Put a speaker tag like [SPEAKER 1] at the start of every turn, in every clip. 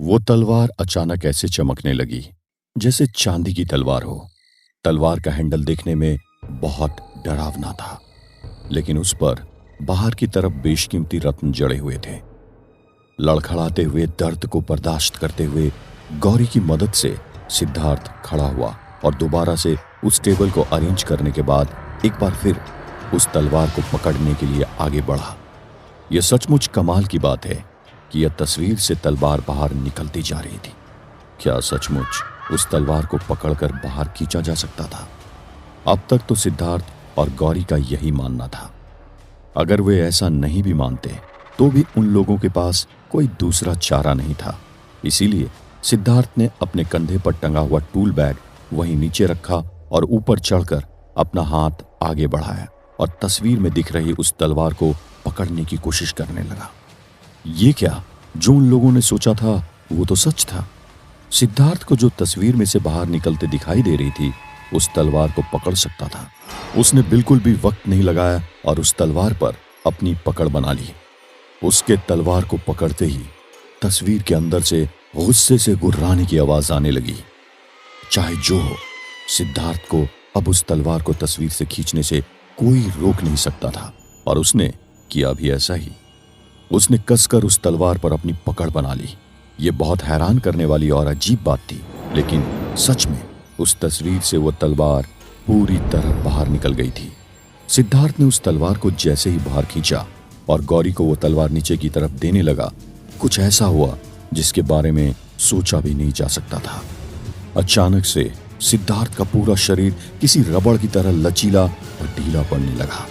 [SPEAKER 1] वो तलवार अचानक ऐसे चमकने लगी जैसे चांदी की तलवार हो। तलवार का हैंडल देखने में बहुत डरावना था, लेकिन उस पर बाहर की तरफ बेशकीमती रत्न जड़े हुए थे। लड़खड़ाते हुए दर्द को बर्दाश्त करते हुए गौरी की मदद से सिद्धार्थ खड़ा हुआ और दोबारा से उस टेबल को अरेंज करने के बाद एक बार फिर उस तलवार को पकड़ने के लिए आगे बढ़ा। यह सचमुच कमाल की बात है कि यह तस्वीर से तलवार बाहर निकलती जा रही थी। क्या सचमुच उस तलवार को पकड़कर बाहर खींचा जा सकता था? अब तक तो सिद्धार्थ और गौरी का यही मानना था। अगर वे ऐसा नहीं भी मानते तो भी उन लोगों के पास कोई दूसरा चारा नहीं था। इसीलिए सिद्धार्थ ने अपने कंधे पर टंगा हुआ टूल बैग वहीं नीचे रखा और ऊपर चढ़कर अपना हाथ आगे बढ़ाया और तस्वीर में दिख रही उस तलवार को पकड़ने की कोशिश करने लगा। ये क्या, जो उन लोगों ने सोचा था वो तो सच था। सिद्धार्थ को जो तस्वीर में से बाहर निकलते दिखाई दे रही थी उस तलवार को पकड़ सकता था। उसने बिल्कुल भी वक्त नहीं लगाया और उस तलवार पर अपनी पकड़ बना ली। उसके तलवार को पकड़ते ही तस्वीर के अंदर से गुस्से से गुर्राने की आवाज आने लगी। चाहे जो हो, सिद्धार्थ को अब उस तलवार को तस्वीर से खींचने से कोई रोक नहीं सकता था और उसने किया भी ऐसा ही। उसने कसकर उस तलवार पर अपनी पकड़ बना ली। यह बहुत हैरान करने वाली और अजीब बात थी, लेकिन सच में उस तस्वीर से वो तलवार पूरी तरह बाहर निकल गई थी। सिद्धार्थ ने उस तलवार को जैसे ही बाहर खींचा और गौरी को वो तलवार नीचे की तरफ देने लगा, कुछ ऐसा हुआ जिसके बारे में सोचा भी नहीं जा सकता था। अचानक से सिद्धार्थ का पूरा शरीर किसी रबड़ की तरह लचीला और ढीला पड़ने लगा।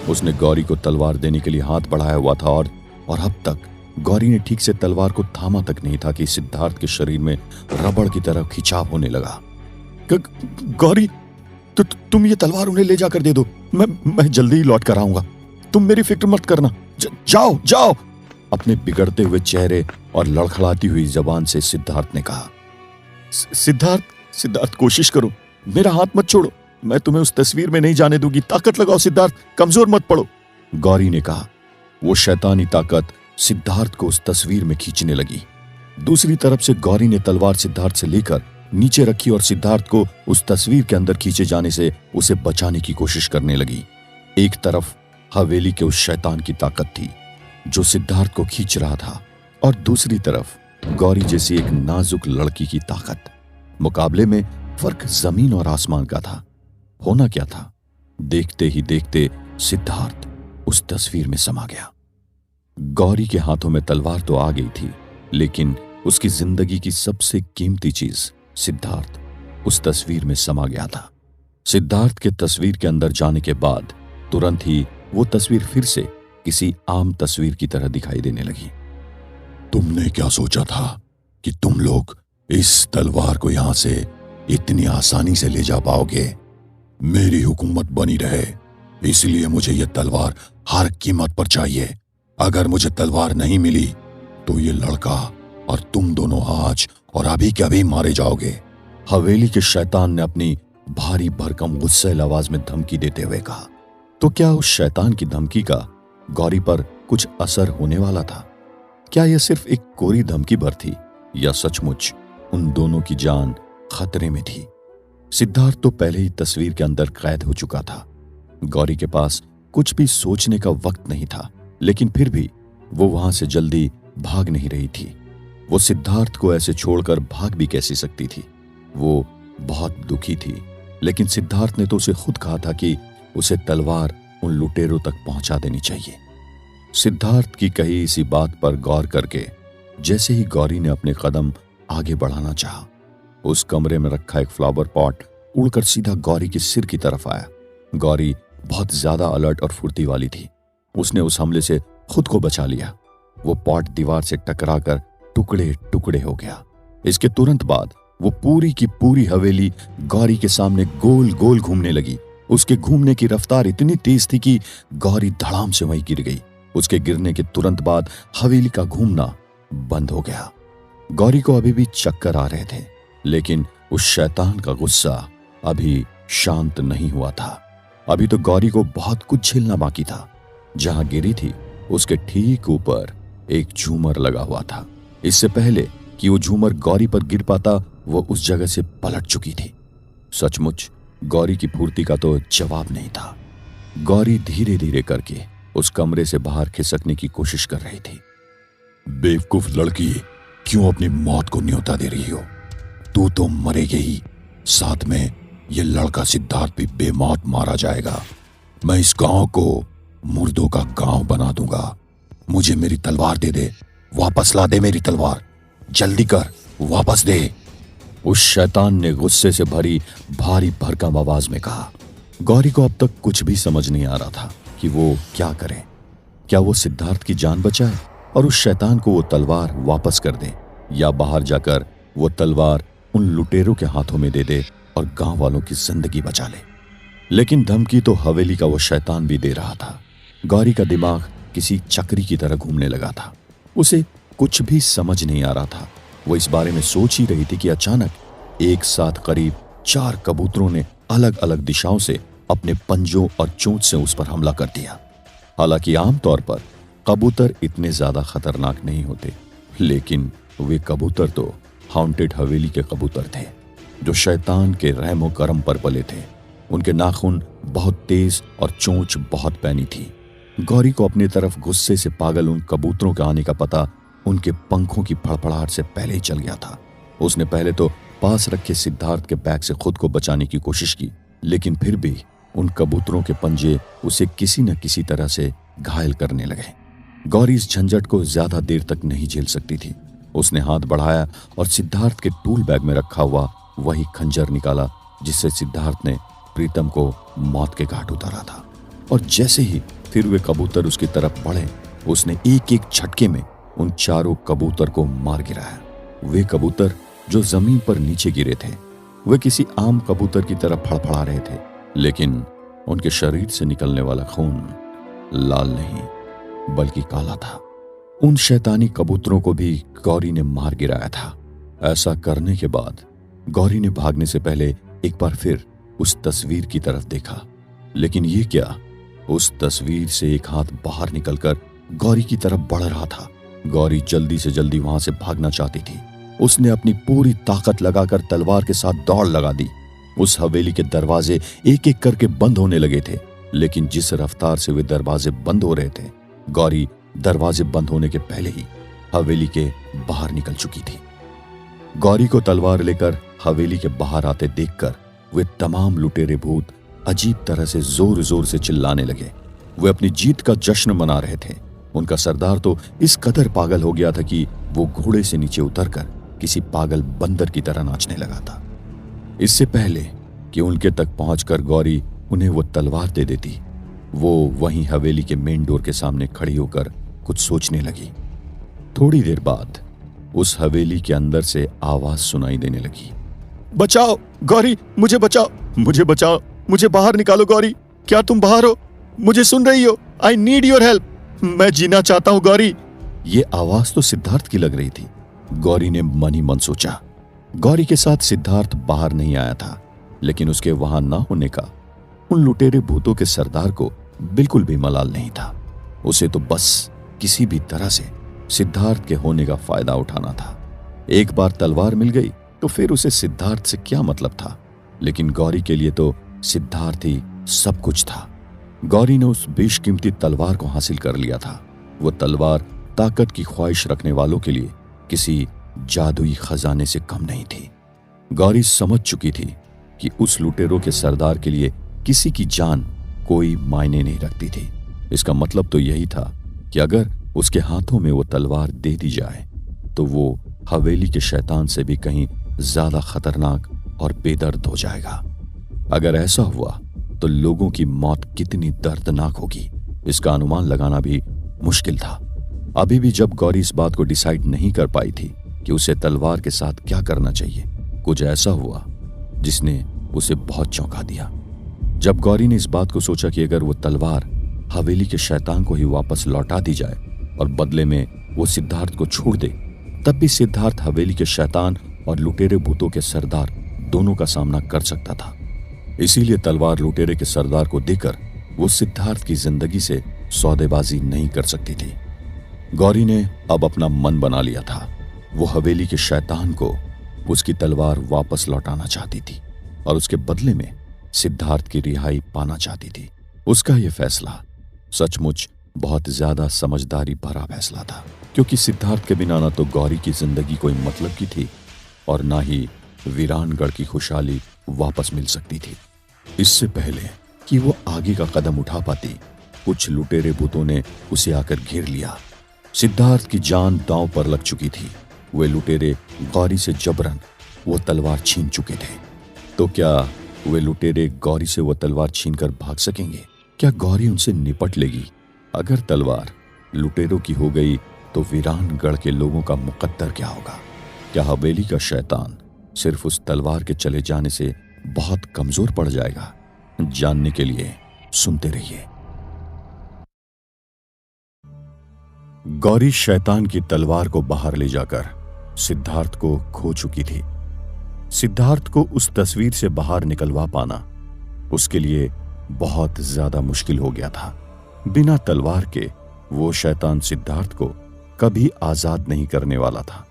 [SPEAKER 1] उसने गौरी को तलवार देने के लिए हाथ बढ़ाया हुआ था और अब तक गौरी ने ठीक से तलवार को थामा तक नहीं था कि सिद्धार्थ के शरीर में रबड़ की तरह खिंचाव होने लगा। गौरी, तुम ये तलवार उन्हें ले जाकर दे दो। मैं जल्दी ही लौट कर आऊंगा। तुम मेरी फिक्र मत करना। जाओ जाओ, अपने बिगड़ते हुए चेहरे और लड़खड़ाती हुई जबान से सिद्धार्थ ने कहा। सिद्धार्थ कोशिश करो, मेरा हाथ मत छोड़ो। मैं तुम्हें उस तस्वीर में नहीं जाने दूंगी। ताकत लगाओ सिद्धार्थ, कमजोर मत पड़ो, गौरी ने कहा। वो शैतानी ताकत सिद्धार्थ को उस तस्वीर में खींचने लगी। दूसरी तरफ से गौरी ने तलवार सिद्धार्थ से लेकर नीचे रखी और सिद्धार्थ को उस तस्वीर के अंदर खींचे जाने से उसे बचाने की कोशिश करने लगी। एक तरफ हवेली के उस शैतान की ताकत थी जो सिद्धार्थ को खींच रहा था और दूसरी तरफ गौरी जैसी एक नाजुक लड़की की ताकत। मुकाबले में फर्क जमीन और आसमान का था। होना क्या था? देखते ही देखते सिद्धार्थ उस तस्वीर में समा गया। गौरी के हाथों में तलवार तो आ गई थी, लेकिन उसकी जिंदगी की सबसे कीमती चीज सिद्धार्थ उस तस्वीर में समा गया था। सिद्धार्थ के तस्वीर के अंदर जाने के बाद तुरंत ही वो तस्वीर फिर से किसी आम तस्वीर की तरह दिखाई देने लगी। तुमने क्या सोचा था कि तुम लोग इस तलवार को यहां से इतनी आसानी से ले जा पाओगे? मेरी हुकूमत बनी रहे, इसलिए मुझे यह तलवार हर कीमत पर चाहिए। अगर मुझे तलवार नहीं मिली तो ये लड़का और तुम दोनों आज और अभी के अभी मारे जाओगे। हवेली के शैतान ने अपनी भारी भरकम गुस्सैल आवाज में धमकी देते हुए कहा। तो क्या उस शैतान की धमकी का गौरी पर कुछ असर होने वाला था? क्या यह सिर्फ एक कोरी धमकी भर थी या सचमुच उन दोनों की जान खतरे में थी? सिद्धार्थ तो पहले ही तस्वीर के अंदर कैद हो चुका था। गौरी के पास कुछ भी सोचने का वक्त नहीं था, लेकिन फिर भी वो वहां से जल्दी भाग नहीं रही थी। वो सिद्धार्थ को ऐसे छोड़कर भाग भी कैसे सकती थी? वो बहुत दुखी थी, लेकिन सिद्धार्थ ने तो उसे खुद कहा था कि उसे तलवार उन लुटेरों तक पहुंचा देनी चाहिए। सिद्धार्थ की कही इसी बात पर गौर करके जैसे ही गौरी ने अपने कदम आगे बढ़ाना चाहा, उस कमरे में रखा एक फ्लावर पॉट उड़कर सीधा गौरी के सिर की तरफ आया। गौरी बहुत ज्यादा अलर्ट और फुर्ती वाली थी। उसने उस हमले से खुद को बचा लिया। वो पॉट दीवार से टकराकर टुकड़े टुकड़े हो गया। इसके तुरंत बाद वो पूरी की पूरी हवेली गौरी के सामने गोल गोल घूमने लगी। उसके घूमने की रफ्तार इतनी तेज थी कि गौरी धड़ाम से वहीं गिर गई। उसके गिरने के तुरंत बाद हवेली का घूमना बंद हो गया। गौरी को अभी भी चक्कर आ रहे थे, लेकिन उस शैतान का गुस्सा अभी शांत नहीं हुआ था। अभी तो गौरी को बहुत कुछ झेलना बाकी था। जहां गिरी थी उसके ठीक ऊपर एक झूमर लगा हुआ था। इससे पहले कि कि वो झूमर गौरी पर गिर पाता वो उस जगह से पलट चुकी थी। सचमुच गौरी की फुर्ती का तो जवाब नहीं था। गौरी धीरे धीरे करके उस कमरे से बाहर खिसकने की कोशिश कर रही थी। बेवकूफ लड़की, क्यों अपनी मौत को न्योता दे रही हो? तू तो मरेगी ही, साथ में ये लड़का सिद्धार्थ भी बेमौत मारा जाएगा। मैं इस गांव को मुर्दों का गांव बना दूंगा। मुझे मेरी तलवार दे दे, वापस ला दे मेरी तलवार, जल्दी कर, वापस दे। उस शैतान ने गुस्से से भरी भारी भरकम आवाज में कहा। गौरी को अब तक कुछ भी समझ नहीं आ रहा था कि वो क्या करे। क्या वो सिद्धार्थ की जान बचाए और उस शैतान को वो तलवार वापस कर दे, या बाहर जाकर वो तलवार उन लुटेरों के हाथों में दे दे और गांव वालों की जिंदगी बचा ले। लेकिन धमकी तो हवेली का वो शैतान भी दे रहा था। गौरी का दिमाग किसी चक्री की तरह घूमने लगा था। उसे कुछ भी समझ नहीं आ रहा था। वो इस बारे में सोच ही रही थी कि अचानक एक साथ करीब 4 कबूतरों ने अलग अलग दिशाओं से अपने पंजों और चोंच से उस पर हमला कर दिया। हालांकि आमतौर पर कबूतर इतने ज्यादा खतरनाक नहीं होते, लेकिन वे कबूतर तो हॉन्टेड हवेली के कबूतर थे, जो शैतान के रहमो करम पर पले थे। उनके नाखून बहुत तेज और चोंच बहुत पैनी थी। गौरी को अपनी तरफ गुस्से से पागल उन कबूतरों के आने का पता उनके पंखों की फड़फड़ाहट से पहले ही चल गया था। उसने पहले तो पास रखे सिद्धार्थ के बैग से खुद को बचाने की कोशिश की, लेकिन फिर भी उन कबूतरों के पंजे उसे किसी न किसी तरह से घायल करने लगे। गौरी इस झंझट को ज्यादा देर तक नहीं झेल सकती थी। उसने हाथ बढ़ाया और सिद्धार्थ के टूल बैग में रखा हुआ वही खंजर निकाला जिससे सिद्धार्थ ने प्रीतम को मौत के घाट उतारा था। और जैसे ही फिर वे कबूतर उसकी तरफ बढ़े, उसने एक एक झटके में उन चारों कबूतर को मार गिराया। वे कबूतर जो जमीन पर नीचे गिरे थे, वे किसी आम कबूतर की तरह फड़फड़ा रहे थे, लेकिन उनके शरीर से निकलने वाला खून लाल नहीं बल्कि काला था। उन शैतानी कबूतरों को भी गौरी ने मार गिराया था। ऐसा करने के बाद गौरी ने भागने से पहले एक बार फिर उस तस्वीर की तरफ देखा, लेकिन ये क्या, उस तस्वीर से एक हाथ बाहर निकलकर गौरी की तरफ बढ़ रहा था। गौरी जल्दी से जल्दी वहां से भागना चाहती थी। उसने अपनी पूरी ताकत लगाकर तलवार के साथ दौड़ लगा दी। उस हवेली के दरवाजे एक एक करके बंद होने लगे थे, लेकिन जिस रफ्तार से वे दरवाजे बंद हो रहे थे, गौरी दरवाजे बंद होने के पहले ही हवेली के बाहर निकल चुकी थी। गौरी को तलवार लेकर हवेली के बाहर आते देखकर वे तमाम लुटेरे भूत अजीब तरह से जोर जोर से चिल्लाने लगे। वे अपनी जीत का जश्न मना रहे थे। उनका सरदार तो इस कदर पागल हो गया था कि वो घोड़े से नीचे उतरकर किसी पागल बंदर की तरह नाचने लगा था। इससे पहले कि उनके तक पहुंचकर गौरी उन्हें वो तलवार दे देती, वो वहीं हवेली के मेन डोर के सामने खड़ी होकर कुछ सोचने लगी। थोड़ी देर बाद उस हवेली के अंदर से आवाज सुनाई देने लगी। बचाओ गौरी, मुझे बचाओ, मुझे बचाओ, मुझे बाहर निकालो गौरी, क्या तुम बाहर हो? मुझे सुन रही हो? आई नीड योर हेल्प, मैं जीना चाहता हूं गौरी। ये आवाज तो सिद्धार्थ की लग रही थी। गौरी ने मन ही मन सोचा। गौरी के साथ सिद्धार्थ बाहर नहीं आया था, लेकिन उसके वहां ना होने का उन लुटेरे भूतों के सरदार को बिल्कुल भी मलाल नहीं था। उसे तो बस किसी भी तरह से सिद्धार्थ के होने का फायदा उठाना था। एक बार तलवार मिल गई तो फिर उसे सिद्धार्थ से क्या मतलब था, लेकिन गौरी के लिए तो सिद्धार्थ ही सब कुछ था। गौरी ने उस बेशकीमती तलवार को हासिल कर लिया था। वो तलवार ताकत की ख्वाहिश रखने वालों के लिए किसी जादुई खजाने से कम नहीं थी। गौरी समझ चुकी थी कि उस लुटेरों के सरदार के लिए किसी की जान कोई मायने नहीं रखती थी। इसका मतलब तो यही था कि अगर उसके हाथों में वो तलवार दे दी जाए तो वो हवेली के शैतान से भी कहीं ज्यादा खतरनाक और बेदर्द हो जाएगा। अगर ऐसा हुआ तो लोगों की मौत कितनी दर्दनाक होगी, इसका अनुमान लगाना भी मुश्किल था। अभी भी जब गौरी इस बात को डिसाइड नहीं कर पाई थी कि उसे तलवार के साथ क्या करना चाहिए, कुछ ऐसा हुआ जिसने उसे बहुत चौंका दिया। जब गौरी ने इस बात को सोचा कि अगर वो तलवार हवेली के शैतान को ही वापस लौटा दी जाए और बदले में वो सिद्धार्थ को छोड़ दे, तब भी सिद्धार्थ हवेली के शैतान और लुटेरे भूतों के सरदार दोनों का सामना कर सकता था। इसीलिए तलवार लुटेरे के सरदार को देकर वो सिद्धार्थ की जिंदगी से सौदेबाजी नहीं कर सकती थी। गौरी ने अब अपना मन बना लिया था। वो हवेली के शैतान को उसकी तलवार वापस लौटाना चाहती थी और उसके बदले में सिद्धार्थ की रिहाई पाना चाहती थी। उसका यह फैसला सचमुच बहुत ज्यादा समझदारी भरा फैसला था, क्योंकि सिद्धार्थ के बिना ना तो गौरी की जिंदगी कोई मतलब की थी और ना ही वीरानगढ़ की खुशहाली वापस मिल सकती थी। इससे पहले कि वो आगे का कदम उठा पाती, कुछ लुटेरे भूतों ने उसे आकर घेर लिया। सिद्धार्थ की जान दांव पर लग चुकी थी। वे लुटेरे गौरी से जबरन वो तलवार छीन चुके थे। तो क्या वे लुटेरे गौरी से वो तलवार छीनकर भाग सकेंगे? क्या गौरी उनसे निपट लेगी? अगर तलवार लुटेरों की हो गई तो वीरानगढ़ के लोगों का मुकद्दर क्या होगा? क्या हवेली का शैतान सिर्फ उस तलवार के चले जाने से बहुत कमजोर पड़ जाएगा? जानने के लिए सुनते रहिए। गौरी शैतान की तलवार को बाहर ले जाकर सिद्धार्थ को खो चुकी थी। सिद्धार्थ को उस तस्वीर से बाहर निकलवा पाना उसके लिए बहुत ज्यादा मुश्किल हो गया था। बिना तलवार के वो शैतान सिद्धार्थ को कभी आजाद नहीं करने वाला था।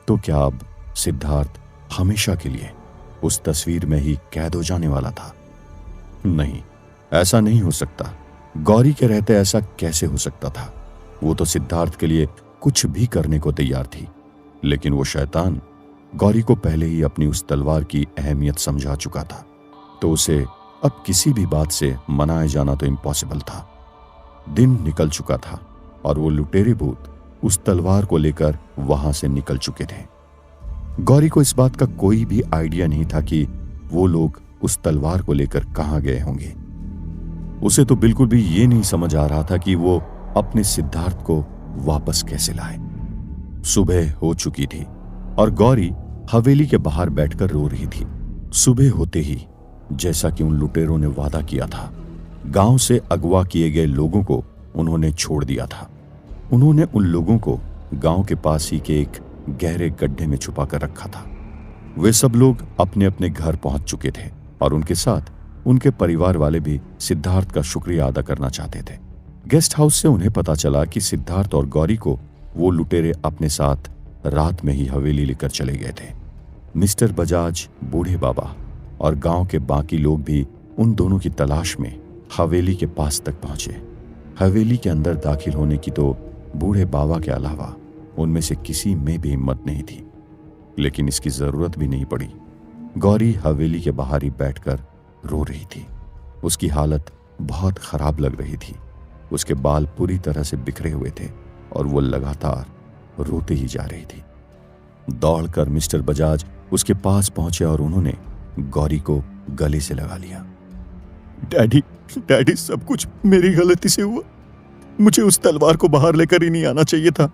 [SPEAKER 1] तो क्या अब सिद्धार्थ हमेशा के लिए उस तस्वीर में ही कैद हो जाने वाला था? नहीं, ऐसा नहीं हो सकता। गौरी के रहते ऐसा कैसे हो सकता था? वो तो सिद्धार्थ के लिए कुछ भी करने को तैयार थी, लेकिन वो शैतान गौरी को पहले ही अपनी उस तलवार की अहमियत समझा चुका था, तो उसे अब किसी भी बात से मनाए जाना तो इम्पॉसिबल था। दिन निकल चुका था और वो लुटेरे भूत उस तलवार को लेकर वहां से निकल चुके थे। गौरी को इस बात का कोई भी आइडिया नहीं था कि वो लोग उस तलवार को लेकर कहां गए होंगे। उसे तो बिल्कुल भी ये नहीं समझ आ रहा था कि वो अपने सिद्धार्थ को वापस कैसे लाए। सुबह हो चुकी थी और गौरी हवेली के बाहर बैठकर रो रही थी। सुबह होते ही, जैसा कि उन लुटेरों ने वादा किया था, गांव से अगवा किए गए लोगों को उन्होंने छोड़ दिया था। उन्होंने उन लोगों को गांव के पास ही के एक गहरे गड्ढे में छुपा कर रखा था। वे सब लोग अपने अपने घर पहुंच चुके थे और उनके साथ उनके परिवार वाले भी सिद्धार्थ का शुक्रिया अदा करना चाहते थे। गेस्ट हाउस से उन्हें पता चला कि सिद्धार्थ और गौरी को वो लुटेरे अपने साथ रात में ही हवेली लेकर चले गए थे। मिस्टर बजाज, बूढ़े बाबा और गांव के बाकी लोग भी उन दोनों की तलाश में हवेली के पास तक पहुंचे। हवेली के अंदर दाखिल होने की तो बूढ़े बाबा के अलावा उनमें से किसी में भी हिम्मत नहीं थी, लेकिन इसकी जरूरत भी नहीं पड़ी। गौरी हवेली के बाहर ही बैठकर रो रही थी। उसकी हालत बहुत खराब लग रही थी। उसके बाल पूरी तरह से बिखरे हुए थे और वो लगातार रोते ही जा रही थी। दौड़कर मिस्टर बजाज उसके पास पहुंचे और उन्होंने गौरी को गले से लगा लिया। डैडी, डैडी, सब कुछ मेरी गलती से हुआ। मुझे उस तलवार को बाहर लेकर ही नहीं आना चाहिए था।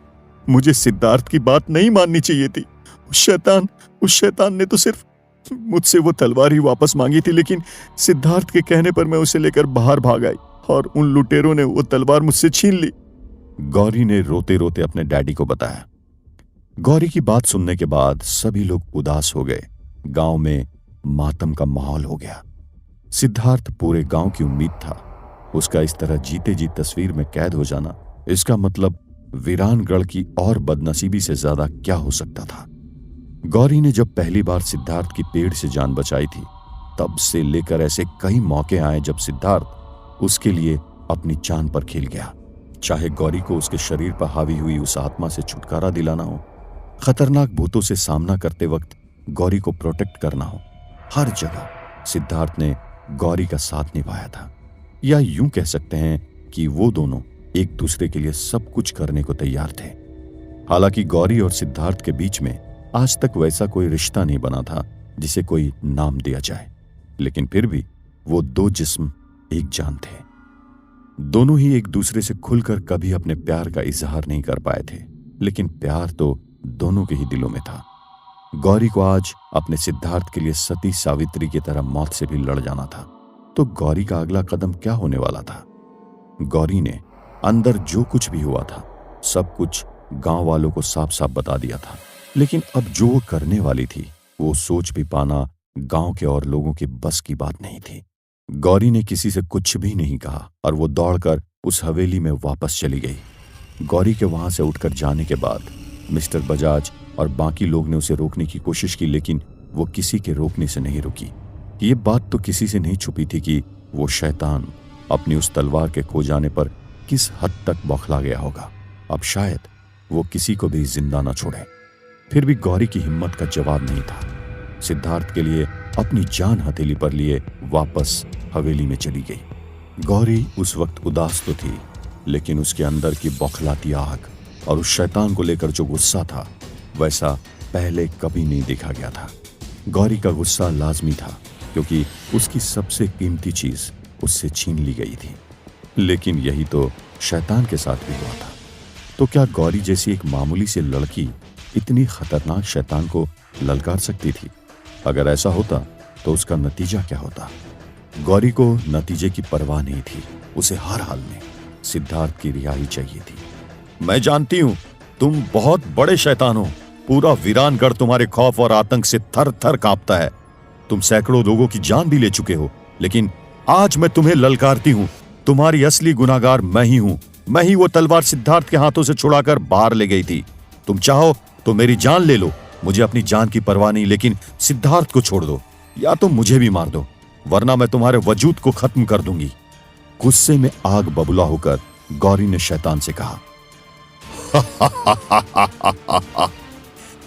[SPEAKER 1] मुझे सिद्धार्थ की बात नहीं माननी चाहिए थी। उस शैतान ने तो सिर्फ मुझसे वो तलवार ही वापस मांगी थी, लेकिन सिद्धार्थ के कहने पर मैं उसे लेकर बाहर भाग आई और उन लुटेरों ने वो तलवार मुझसे छीन ली। गौरी ने रोते रोते अपने डैडी को बताया। गौरी की बात सुनने के बाद सभी लोग उदास हो गए। गांव में मातम का माहौल हो गया। सिद्धार्थ पूरे गांव की उम्मीद था। उसका इस तरह जीते जी तस्वीर में कैद हो जाना, इसका मतलब वीरानगढ़ की और बदनसीबी से ज्यादा क्या हो सकता था। गौरी ने जब पहली बार सिद्धार्थ की पेड़ से जान बचाई थी, तब से लेकर ऐसे कई मौके आए जब सिद्धार्थ उसके लिए अपनी जान पर खेल गया। चाहे गौरी को उसके शरीर पर हावी हुई उस आत्मा से छुटकारा दिलाना हो, खतरनाक भूतों से सामना करते वक्त गौरी को प्रोटेक्ट करना हो, हर जगह सिद्धार्थ ने गौरी का साथ निभाया था। या यूं कह सकते हैं कि वो दोनों एक दूसरे के लिए सब कुछ करने को तैयार थे। हालांकि गौरी और सिद्धार्थ के बीच में आज तक वैसा कोई रिश्ता नहीं बना था जिसे कोई नाम दिया जाए, लेकिन फिर भी वो दो जिस्म एक जान थे। दोनों ही एक दूसरे से खुलकर कभी अपने प्यार का इजहार नहीं कर पाए थे, लेकिन प्यार तो दोनों के ही दिलों में था। गौरी को आज अपने सिद्धार्थ के लिए सती सावित्री की तरह मौत से भी लड़ जाना था। तो गौरी का अगला कदम क्या होने वाला था? गौरी ने अंदर जो कुछ भी हुआ था सब कुछ गांव वालों को साफ साफ बता दिया था, लेकिन अब जो वो करने वाली थी वो सोच भी पाना गांव के और लोगों के बस की बात नहीं थी। गौरी ने किसी से कुछ भी नहीं कहा और वो दौड़कर उस हवेली में वापस चली गई। गौरी के वहां से उठकर जाने के बाद मिस्टर बजाज और बाकी लोग ने उसे रोकने की कोशिश की, लेकिन वो किसी के रोकने से नहीं रुकी। ये बात तो किसी से नहीं छुपी थी कि वो शैतान अपनी उस तलवार के खो जाने पर किस हद तक बौखला गया होगा। अब शायद वो किसी को भी जिंदा न छोड़े। फिर भी गौरी की हिम्मत का जवाब नहीं था। सिद्धार्थ के लिए अपनी जान हथेली पर लिए वापस हवेली में चली गई। गौरी उस वक्त उदास तो थी, लेकिन उसके अंदर की बौखलाती आग और उस शैतान को लेकर जो गुस्सा था, वैसा पहले कभी नहीं देखा गया था। गौरी का गुस्सा लाजमी था, क्योंकि उसकी सबसे कीमती चीज उससे छीन ली गई थी। लेकिन यही तो शैतान के साथ भी हुआ था। तो क्या गौरी जैसी एक मामूली सी लड़की इतनी खतरनाक शैतान को ललकार सकती थी? अगर ऐसा होता तो उसका नतीजा क्या होता? गौरी को नतीजे की परवाह नहीं थी। उसे हर हाल में सिद्धार्थ की रिहाई चाहिए थी। मैं जानती हूं तुम बहुत बड़े शैतान हो। पूरा वीरानगढ़ तुम्हारे खौफ और आतंक से थर थर कांपता है। तुम सैकड़ों लोगों की जान भी ले चुके हो, लेकिन आज मैं तुम्हें ललकारती हूं। तुम्हारी असली गुनाहगार मैं ही हूं। मैं ही वो तलवार सिद्धार्थ के हाथों से छुड़ाकर बाहर ले गई थी। तुम चाहो तो मेरी जान ले लो, मुझे अपनी जान की परवाह नहीं, लेकिन सिद्धार्थ को छोड़ दो, या तो मुझे भी मार दो, वरना मैं तुम्हारे वजूद को खत्म कर दूंगी। गुस्से में आग बबूला होकर गौरी ने शैतान से कहा,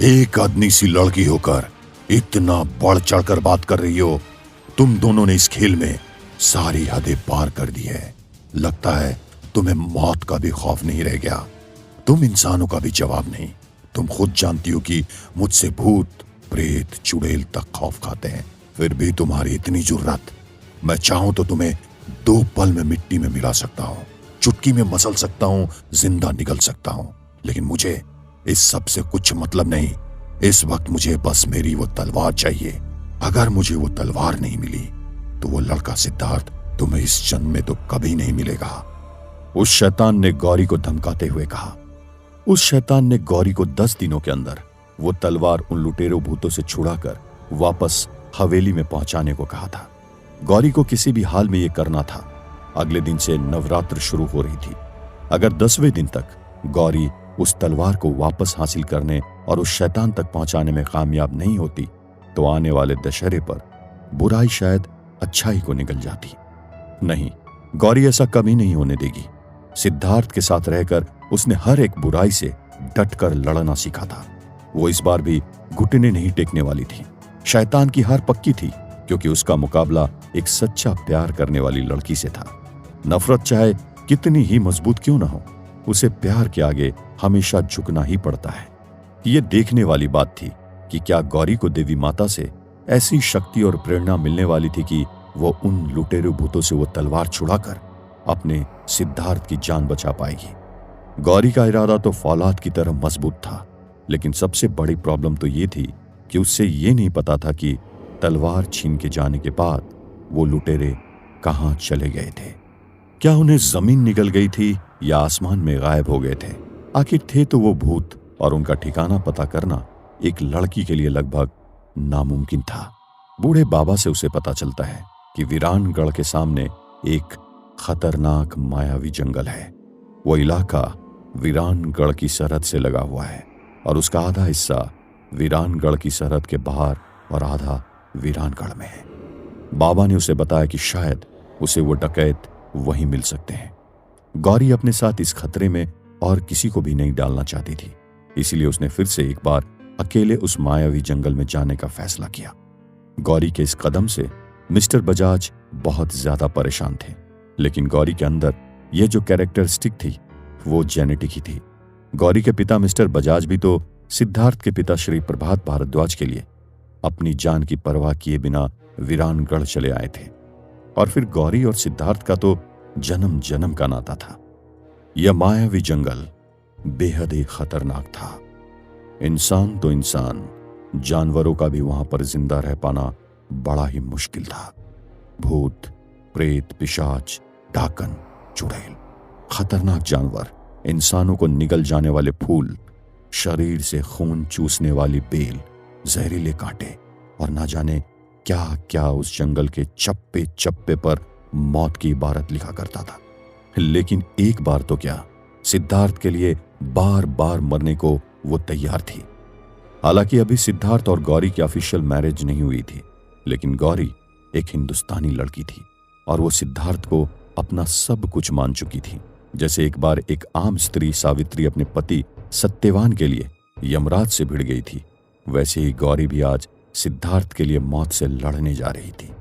[SPEAKER 1] एक आदमी सी लड़की होकर इतना बढ़ चढ़कर बात कर रही हो। तुम दोनों ने इस खेल में सारी हदें पार कर दी है। लगता है तुम्हें मौत का भी खौफ नहीं रह गया। तुम इंसानों का भी जवाब नहीं। तुम खुद जानती हो कि मुझसे भूत, प्रेत, चुड़ैल तक खौफ खाते हैं। फिर भी तुम्हारी इतनी जुर्रत। मैं चाहूं तो तुम्हें 2 पल में मिट्टी में मिला सकता हूं, चुटकी में मसल सकता हूं, जिंदा निकल सकता हूं। लेकिन मुझे इस सब से कुछ मतलब नहीं। इस वक्त मुझे बस मेरी वो तलवार चाहिए। अगर मुझे वो तलवार नहीं मिली तो वो लड़का सिद्धार्थ तुम्हें इस जन्म में तो कभी नहीं मिलेगा। उस शैतान ने गौरी को धमकाते हुए कहा। उस शैतान ने गौरी को 10 दिनों के अंदर वो तलवार उन लुटेरों भूतों से छुड़ाकर वापस हवेली में पहुंचाने को कहा था। गौरी को किसी भी हाल में यह करना था। अगले दिन से नवरात्र शुरू हो रही थी। अगर 10वें दिन तक गौरी उस तलवार को वापस हासिल करने और उस शैतान तक पहुंचाने में कामयाब नहीं होती, तो आने वाले दशहरे पर बुराई शायद अच्छाई को निगल जाती। नहीं, गौरी ऐसा कभी नहीं होने देगी। सिद्धार्थ के साथ रहकर उसने हर एक बुराई से डटकर लड़ना सीखा था। वो इस बार भी घुटने नहीं टेकने वाली थी। शैतान की हार पक्की थी, क्योंकि उसका मुकाबला एक सच्चा प्यार करने वाली लड़की से था। नफरत चाहे कितनी ही मजबूत क्यों ना हो, उसे प्यार के आगे हमेशा झुकना ही पड़ता है। ये देखने वाली बात थी कि क्या गौरी को देवी माता से ऐसी शक्ति और प्रेरणा मिलने वाली थी कि वो उन लुटेरे भूतों से वो तलवार छुड़ाकर अपने सिद्धार्थ की जान बचा पाएगी। गौरी का इरादा तो फौलाद की तरह मजबूत था, लेकिन सबसे बड़ी प्रॉब्लम तो ये थी कि उससे ये नहीं पता था कि तलवार छीन के जाने के बाद वो लुटेरे कहां चले गए थे। क्या उन्हें जमीन निगल गई थी या आसमान में गायब हो गए थे? आखिर थे तो वो भूत, और उनका ठिकाना पता करना एक लड़की के लिए लगभग नामुमकिन था। बूढ़े बाबा से उसे पता चलता है कि वीरानगढ़ के सामने एक खतरनाक मायावी जंगल है। वो इलाका वीरानगढ़ की सरहद से लगा हुआ है, और उसका आधा हिस्सा वीरानगढ़ की सरहद के बाहर और आधा वीरानगढ़ में है। बाबा ने उसे बताया कि शायद उसे वो डकैत वहीं मिल सकते हैं। गौरी अपने साथ इस खतरे में और किसी को भी नहीं डालना चाहती थी, इसलिए उसने फिर से एक बार अकेले उस मायावी जंगल में जाने का फैसला किया। गौरी के इस कदम से मिस्टर बजाज बहुत ज्यादा परेशान थे, लेकिन गौरी के अंदर यह जो कैरेक्टरिस्टिक थी वो जेनेटिक ही थी। गौरी के पिता मिस्टर बजाज भी तो सिद्धार्थ के पिता श्री प्रभात भारद्वाज के लिए अपनी जान की परवाह किए बिना वीरानगढ़ चले आए थे, और फिर गौरी और सिद्धार्थ का तो जन्म जन्म का नाता था। यह मायावी जंगल बेहद ही खतरनाक था। इंसान तो इंसान, जानवरों का भी वहां पर जिंदा रह पाना बड़ा ही मुश्किल था। भूत, प्रेत, पिशाच, डाकन, चुड़ैल, खतरनाक जानवर, इंसानों को निगल जाने वाले फूल, शरीर से खून चूसने वाली बेल, जहरीले कांटे, और ना जाने क्या क्या उस जंगल के चप्पे चप्पे पर मौत की इबारत लिखा करता था। लेकिन एक बार तो क्या, सिद्धार्थ के लिए बार बार मरने को वो तैयार थी। हालांकि अभी सिद्धार्थ और गौरी की ऑफिशियल मैरिज नहीं हुई थी, लेकिन गौरी एक हिंदुस्तानी लड़की थी और वो सिद्धार्थ को अपना सब कुछ मान चुकी थी। जैसे एक बार एक आम स्त्री सावित्री अपने पति सत्यवान के लिए यमराज से भिड़ गई थी, वैसे ही गौरी भी आज सिद्धार्थ के लिए मौत से लड़ने जा रही थी।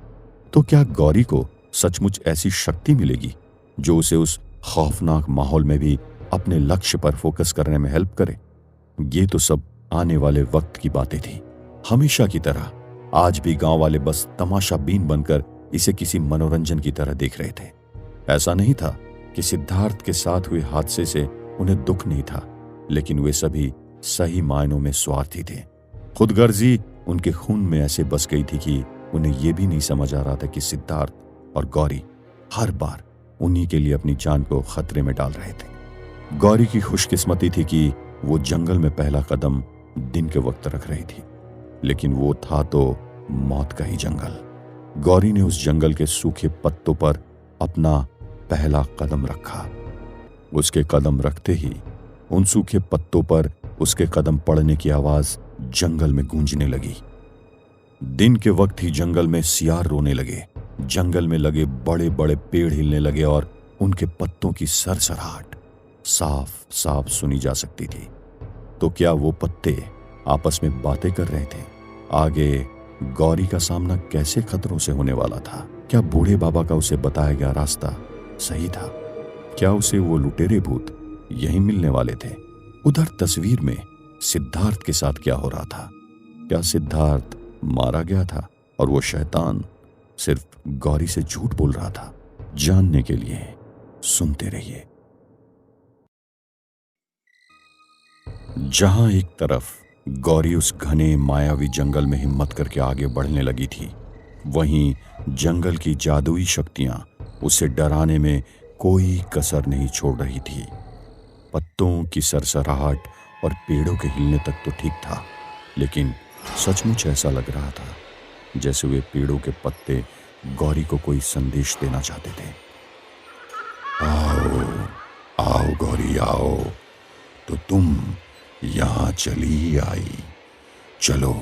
[SPEAKER 1] तो क्या गौरी को सचमुच ऐसी शक्ति मिलेगी जो उसे उस खौफनाक माहौल में भी अपने लक्ष्य पर फोकस करने में हेल्प करे? ये तो सब आने वाले वक्त की बातें थी। हमेशा की तरह आज भी गांव वाले बस तमाशा बीन बनकर इसे किसी मनोरंजन की तरह देख रहे थे। ऐसा नहीं था कि सिद्धार्थ के साथ हुए हादसे से उन्हें दुख नहीं था, लेकिन वे सभी सही मायनों में स्वार्थी थे। खुदगर्जी उनके खून में ऐसे बस गई थी कि उन्हें यह भी नहीं समझ आ रहा था कि सिद्धार्थ और गौरी हर बार उन्हीं के लिए अपनी जान को खतरे में डाल रहे थे। गौरी की खुशकिस्मती थी कि वो जंगल में पहला कदम दिन के वक्त रख रही थी, लेकिन वो था तो मौत का ही जंगल। गौरी ने उस जंगल के सूखे पत्तों पर अपना पहला कदम रखा। उसके कदम रखते ही उन सूखे पत्तों पर उसके कदम पड़ने की आवाज जंगल में गूंजने लगी। दिन के वक्त ही जंगल में सियार रोने लगे, जंगल में लगे बड़े बड़े पेड़ हिलने लगे और उनके पत्तों की सरसराहट साफ साफ सुनी जा सकती थी। तो क्या वो पत्ते आपस में बातें कर रहे थे? आगे गौरी का सामना कैसे खतरों से होने वाला था? क्या बूढ़े बाबा का उसे बताया गया रास्ता सही था? क्या उसे वो लुटेरे भूत यहीं मिलने वाले थे? उधर तस्वीर में सिद्धार्थ के साथ क्या हो रहा था? क्या सिद्धार्थ मारा गया था और वो शैतान सिर्फ गौरी से झूठ बोल रहा था? जानने के लिए सुनते रहिए। जहां एक तरफ गौरी उस घने मायावी जंगल में हिम्मत करके आगे बढ़ने लगी थी, वहीं जंगल की जादुई शक्तियां उसे डराने में कोई कसर नहीं छोड़ रही थी। पत्तों की सरसराहट और पेड़ों के हिलने तक तो ठीक था, लेकिन सचमुच ऐसा लग रहा था जैसे वे पेड़ों के पत्ते गौरी को कोई संदेश देना चाहते थे। आओ आओ गौरी आओ, तो तुम यहां चली आई। चलो,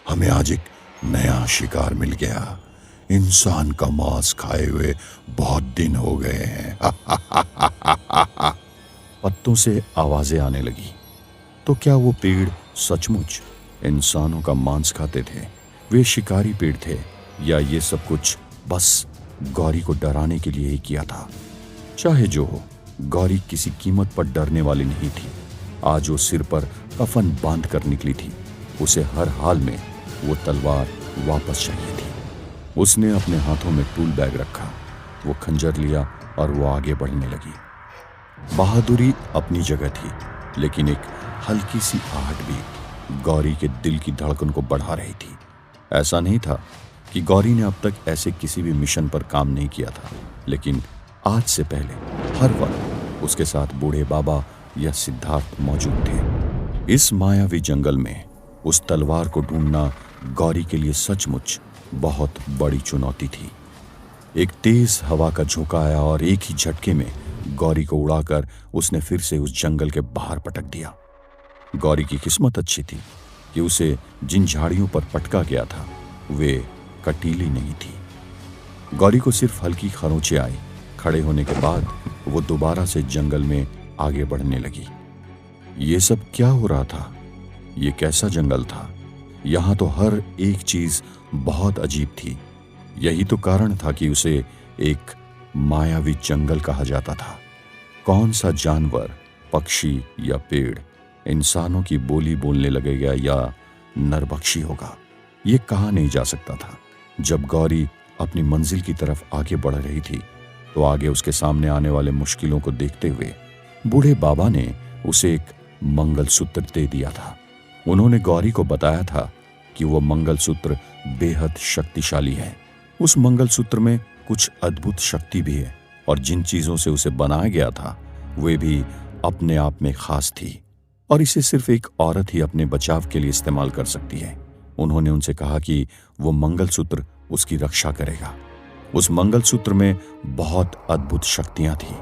[SPEAKER 1] हमें आज एक नया शिकार मिल गया। इंसान का मांस खाए हुए बहुत दिन हो गए हैं। पत्तों से आवाजें आने लगी। तो क्या वो पेड़ सचमुच इंसानों का मांस खाते थे? वे शिकारी पेड़ थे या ये सब कुछ बस गौरी को डराने के लिए ही किया था? चाहे जो हो, गौरी किसी कीमत पर डरने वाली नहीं थी। आज वो सिर पर कफन बांध कर निकली थी। उसे हर हाल में वो तलवार वापस चाहिए थी। उसने अपने हाथों में टूल बैग रखा, वो खंजर लिया और वो आगे बढ़ने लगी। बहादुरी अपनी जगह थी, लेकिन एक हल्की सी आहट भी गौरी के दिल की धड़कन को बढ़ा रही थी। ऐसा नहीं था कि गौरी ने अब तक ऐसे किसी भी मिशन पर काम नहीं किया था, लेकिन आज से पहले हर वक्त उसके साथ बूढ़े बाबा या सिद्धार्थ मौजूद थे। इस मायावी जंगल में उस तलवार को ढूंढना गौरी के लिए सचमुच बहुत बड़ी चुनौती थी। एक तेज हवा का झोंका आया और एक ही झटके में गौरी को उड़ाकर उसने फिर से उस जंगल के बाहर पटक दिया। गौरी की किस्मत अच्छी थी कि उसे जिन झाड़ियों पर पटका गया था वे कटीली नहीं थी। गौरी को सिर्फ हल्की खरोंचें आई। खड़े होने के बाद वो दोबारा से जंगल में आगे बढ़ने लगी। ये सब क्या हो रहा था? ये कैसा जंगल था? यहां तो हर एक चीज बहुत अजीब थी। यही तो कारण था कि उसे एक मायावी जंगल कहा जाता था। कौन सा जानवर, पक्षी या पेड़ इंसानों की बोली बोलने लगेगा या नरभक्षी होगा, ये कहा नहीं जा सकता था। जब गौरी अपनी मंजिल की तरफ आगे बढ़ रही थी तो आगे उसके सामने आने वाले मुश्किलों को देखते हुए बूढ़े बाबा ने उसे एक मंगलसूत्र दे दिया था। उन्होंने गौरी को बताया था कि वो मंगलसूत्र बेहद शक्तिशाली है। उस मंगलसूत्र में कुछ अद्भुत शक्ति भी है और जिन चीजों से उसे बनाया गया था वे भी अपने आप में खास थी और इसे सिर्फ एक औरत ही अपने बचाव के लिए इस्तेमाल कर सकती है। उन्होंने उनसे कहा कि वो मंगलसूत्र उसकी रक्षा करेगा। उस मंगलसूत्र में बहुत अद्भुत शक्तियां थी।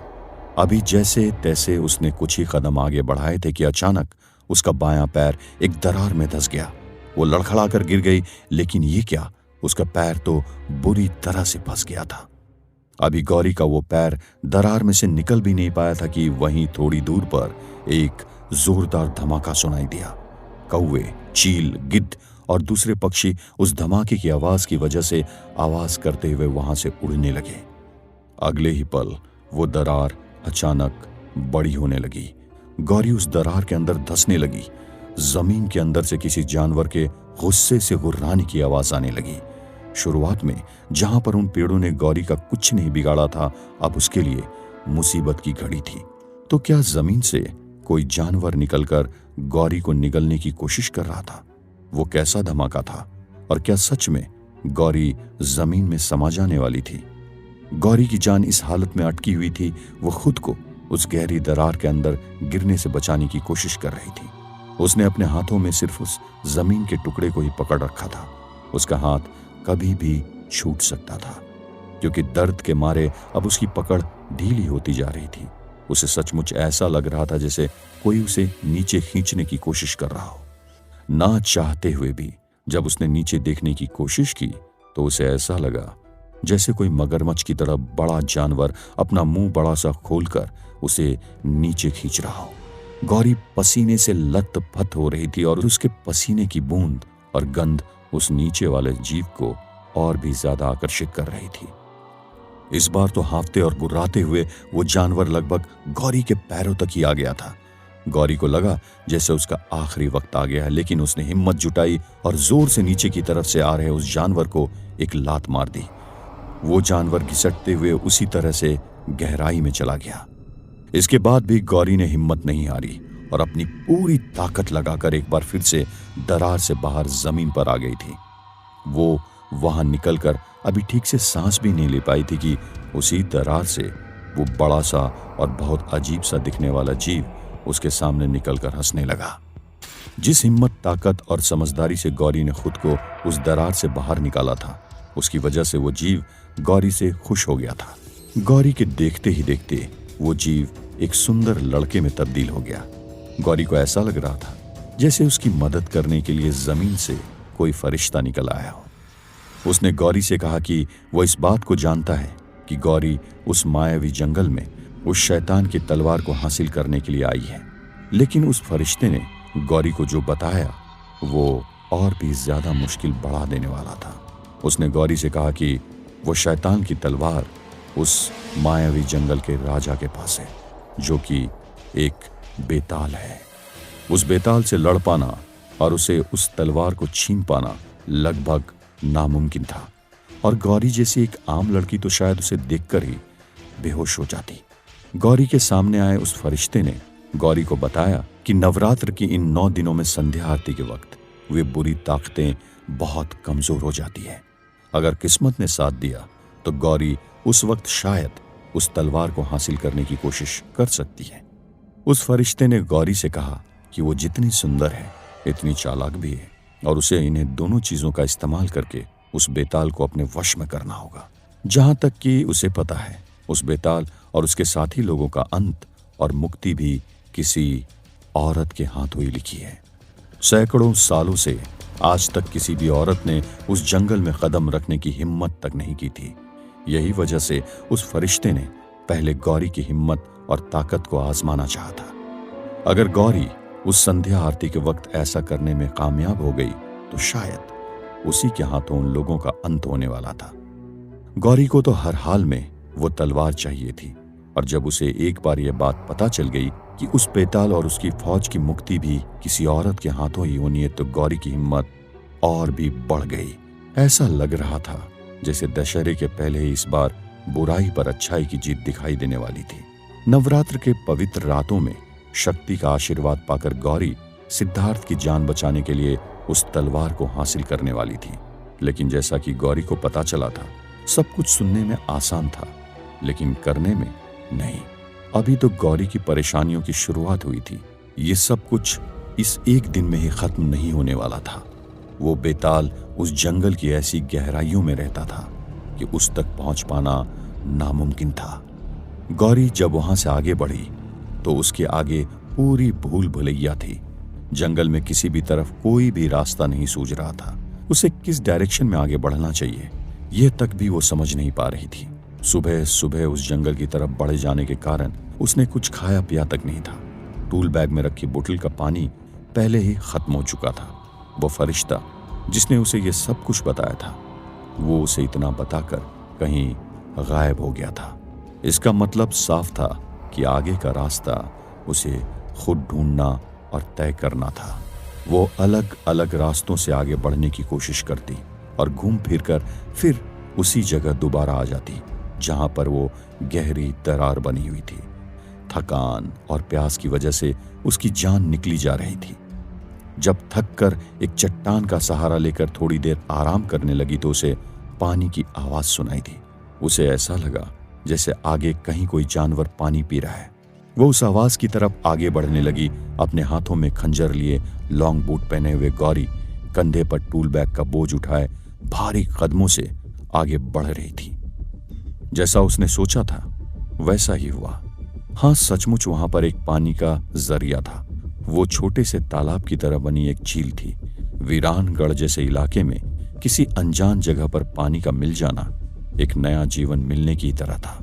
[SPEAKER 1] अभी जैसे तैसे उसने कुछ ही कदम आगे बढ़ाए थे कि अचानक उसका बायां पैर एक दरार में धंस गया। वो लड़खड़ाकर गिर गई, लेकिन ये क्या, उसका पैर तो बुरी तरह से फंस गया था। अभी गौरी का वो पैर दरार में से निकल भी नहीं पाया था कि वहीं थोड़ी दूर पर एक जोरदार धमाका सुनाई दिया। कौवे, चील, गिद्ध और दूसरे पक्षी उस धमाके की आवाज की वजह से आवाज करते हुए वहां से उड़ने लगे। अगले ही पल वो दरार अचानक बड़ी होने लगी। गौरी उस दरार के अंदर धंसने लगी। जमीन के अंदर से किसी जानवर के गुस्से से गुर्राने की आवाज आने लगी। शुरुआत में जहां पर उन पेड़ों ने गौरी का कुछ नहीं बिगाड़ा था, अब उसके लिए मुसीबत की घड़ी थी। तो क्या जमीन से कोई जानवर निकलकर गौरी को निगलने की कोशिश कर रहा था? वो कैसा धमाका था? और क्या सच में गौरी जमीन में समा जाने वाली थी? गौरी की जान इस हालत में अटकी हुई थी, वो खुद को उस गहरी दरार के अंदर गिरने से बचाने की कोशिश कर रही थी। उसने अपने हाथों में सिर्फ उस जमीन के टुकड़े को ही पकड़ रखा था। उसका हाथ कभी भी छूट सकता था, क्योंकि दर्द के मारे अब उसकी पकड़ ढीली होती जा रही थी। उसे सचमुच ऐसा लग रहा था जैसे कोई उसे नीचे खींचने की कोशिश कर रहा हो। ना चाहते हुए भी जब उसने नीचे देखने की कोशिश की तो उसे ऐसा लगा जैसे कोई मगरमच्छ की तरह बड़ा जानवर अपना मुंह बड़ा सा खोलकर उसे नीचे खींच रहा हो। गौरी पसीने से लथपथ हो रही थी और उसके पसीने की बूंद और गंध उस नीचे वाले जीव को और भी ज्यादा आकर्षित कर रही थी। इस बार तो हांफते और गुर्राते हुए वो जानवर लगभग गौरी के पैरों तक ही आ गया था। गौरी को लगा जैसे उसका आखिरी वक्त आ गया है, लेकिन उसने हिम्मत जुटाई और जोर से नीचे की तरफ से आ रहे उस जानवर को एक लात मार दी। वो जानवर घिसटते हुए उसी तरह से गहराई में चला गया। इसके बाद भी गौरी ने हिम्मत नहीं हारी और अपनी पूरी ताकत लगाकर एक बार फिर से दरार से बाहर जमीन पर आ गई थी। वो वहां निकलकर अभी ठीक से सांस भी नहीं ले पाई थी कि उसी दरार से वो बड़ा सा और बहुत अजीब सा दिखने वाला जीव उसके सामने निकलकर हंसने लगा। जिस हिम्मत, ताकत और समझदारी से गौरी ने खुद को उस दरार से बाहर निकाला था, उसकी वजह से वो जीव गौरी से खुश हो गया था। गौरी के देखते ही देखते वो जीव एक सुंदर लड़के में तब्दील हो गया। गौरी को ऐसा लग रहा था जैसे उसकी मदद करने के लिए जमीन से कोई फरिश्ता निकल आया हो। उसने गौरी से कहा कि वो इस बात को जानता है कि गौरी उस मायावी जंगल में उस शैतान की तलवार को हासिल करने के लिए आई है, लेकिन उस फरिश्ते ने गौरी को जो बताया वो और भी ज्यादा मुश्किल बढ़ा देने वाला था। उसने गौरी से कहा कि वो शैतान की तलवार उस मायावी जंगल के राजा के पास है, जो कि एक बेताल है। उस बेताल से लड़ पाना और उसे उस तलवार को छीन पाना लगभग नामुमकिन था, और गौरी जैसी एक आम लड़की तो शायद उसे देखकर ही बेहोश हो जाती। गौरी के सामने आए उस फरिश्ते ने गौरी को बताया कि नवरात्र की इन 9 दिनों में संध्या आरती के वक्त वे बुरी ताकतें बहुत कमजोर हो जाती है। अगर किस्मत ने साथ दिया तो गौरी उस वक्त शायद उस तलवार को हासिल करने की कोशिश कर सकती है। उस फरिश्ते ने गौरी से कहा कि वो जितनी सुंदर है इतनी चालाक भी है, और उसे इन्हें दोनों चीजों का इस्तेमाल करके उस बेताल को अपने वश में करना होगा। जहां तक कि उसे पता है, उस बेताल और उसके साथी लोगों का अंत और मुक्ति भी किसी औरत के हाथों ही लिखी है। सैकड़ों सालों से आज तक किसी भी औरत ने उस जंगल में कदम रखने की हिम्मत तक नहीं की थी। यही वजह से उस फरिश्ते ने पहले गौरी की हिम्मत और ताकत को आजमाना चाहा था। अगर गौरी उस संध्या आरती के वक्त ऐसा करने में कामयाब हो गई तो शायद उसी के हाथों उन लोगों का अंत होने वाला था। गौरी को तो हर हाल में वो तलवार चाहिए थी, और जब उसे एक बार यह बात पता चल गई कि उस बेताल और उसकी फौज की मुक्ति भी किसी औरत के हाथों ही होनी है, तो गौरी की हिम्मत और भी बढ़ गई। ऐसा लग रहा था जैसे दशहरे के पहले ही इस बार बुराई पर अच्छाई की जीत दिखाई देने वाली थी। नवरात्र के पवित्र रातों में शक्ति का आशीर्वाद पाकर गौरी सिद्धार्थ की जान बचाने के लिए उस तलवार को हासिल करने वाली थी। लेकिन जैसा कि गौरी को पता चला था, सब कुछ सुनने में आसान था लेकिन करने में नहीं। अभी तो गौरी की परेशानियों की शुरुआत हुई थी। ये सब कुछ इस एक दिन में ही खत्म नहीं होने वाला था। वो बेताल उस जंगल की ऐसी गहराइयों में रहता था कि उस तक पहुंच पाना नामुमकिन था। गौरी जब वहां से आगे बढ़ी तो उसके आगे पूरी भूल भुलैया थी। जंगल में किसी भी तरफ कोई भी रास्ता नहीं सूझ रहा था। उसे किस डायरेक्शन में आगे बढ़ना चाहिए यह तक भी वो समझ नहीं पा रही थी। सुबह सुबह उस जंगल की तरफ बढ़े जाने के कारण उसने कुछ खाया पिया तक नहीं था। टूल बैग में रखी बोतल का पानी पहले ही खत्म हो चुका था। वो फरिश्ता जिसने उसे ये सब कुछ बताया था वो उसे इतना बताकर कहीं गायब हो गया था। इसका मतलब साफ था कि आगे का रास्ता उसे खुद ढूंढना और तय करना था। वो अलग अलग रास्तों से आगे बढ़ने की कोशिश करती और घूम फिर कर फिर उसी जगह दोबारा आ जाती जहां पर वो गहरी दरार बनी हुई थी। थकान और प्यास की वजह से उसकी जान निकली जा रही थी। जब थक कर एक चट्टान का सहारा लेकर थोड़ी देर आराम करने लगी तो उसे पानी की आवाज सुनाई दी। उसे ऐसा लगा जैसे आगे कहीं कोई जानवर पानी पी रहा है। वो उस आवाज की तरफ आगे बढ़ने लगी। अपने हाथों में खंजर लिए लॉन्ग बूट पहने हुए गौरी कंधे पर टूल बैग का बोझ उठाए भारी कदमों से आगे बढ़ रही थी। जैसा उसने सोचा था वैसा ही हुआ। हाँ, सचमुच वहां पर एक पानी का जरिया था। वो छोटे से तालाब की तरह बनी एक झील थी। वीरानगढ़ जैसे इलाके में किसी अनजान जगह पर पानी का मिल जाना एक नया जीवन मिलने की तरह था।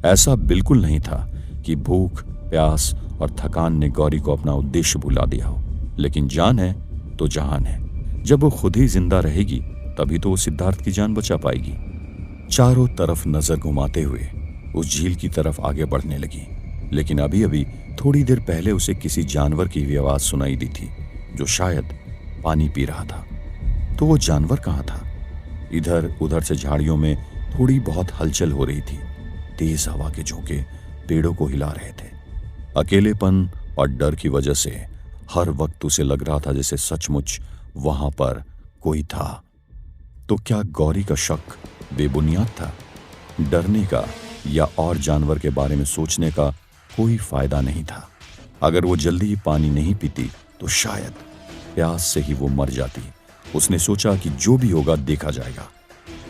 [SPEAKER 1] ऐसा बिल्कुल नहीं था कि भूख, प्यास और थकान ने गौरी को अपना उद्देश्य भुला दिया हो, लेकिन जान है तो जहान है। जब वो खुद ही जिंदा रहेगी तभी तो वो सिद्धार्थ की जान बचा पाएगी। चारों तरफ नजर घुमाते हुए उस झील की तरफ आगे बढ़ने लगी, लेकिन अभी अभी थोड़ी देर पहले उसे किसी जानवर की भी आवाज सुनाई दी थी जो शायद पानी पी रहा था। तो वो जानवर कहाँ था? इधर उधर से झाड़ियों में थोड़ी बहुत हलचल हो रही थी। तेज हवा के झोंके पेड़ों को हिला रहे थे। अकेलेपन और डर की वजह से हर वक्त उसे लग रहा था जैसे सचमुच वहां पर कोई था। तो क्या गौरी का शक बेबुनियाद था? डरने का या और जानवर के बारे में सोचने का कोई फायदा नहीं था। अगर वो जल्दी ही पानी नहीं पीती तो शायद प्यास से ही वो मर जाती। उसने सोचा कि जो भी होगा देखा जाएगा।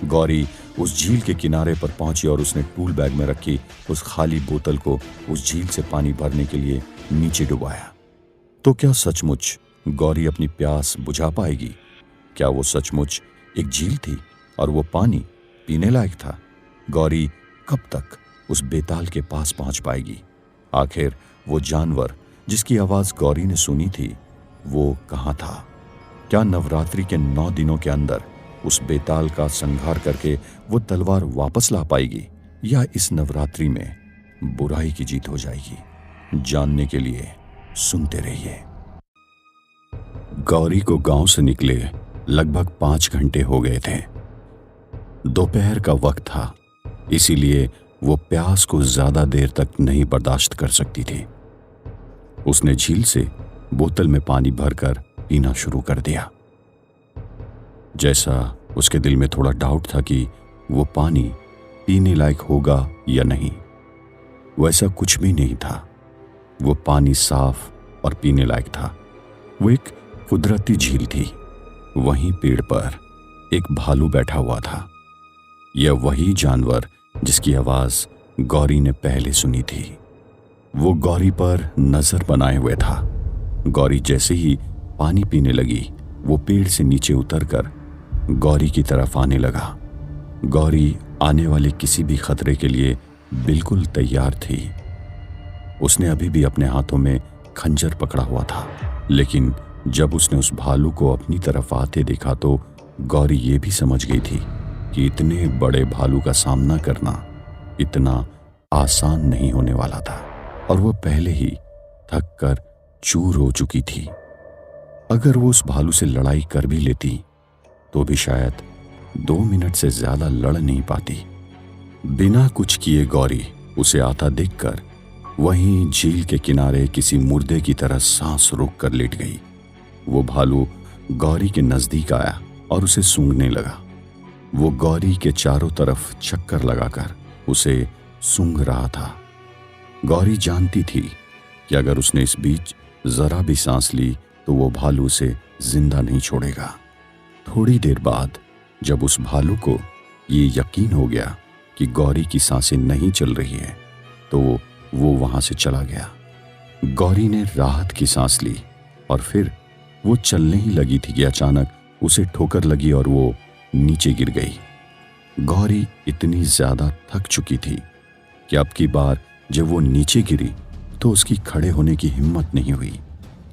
[SPEAKER 1] गौरी उस झील के किनारे पर पहुंची और उसने टूल बैग में रखी उस खाली बोतल को उस झील से पानी भरने के लिए नीचे डुबाया। तो क्या सचमुच गौरी अपनी प्यास बुझा पाएगी? क्या वो सचमुच एक झील थी और वो पानी पीने लायक था? गौरी कब तक उस बेताल के पास पहुंच पाएगी? आखिर वो जानवर जिसकी आवाज गौरी ने सुनी थी वो कहां था? क्या नवरात्रि के 9 दिनों के अंदर उस बेताल का संहार करके वो तलवार वापस ला पाएगी, या इस नवरात्रि में बुराई की जीत हो जाएगी? जानने के लिए सुनते रहिए। गौरी को गांव से निकले लगभग 5 घंटे हो गए थे। दोपहर का वक्त था, इसीलिए वो प्यास को ज्यादा देर तक नहीं बर्दाश्त कर सकती थी। उसने झील से बोतल में पानी भरकर पीना शुरू कर दिया। जैसा उसके दिल में थोड़ा डाउट था कि वो पानी पीने लायक होगा या नहीं, वैसा कुछ भी नहीं था। वो पानी साफ और पीने लायक था। वो एक कुदरती झील थी। वहीं पेड़ पर एक भालू बैठा हुआ था। यह वही जानवर जिसकी आवाज गौरी ने पहले सुनी थी। वो गौरी पर नजर बनाए हुए था। गौरी जैसे ही पानी पीने लगी वो पेड़ से नीचे उतरकर गौरी की तरफ आने लगा। गौरी आने वाले किसी भी खतरे के लिए बिल्कुल तैयार थी। उसने अभी भी अपने हाथों में खंजर पकड़ा हुआ था, लेकिन जब उसने उस भालू को अपनी तरफ आते देखा तो गौरी ये भी समझ गई थी कि इतने बड़े भालू का सामना करना इतना आसान नहीं होने वाला था, और वो पहले ही थक कर चूर हो चुकी थी। अगर वो उस भालू से लड़ाई कर भी लेती तो भी शायद 2 मिनट से ज्यादा लड़ नहीं पाती। बिना कुछ किए गौरी उसे आता देखकर वहीं झील के किनारे किसी मुर्दे की तरह सांस रोक कर लेट गई। वो भालू गौरी के नजदीक आया और उसे सूंघने लगा। वो गौरी के चारों तरफ चक्कर लगाकर उसे सूंघ रहा था। गौरी जानती थी कि अगर उसने इस बीच जरा भी सांस ली तो वो भालू उसे जिंदा नहीं छोड़ेगा। थोड़ी देर बाद जब उस भालू को ये यकीन हो गया कि गौरी की सांसें नहीं चल रही है तो वो वहां से चला गया। गौरी ने राहत की सांस ली और फिर वो चलने ही लगी थी कि अचानक उसे ठोकर लगी और वो नीचे गिर गई। गौरी इतनी ज्यादा थक चुकी थी कि अब की बार जब वो नीचे गिरी तो उसकी खड़े होने की हिम्मत नहीं हुई।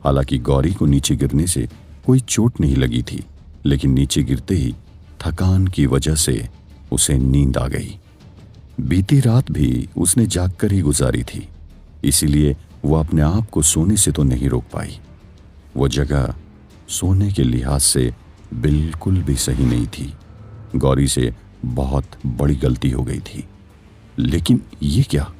[SPEAKER 1] हालांकि गौरी को नीचे गिरने से कोई चोट नहीं लगी थी, लेकिन नीचे गिरते ही थकान की वजह से उसे नींद आ गई। बीती रात भी उसने जागकर ही गुजारी थी, इसीलिए वो अपने आप को सोने से तो नहीं रोक पाई। वो जगह सोने के लिहाज से बिल्कुल भी सही नहीं थी। गौरी से बहुत बड़ी गलती हो गई थी। लेकिन ये क्या?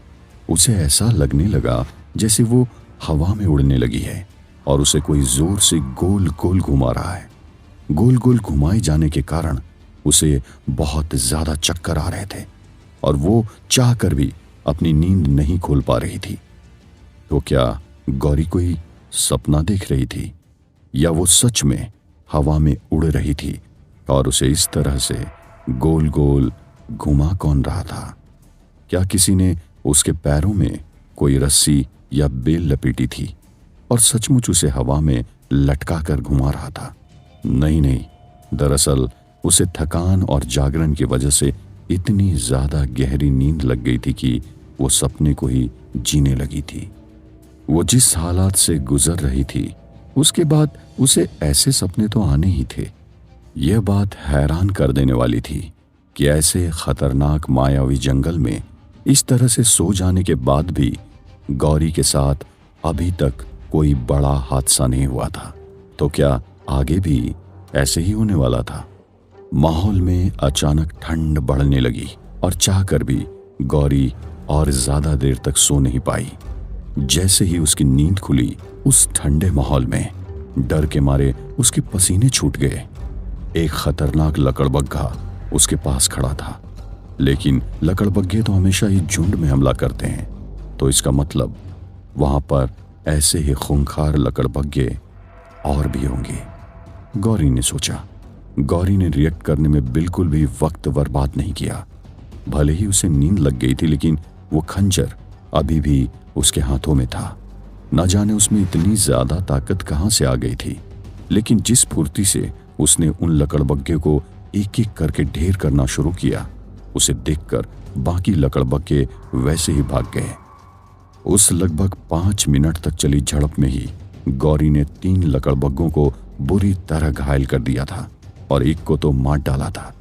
[SPEAKER 1] उसे ऐसा लगने लगा जैसे वो हवा में उड़ने लगी है और उसे कोई जोर से गोल गोल घुमा रहा है। गोल गोल घुमाए जाने के कारण उसे बहुत ज्यादा चक्कर आ रहे थे और वो चाहकर भी अपनी नींद नहीं खोल पा रही थी। तो क्या गौरी कोई सपना देख रही थी या वो सच में हवा में उड़ रही थी और उसे इस तरह से गोल गोल घुमा कौन रहा था? क्या किसी ने उसके पैरों में कोई रस्सी या बेल लपेटी थी और सचमुच उसे हवा में लटका कर घुमा रहा था? नहीं, दरअसल उसे थकान और जागरण की वजह से इतनी ज्यादा गहरी नींद लग गई थी कि वो सपने को ही जीने लगी थी। वो जिस हालात से गुजर रही थी उसके बाद उसे ऐसे सपने तो आने ही थे। यह बात हैरान कर देने वाली थी कि ऐसे खतरनाक मायावी जंगल में इस तरह से सो जाने के बाद भी गौरी के साथ अभी तक कोई बड़ा हादसा नहीं हुआ था। तो क्या आगे भी ऐसे ही होने वाला था? माहौल में अचानक ठंड बढ़ने लगी और चाहकर भी गौरी और ज्यादा देर तक सो नहीं पाई। जैसे ही उसकी नींद खुली, उस ठंडे माहौल में डर के मारे उसके पसीने छूट गए। एक खतरनाक लकड़बग्घा उसके पास खड़ा था, लेकिन लकड़बग्घे तो हमेशा ही झुंड में हमला करते हैं, तो इसका मतलब वहां पर ऐसे ही खूंखार लकड़बग्घे और भी होंगे। गौरी ने सोचा। गौरी ने रिएक्ट करने में बिल्कुल भी वक्त बर्बाद नहीं किया। भले ही उसे नींद लग गई थी, लेकिन वो खंजर अभी भी उसके हाथों में था। न जाने उसमें इतनी ज्यादा ताकत कहां से आ गई थी, लेकिन जिस फुर्ती से उसने उन लकड़बग्घे को एक एक करके ढेर करना शुरू किया, उसे देखकर बाकी लकड़बग्घे वैसे ही भाग गए। उस लगभग 5 मिनट तक चली झड़प में ही गौरी ने 3 लकड़बग्घों को बुरी तरह घायल कर दिया था और एक को तो मार डाला था।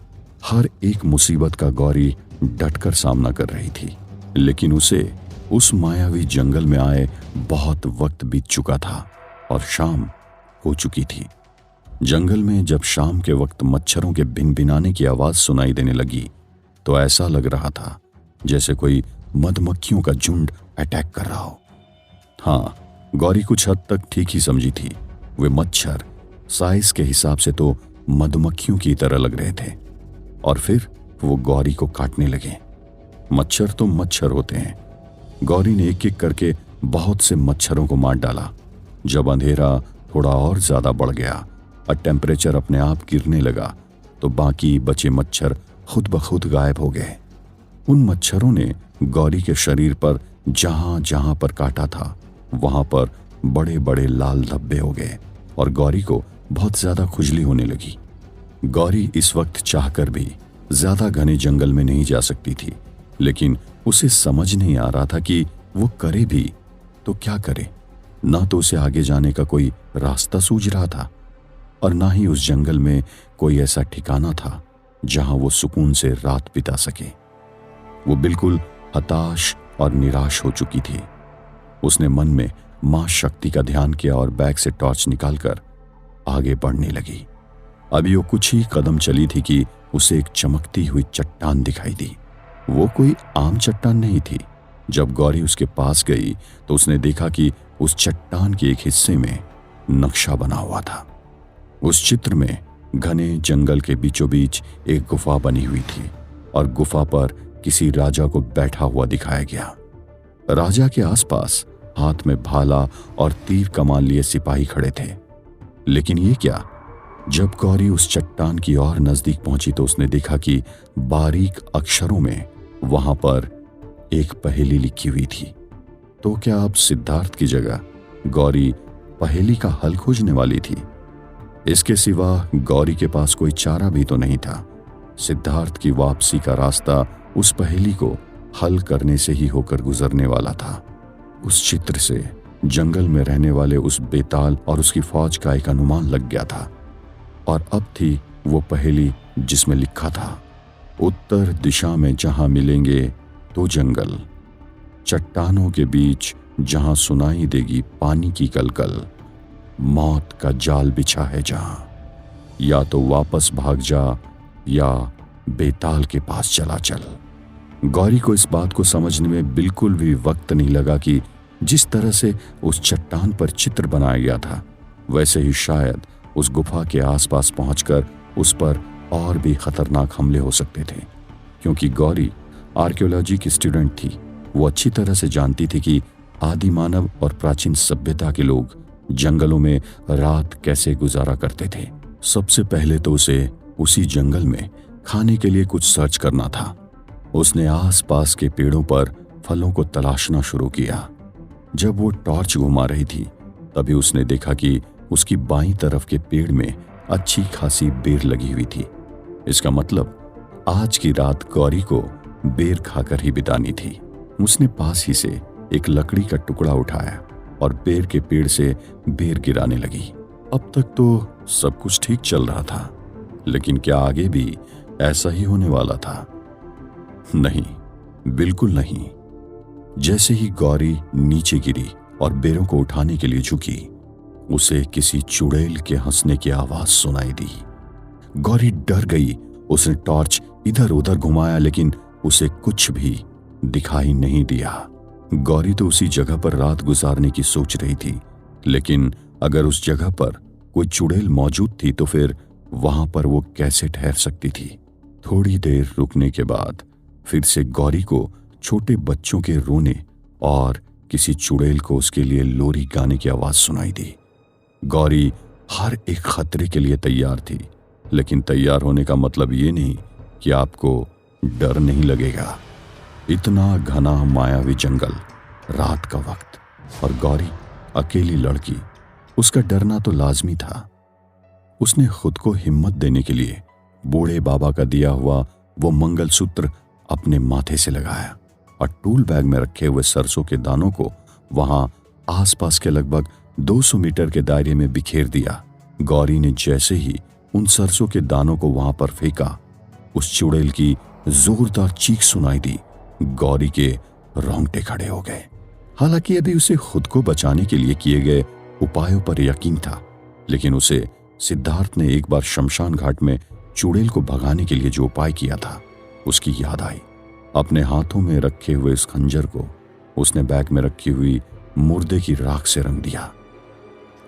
[SPEAKER 1] हर एक मुसीबत का गौरी डटकर सामना कर रही थी, लेकिन उसे उस मायावी जंगल में आए बहुत वक्त बीत चुका था और शाम हो चुकी थी। जंगल में जब शाम के वक्त मच्छरों के भिनभिनाने की आवाज सुनाई देने लगी तो ऐसा लग रहा था जैसे कोई मधुमक्खियों का झुंड अटैक कर रहा हो। हाँ, गौरी कुछ हद तक ठीक ही समझी थी। वे मच्छर साइज के हिसाब से तो मधुमक्खियों की तरह लग रहे थे और फिर वो गौरी को काटने लगे। मच्छर तो मच्छर होते हैं। गौरी ने एक एक करके बहुत से मच्छरों को मार डाला। जब अंधेरा थोड़ा और ज्यादा बढ़ गया और टेम्परेचर अपने आप गिरने लगा तो बाकी बचे मच्छर खुद ब खुद गायब हो गए। उन मच्छरों ने गौरी के शरीर पर जहां जहां पर काटा था वहां पर बड़े बड़े लाल धब्बे हो गए और गौरी को बहुत ज्यादा खुजली होने लगी। गौरी इस वक्त चाहकर भी ज्यादा घने जंगल में नहीं जा सकती थी, लेकिन उसे समझ नहीं आ रहा था कि वो करे भी तो क्या करे। ना तो उसे आगे जाने का कोई रास्ता सूझ रहा था और ना ही उस जंगल में कोई ऐसा ठिकाना था जहां वो सुकून से रात बिता सके। वो बिल्कुल हताश और निराश हो चुकी थी। उसने मन में मां शक्ति का ध्यान किया और बैग से टॉर्च निकालकर आगे बढ़ने लगी। अभी वो कुछ ही कदम चली थी कि उसे एक चमकती हुई चट्टान दिखाई दी। वो कोई आम चट्टान नहीं थी। जब गौरी उसके पास गई तो उसने देखा कि उस चट्टान के एक हिस्से में नक्शा बना हुआ था। उस चित्र में घने जंगल के बीचों बीच एक गुफा बनी हुई थी और गुफा पर किसी राजा को बैठा हुआ दिखाया गया। राजा के आसपास हाथ में भाला और तीर कमान लिए सिपाही खड़े थे। लेकिन ये क्या? जब गौरी उस चट्टान की ओर नजदीक पहुंची तो उसने देखा कि बारीक अक्षरों में वहां पर एक पहेली लिखी हुई थी। तो क्या अब सिद्धार्थ की जगह गौरी पहेली का हल खोजने वाली थी? इसके सिवा गौरी के पास कोई चारा भी तो नहीं था। सिद्धार्थ की वापसी का रास्ता उस पहेली को हल करने से ही होकर गुजरने वाला था। उस चित्र से जंगल में रहने वाले उस बेताल और उसकी फौज का एक अनुमान लग गया था, और अब थी वो पहेली जिसमें लिखा था, उत्तर दिशा में जहां मिलेंगे तो जंगल, चट्टानों के बीच जहां सुनाई देगी पानी की कलकल, मौत का जाल बिछा है जहां, या तो वापस भाग जा या बेताल के पास चला चल। गौरी को इस बात को समझने में बिल्कुल भी वक्त नहीं लगा कि जिस तरह से उस चट्टान पर चित्र बनाया गया था, वैसे ही शायद उस गुफा के आसपास पहुंचकर उस पर और भी खतरनाक हमले हो सकते थे। क्योंकि गौरी आर्कियोलॉजी की स्टूडेंट थी, वो अच्छी तरह से जानती थी कि आदि मानव और प्राचीन सभ्यता के लोग जंगलों में रात कैसे गुजारा करते थे। सबसे पहले तो उसे उसी जंगल में खाने के लिए कुछ सर्च करना था। उसने आसपास के पेड़ों पर फलों को तलाशना शुरू किया। जब वो टॉर्च घुमा रही थी, तभी उसने देखा कि उसकी बाईं तरफ के पेड़ में अच्छी खासी बेर लगी हुई थी। इसका मतलब आज की रात गौरी को बेर खाकर ही बितानी थी। उसने पास ही से एक लकड़ी का टुकड़ा उठाया और बेर के पेड़ से बेर गिराने लगी। अब तक तो सब कुछ ठीक चल रहा था, लेकिन क्या आगे भी ऐसा ही होने वाला था? नहीं, बिल्कुल नहीं। जैसे ही गौरी नीचे गिरी और बेरों को उठाने के लिए झुकी, उसे किसी चुड़ैल के हंसने की आवाज सुनाई दी। गौरी डर गई। उसने टॉर्च इधर उधर घुमाया, लेकिन उसे कुछ भी दिखाई नहीं दिया। गौरी तो उसी जगह पर रात गुजारने की सोच रही थी, लेकिन अगर उस जगह पर कोई चुड़ैल मौजूद थी तो फिर वहां पर वो कैसे ठहर सकती थी? थोड़ी देर रुकने के बाद फिर से गौरी को छोटे बच्चों के रोने और किसी चुड़ैल को उसके लिए लोरी गाने की आवाज सुनाई दी। गौरी हर एक खतरे के लिए तैयार थी, लेकिन तैयार होने का मतलब ये नहीं कि आपको डर नहीं लगेगा। इतना घना मायावी जंगल, रात का वक्त, और गौरी अकेली लड़की, उसका डरना तो लाजमी था। उसने खुद को हिम्मत देने के लिए बूढ़े बाबा का दिया हुआ वो मंगलसूत्र अपने माथे से लगाया और टूल बैग में रखे हुए सरसों के दानों को वहां आसपास के लगभग 200 मीटर के दायरे में बिखेर दिया। गौरी ने जैसे ही उन सरसों के दानों को वहां पर फेंका, उस चुड़ैल की जोरदार चीख सुनाई दी। गौरी के रोंगटे खड़े हो गए। हालांकि अभी उसे खुद को बचाने के लिए किए गए उपायों पर यकीन था, लेकिन उसे सिद्धार्थ ने एक बार शमशान घाट में चुड़ैल को भगाने के लिए जो उपाय किया था, उसकी याद आई। अपने हाथों में रखे हुए इस खंजर को उसने बैग में रखी हुई मुर्दे की राख से रंग दिया।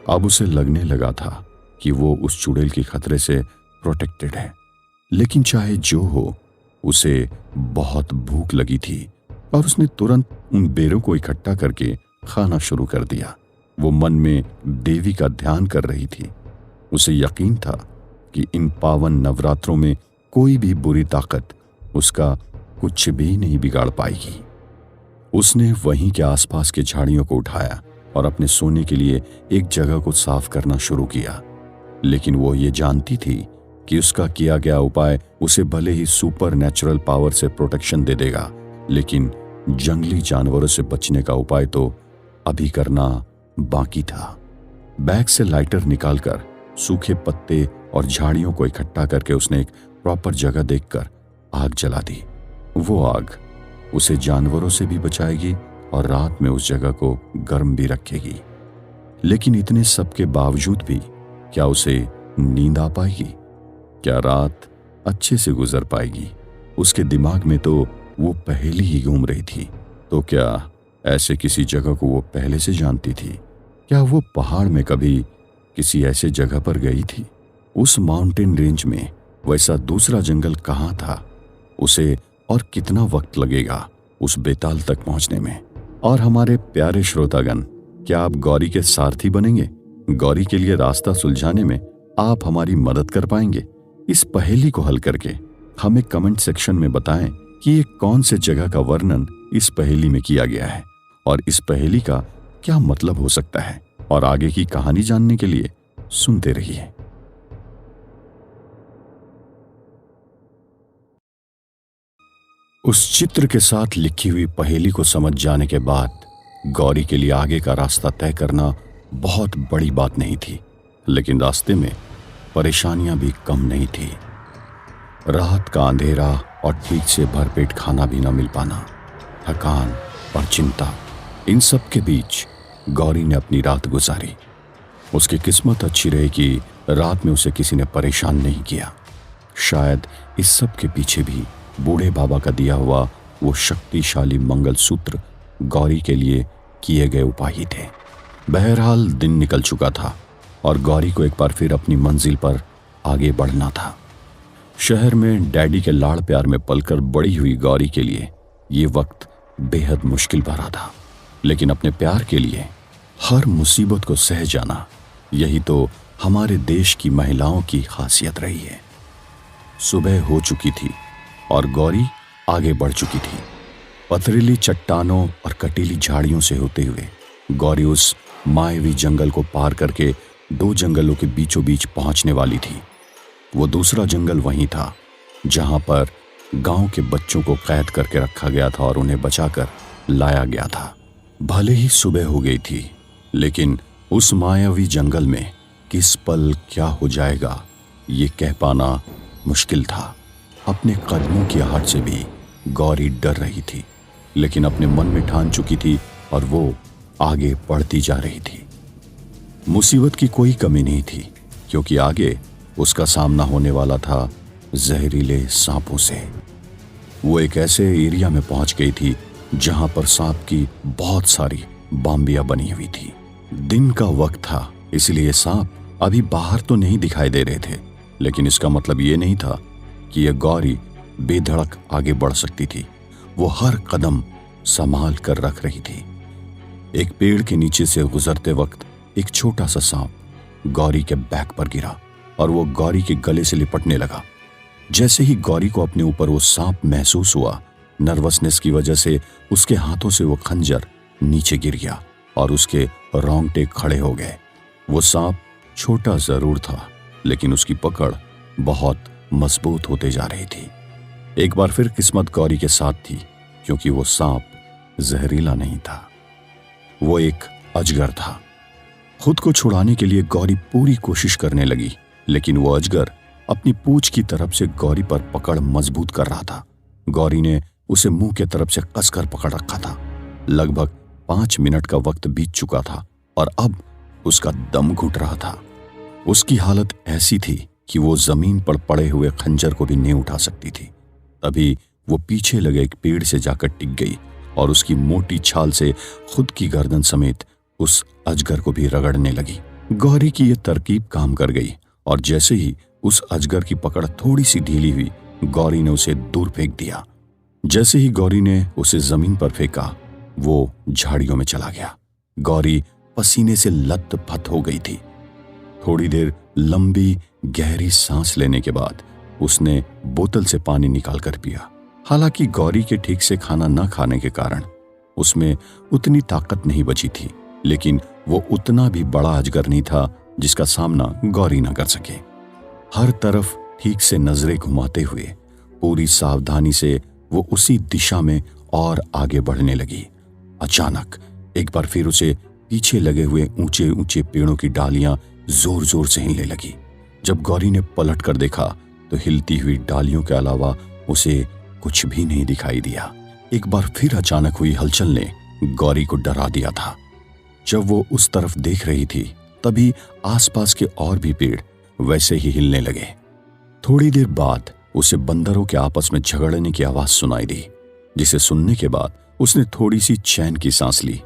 [SPEAKER 1] अब उसे लगने लगा था कि वो उस चुड़ैल के खतरे से प्रोटेक्टेड है। लेकिन चाहे जो हो, उसे बहुत भूख लगी थी और उसने तुरंत उन बेरों को इकट्ठा करके खाना शुरू कर दिया। वो मन में देवी का ध्यान कर रही थी। उसे यकीन था कि इन पावन नवरात्रों में कोई भी बुरी ताकत उसका कुछ भी नहीं बिगाड़ पाएगी। उसने वहीं के आसपास के झाड़ियों को उठाया और अपने सोने के लिए एक जगह को साफ करना शुरू किया। लेकिन वो ये जानती थी कि उसका किया गया उपाय उसे भले ही सुपर नेचुरल पावर से प्रोटेक्शन दे देगा, लेकिन जंगली जानवरों से बचने का उपाय तो अभी करना बाकी था। बैग से लाइटर निकालकर सूखे पत्ते और झाड़ियों को इकट्ठा करके उसने एक प्रॉपर जगह देखकर आग जला दी। वो आग उसे जानवरों से भी बचाएगी और रात में उस जगह को गर्म भी रखेगी। लेकिन इतने सब के बावजूद भी क्या उसे नींद आ पाएगी? क्या रात अच्छे से गुजर पाएगी? उसके दिमाग में तो वो पहेली ही घूम रही थी। तो क्या ऐसे किसी जगह को वो पहले से जानती थी? क्या वो पहाड़ में कभी किसी ऐसे जगह पर गई थी? उस माउंटेन रेंज में वैसा दूसरा जंगल कहाँ था? उसे और कितना वक्त लगेगा उस बेताल तक पहुंचने में? और हमारे प्यारे श्रोतागण, क्या आप गौरी के सारथी बनेंगे? गौरी के लिए रास्ता सुलझाने में आप हमारी मदद कर पाएंगे? इस पहेली को हल करके हमें कमेंट सेक्शन में बताएं कि ये कौन से जगह का वर्णन इस पहेली में किया गया है और इस पहेली का क्या मतलब हो सकता है। और आगे की कहानी जानने के लिए सुनते रहिए। उस चित्र के साथ लिखी हुई पहेली को समझ जाने के बाद गौरी के लिए आगे का रास्ता तय करना बहुत बड़ी बात नहीं थी, लेकिन रास्ते में परेशानियां भी कम नहीं थी। रात का अंधेरा और ठीक से भरपेट खाना भी न मिल पाना, थकान और चिंता, इन सब के बीच गौरी ने अपनी रात गुजारी। उसकी किस्मत अच्छी रही कि रात में उसे किसी ने परेशान नहीं किया। शायद इस सब के पीछे भी बूढ़े बाबा का दिया हुआ वो शक्तिशाली मंगलसूत्र गौरी के लिए किए गए उपाय ही थे। बहरहाल दिन निकल चुका था और गौरी को एक बार फिर अपनी मंजिल पर आगे बढ़ना था। शहर में डैडी के लाड़ प्यार में पलकर बड़ी हुई गौरी के लिए ये वक्त बेहद मुश्किल भरा था, लेकिन अपने प्यार के लिए हर मुसीबत को सह जाना, यही तो हमारे देश की महिलाओं की खासियत रही है। सुबह हो चुकी थी और गौरी आगे बढ़ चुकी थी। पथरीली चट्टानों और कटीली झाड़ियों से होते हुए गौरी उस मायावी जंगल को पार करके 2 जंगलों के बीचों बीच पहुंचने वाली थी। वो दूसरा जंगल वहीं था जहां पर गांव के बच्चों को कैद करके रखा गया था और उन्हें बचाकर लाया गया था। भले ही सुबह हो गई थी, लेकिन उस मायावी जंगल में किस पल क्या हो जाएगा ये कह पाना मुश्किल था। अपने कदमों की आहट से भी गौरी डर रही थी, लेकिन अपने मन में ठान चुकी थी और वो आगे बढ़ती जा रही थी। मुसीबत की कोई कमी नहीं थी, क्योंकि आगे उसका सामना होने वाला था जहरीले सांपों से। वो एक ऐसे एरिया में पहुंच गई थी जहां पर सांप की बहुत सारी बाम्बियां बनी हुई थी। दिन का वक्त था, इसलिए सांप अभी बाहर तो नहीं दिखाई दे रहे थे, लेकिन इसका मतलब ये नहीं था कि यह गौरी बेधड़क आगे बढ़ सकती थी। वो हर कदम संभाल कर रख रही थी। एक पेड़ के नीचे से गुजरते वक्त एक छोटा सा सांप गौरी के बैक पर गिरा और वो गौरी के गले से लिपटने लगा। जैसे ही गौरी को अपने ऊपर वो सांप महसूस हुआ, नर्वसनेस की वजह से उसके हाथों से वो खंजर नीचे गिर गया और उसके रोंगटे खड़े हो गए। वो सांप छोटा जरूर था, लेकिन उसकी पकड़ बहुत मजबूत होते जा रही थी। एक बार फिर किस्मत गौरी के साथ थी, क्योंकि वो सांप जहरीला नहीं था, वो एक अजगर था। खुद को छुड़ाने के लिए गौरी पूरी कोशिश करने लगी, लेकिन वो अजगर अपनी पूंछ की तरफ से गौरी पर पकड़ मजबूत कर रहा था। गौरी ने उसे मुंह के तरफ से कसकर पकड़ रखा था। लगभग 5 मिनट का वक्त बीत चुका था और अब उसका दम घुट रहा था। उसकी हालत ऐसी थी कि वो जमीन पर पड़े हुए खंजर को भी नहीं उठा सकती थी। तभी वो पीछे लगे एक पेड़ से जाकर टिक गई और उसकी मोटी छाल से खुद की गर्दन समेत उस अजगर को भी रगड़ने लगी। गौरी की ये तरकीब काम कर गई और जैसे ही उस अजगर की पकड़ थोड़ी सी ढीली हुई, गौरी ने उसे दूर फेंक दिया। जैसे ही गौरी ने उसे जमीन पर फेंका, वो झाड़ियों में चला गया। गौरी पसीने से लथपथ हो गई थी। थोड़ी देर लंबी गहरी सांस लेने के बाद उसने बोतल से पानी निकालकर पिया। हालांकि गौरी के ठीक से खाना न खाने के कारण उसमें उतनी ताकत नहीं बची थी, लेकिन वो उतना भी बड़ा अजगर नहीं था जिसका सामना गौरी न कर सके। हर तरफ ठीक से नजरें घुमाते हुए पूरी सावधानी से वो उसी दिशा में और आगे बढ़ने लगी। अचानक एक बार फिर उसे पीछे लगे हुए ऊंचे ऊंचे पेड़ों की डालियां जोर जोर से हिलने लगी। जब गौरी ने पलट कर देखा तो हिलती हुई डालियों के अलावा उसे कुछ भी नहीं दिखाई दिया। एक बार फिर अचानक हुई हलचल ने गौरी को डरा दिया था। जब वो उस तरफ देख रही थी, तभी आसपास के और भी पेड़ वैसे ही हिलने लगे। थोड़ी देर बाद उसे बंदरों के आपस में झगड़ने की आवाज सुनाई दी, जिसे सुनने के बाद उसने थोड़ी सी चैन की सांस ली।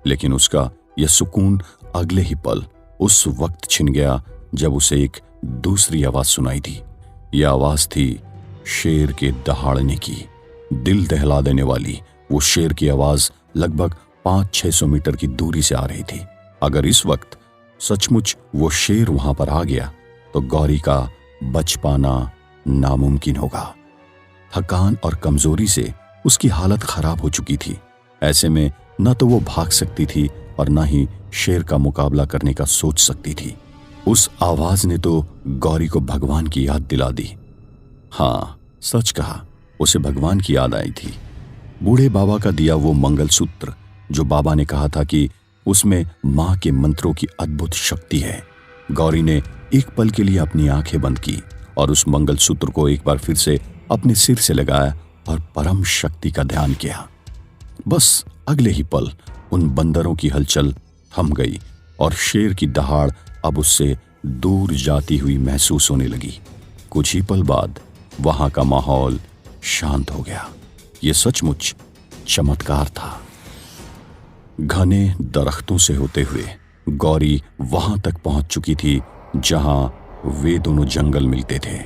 [SPEAKER 1] लेकिन उसका यह सुकून अगले ही पल उस वक्त छिन गया जब उसे एक दूसरी आवाज सुनाई दी। यह आवाज थी शेर के दहाड़ने की। दिल दहला देने वाली वो शेर की आवाज लगभग 500-600 मीटर की दूरी से आ रही थी। अगर इस वक्त सचमुच वो शेर वहां पर आ गया तो गौरी का बच पाना नामुमकिन होगा। थकान और कमजोरी से उसकी हालत खराब हो चुकी थी। ऐसे में न तो वो भाग सकती थी और न ही शेर का मुकाबला करने का सोच सकती थी। उस आवाज ने तो गौरी को भगवान की याद दिला दी। हाँ, सच कहा, उसे भगवान की याद आई थी। बूढ़े बाबा का दिया वो मंगलसूत्र जो बाबा ने कहा था कि उसमें मां के मंत्रों की अद्भुत शक्ति है। गौरी ने एक पल के लिए अपनी आंखें बंद की और उस मंगलसूत्र को एक बार फिर से अपने सिर से लगाया और परम शक्ति का ध्यान किया। बस अगले ही पल उन बंदरों की हलचल थम गई और शेर की दहाड़ अब उससे दूर जाती हुई महसूस होने लगी। कुछ ही पल बाद वहां का माहौल शांत हो गया। ये सचमुच चमत्कार था। घने दरख्तों से होते हुए गौरी वहां तक पहुंच चुकी थी जहां वे दोनों जंगल मिलते थे।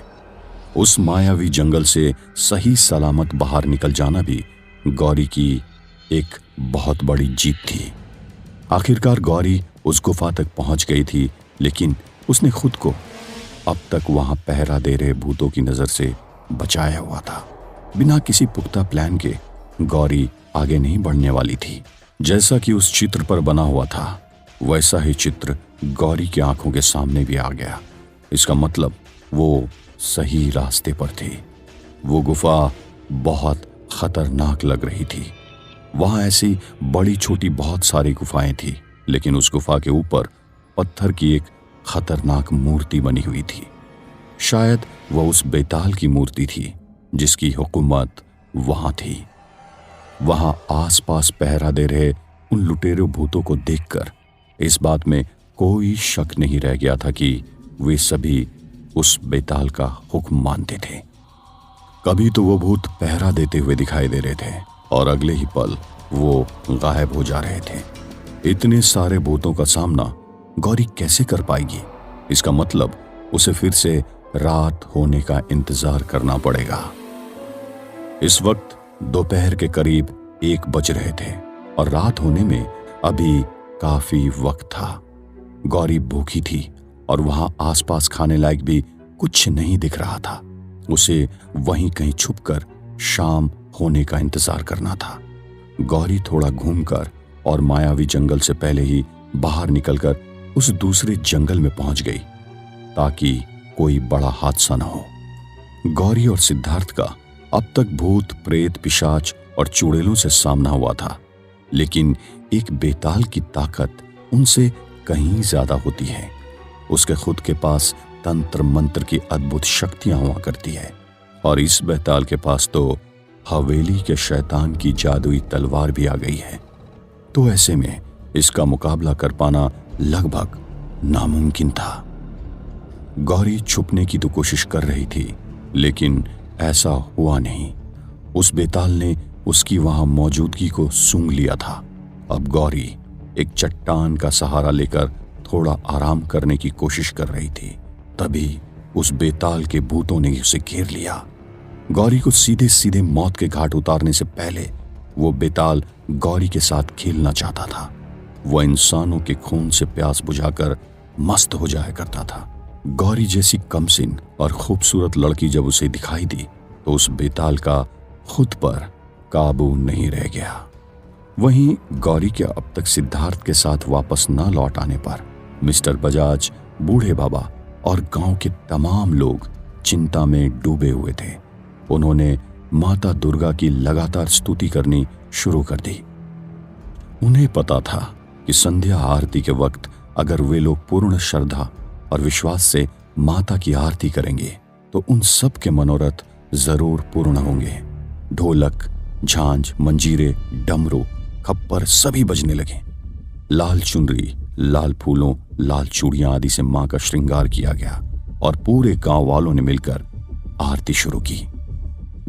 [SPEAKER 1] उस मायावी जंगल से सही सलामत बाहर निकल जाना भी गौरी की एक बहुत बड़ी जीत थी। आखिरकार गौरी उस गुफा तक पहुंच गई थी, लेकिन उसने खुद को अब तक वहां पहरा दे रहे भूतों की नजर से बचाया हुआ था। बिना किसी पुख्ता प्लान के गौरी आगे नहीं बढ़ने वाली थी। जैसा कि उस चित्र पर बना हुआ था वैसा ही चित्र गौरी की आंखों के सामने भी आ गया। इसका मतलब वो सही रास्ते पर थी। वो गुफा बहुत खतरनाक लग रही थी। वहां ऐसी बड़ी छोटी बहुत सारी गुफाएं थी, लेकिन उस गुफा के ऊपर पत्थर की एक खतरनाक मूर्ति बनी हुई थी। शायद वह उस बेताल की मूर्ति थी जिसकी हुकूमत वहां थी। वहां आसपास पहरा दे रहे उन लुटेरे भूतों को देखकर इस बात में कोई शक नहीं रह गया था कि वे सभी उस बेताल का हुक्म मानते थे। कभी तो वो भूत पहरा देते हुए दिखाई दे रहे थे और अगले ही पल वो गायब हो जा रहे थे। इतने सारे भूतों का सामना गौरी कैसे कर पाएगी? इसका मतलब उसे फिर से रात होने का इंतजार करना पड़ेगा। इस वक्त दोपहर के करीब 1 बज रहे थे और रात होने में अभी काफी वक्त था। गौरी भूखी थी और वहां आसपास खाने लायक भी कुछ नहीं दिख रहा था। उसे वहीं कहीं छुपकर शाम होने का इंतजार करना था। गौरी थोड़ा घूमकर और मायावी जंगल से पहले ही बाहर निकलकर उस दूसरे जंगल में पहुंच गई ताकि कोई बड़ा हादसा न हो। गौरी और सिद्धार्थ का अब तक भूत प्रेत पिशाच और चुड़ैलों से सामना हुआ था, लेकिन एक बेताल की ताकत उनसे कहीं ज्यादा होती है। उसके खुद के पास तंत्र मंत्र की अद्भुत शक्तियां हुआ करती है और इस बेताल के पास तो हवेली के शैतान की जादुई तलवार भी आ गई है। तो ऐसे में इसका मुकाबला कर पाना लगभग नामुमकिन था। गौरी छुपने की तो कोशिश कर रही थी, लेकिन ऐसा हुआ नहीं। उस बेताल ने उसकी वहां मौजूदगी को सूंघ लिया था। अब गौरी एक चट्टान का सहारा लेकर थोड़ा आराम करने की कोशिश कर रही थी। तभी उस बेताल के भूतों ने उसे घेर लिया। गौरी को सीधे सीधे मौत के घाट उतारने से पहले वो बेताल गौरी के साथ खेलना चाहता था। वह इंसानों के खून से प्यास बुझाकर मस्त हो जाया करता था। गौरी जैसी कमसिन और खूबसूरत लड़की जब उसे दिखाई दी तो उस बेताल का खुद पर काबू नहीं रह गया। वहीं गौरी के अब तक सिद्धार्थ के साथ वापस न लौट आने पर मिस्टर बजाज, बूढ़े बाबा और गांव के तमाम लोग चिंता में डूबे हुए थे। उन्होंने माता दुर्गा की लगातार स्तुति करनी शुरू कर दी। उन्हें पता था कि संध्या आरती के वक्त अगर वे लोग पूर्ण श्रद्धा और विश्वास से माता की आरती करेंगे तो उन सब के मनोरथ जरूर पूर्ण होंगे। ढोलक, झांझ, मंजीरे, डमरू, खप्पर सभी बजने लगे। लाल चुनरी, लाल फूलों, लाल चूड़ियां आदि से मां का श्रृंगार किया गया और पूरे गांव वालों ने मिलकर आरती शुरू की।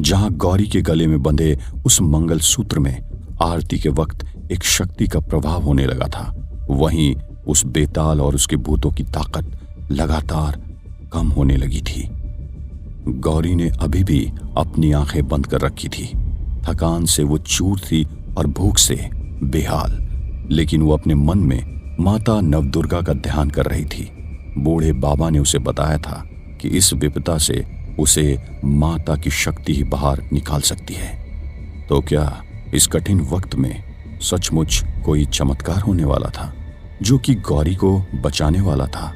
[SPEAKER 1] जहां गौरी के गले में बंधे उस मंगल सूत्र में आरती के वक्त एक शक्ति का प्रभाव होने लगा था, वहीं उस बेताल और उसके भूतों की ताकत लगातार कम होने लगी थी। गौरी ने अभी भी अपनी आंखें बंद कर रखी थी। थकान से वो चूर थी और भूख से बेहाल, लेकिन वो अपने मन में माता नवदुर्गा का ध्यान कर रही थी। बूढ़े बाबा ने उसे बताया था कि इस विपदा से उसे माता की शक्ति ही बाहर निकाल सकती है। तो क्या इस कठिन वक्त में सचमुच कोई चमत्कार होने वाला था जो कि गौरी को बचाने वाला था?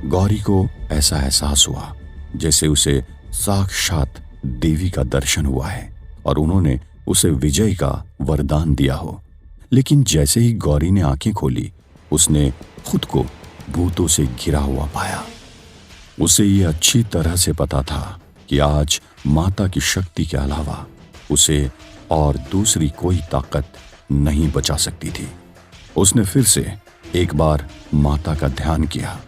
[SPEAKER 1] गौरी को ऐसा एहसास हुआ जैसे उसे साक्षात देवी का दर्शन हुआ है और उन्होंने उसे विजय का वरदान दिया हो। लेकिन जैसे ही गौरी ने आंखें खोली, उसने खुद को भूतों से घिरा हुआ पाया। उसे ये अच्छी तरह से पता था कि आज माता की शक्ति के अलावा उसे और दूसरी कोई ताकत नहीं बचा सकती थी। उसने फिर से एक बार माता का ध्यान किया।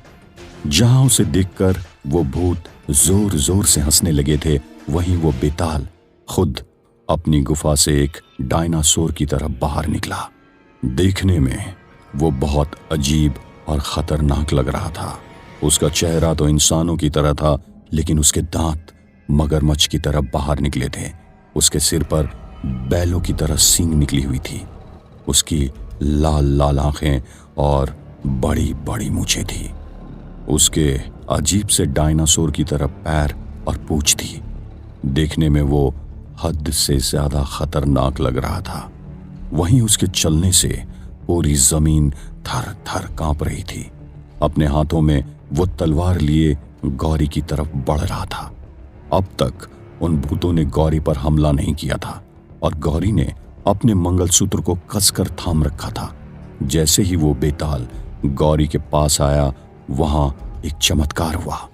[SPEAKER 1] जहां उसे देखकर वो भूत जोर जोर से हंसने लगे थे, वहीं वो बेताल खुद अपनी गुफा से एक डायनासोर की तरफ बाहर निकला। देखने में वो बहुत अजीब और खतरनाक लग रहा था। उसका चेहरा तो इंसानों की तरह था, लेकिन उसके दांत मगरमच्छ की तरह बाहर निकले थे। उसके सिर पर बैलों की तरह सींग निकली हुई थी। उसकी लाल लाल आंखें और बड़ी बड़ी मूछें थी। उसके अजीब से डायनासोर की तरह पैर और पूंछ थी। देखने में वो हद से ज्यादा खतरनाक लग रहा था। वहीं उसके चलने से पूरी जमीन थर थर कांप रही थी। अपने हाथों में वो तलवार लिए गौरी की तरफ बढ़ रहा था। अब तक उन भूतों ने गौरी पर हमला नहीं किया था और गौरी ने अपने मंगलसूत्र को कसकर थाम रखा था। जैसे ही वो बेताल गौरी के पास आया, वहां एक चमत्कार हुआ।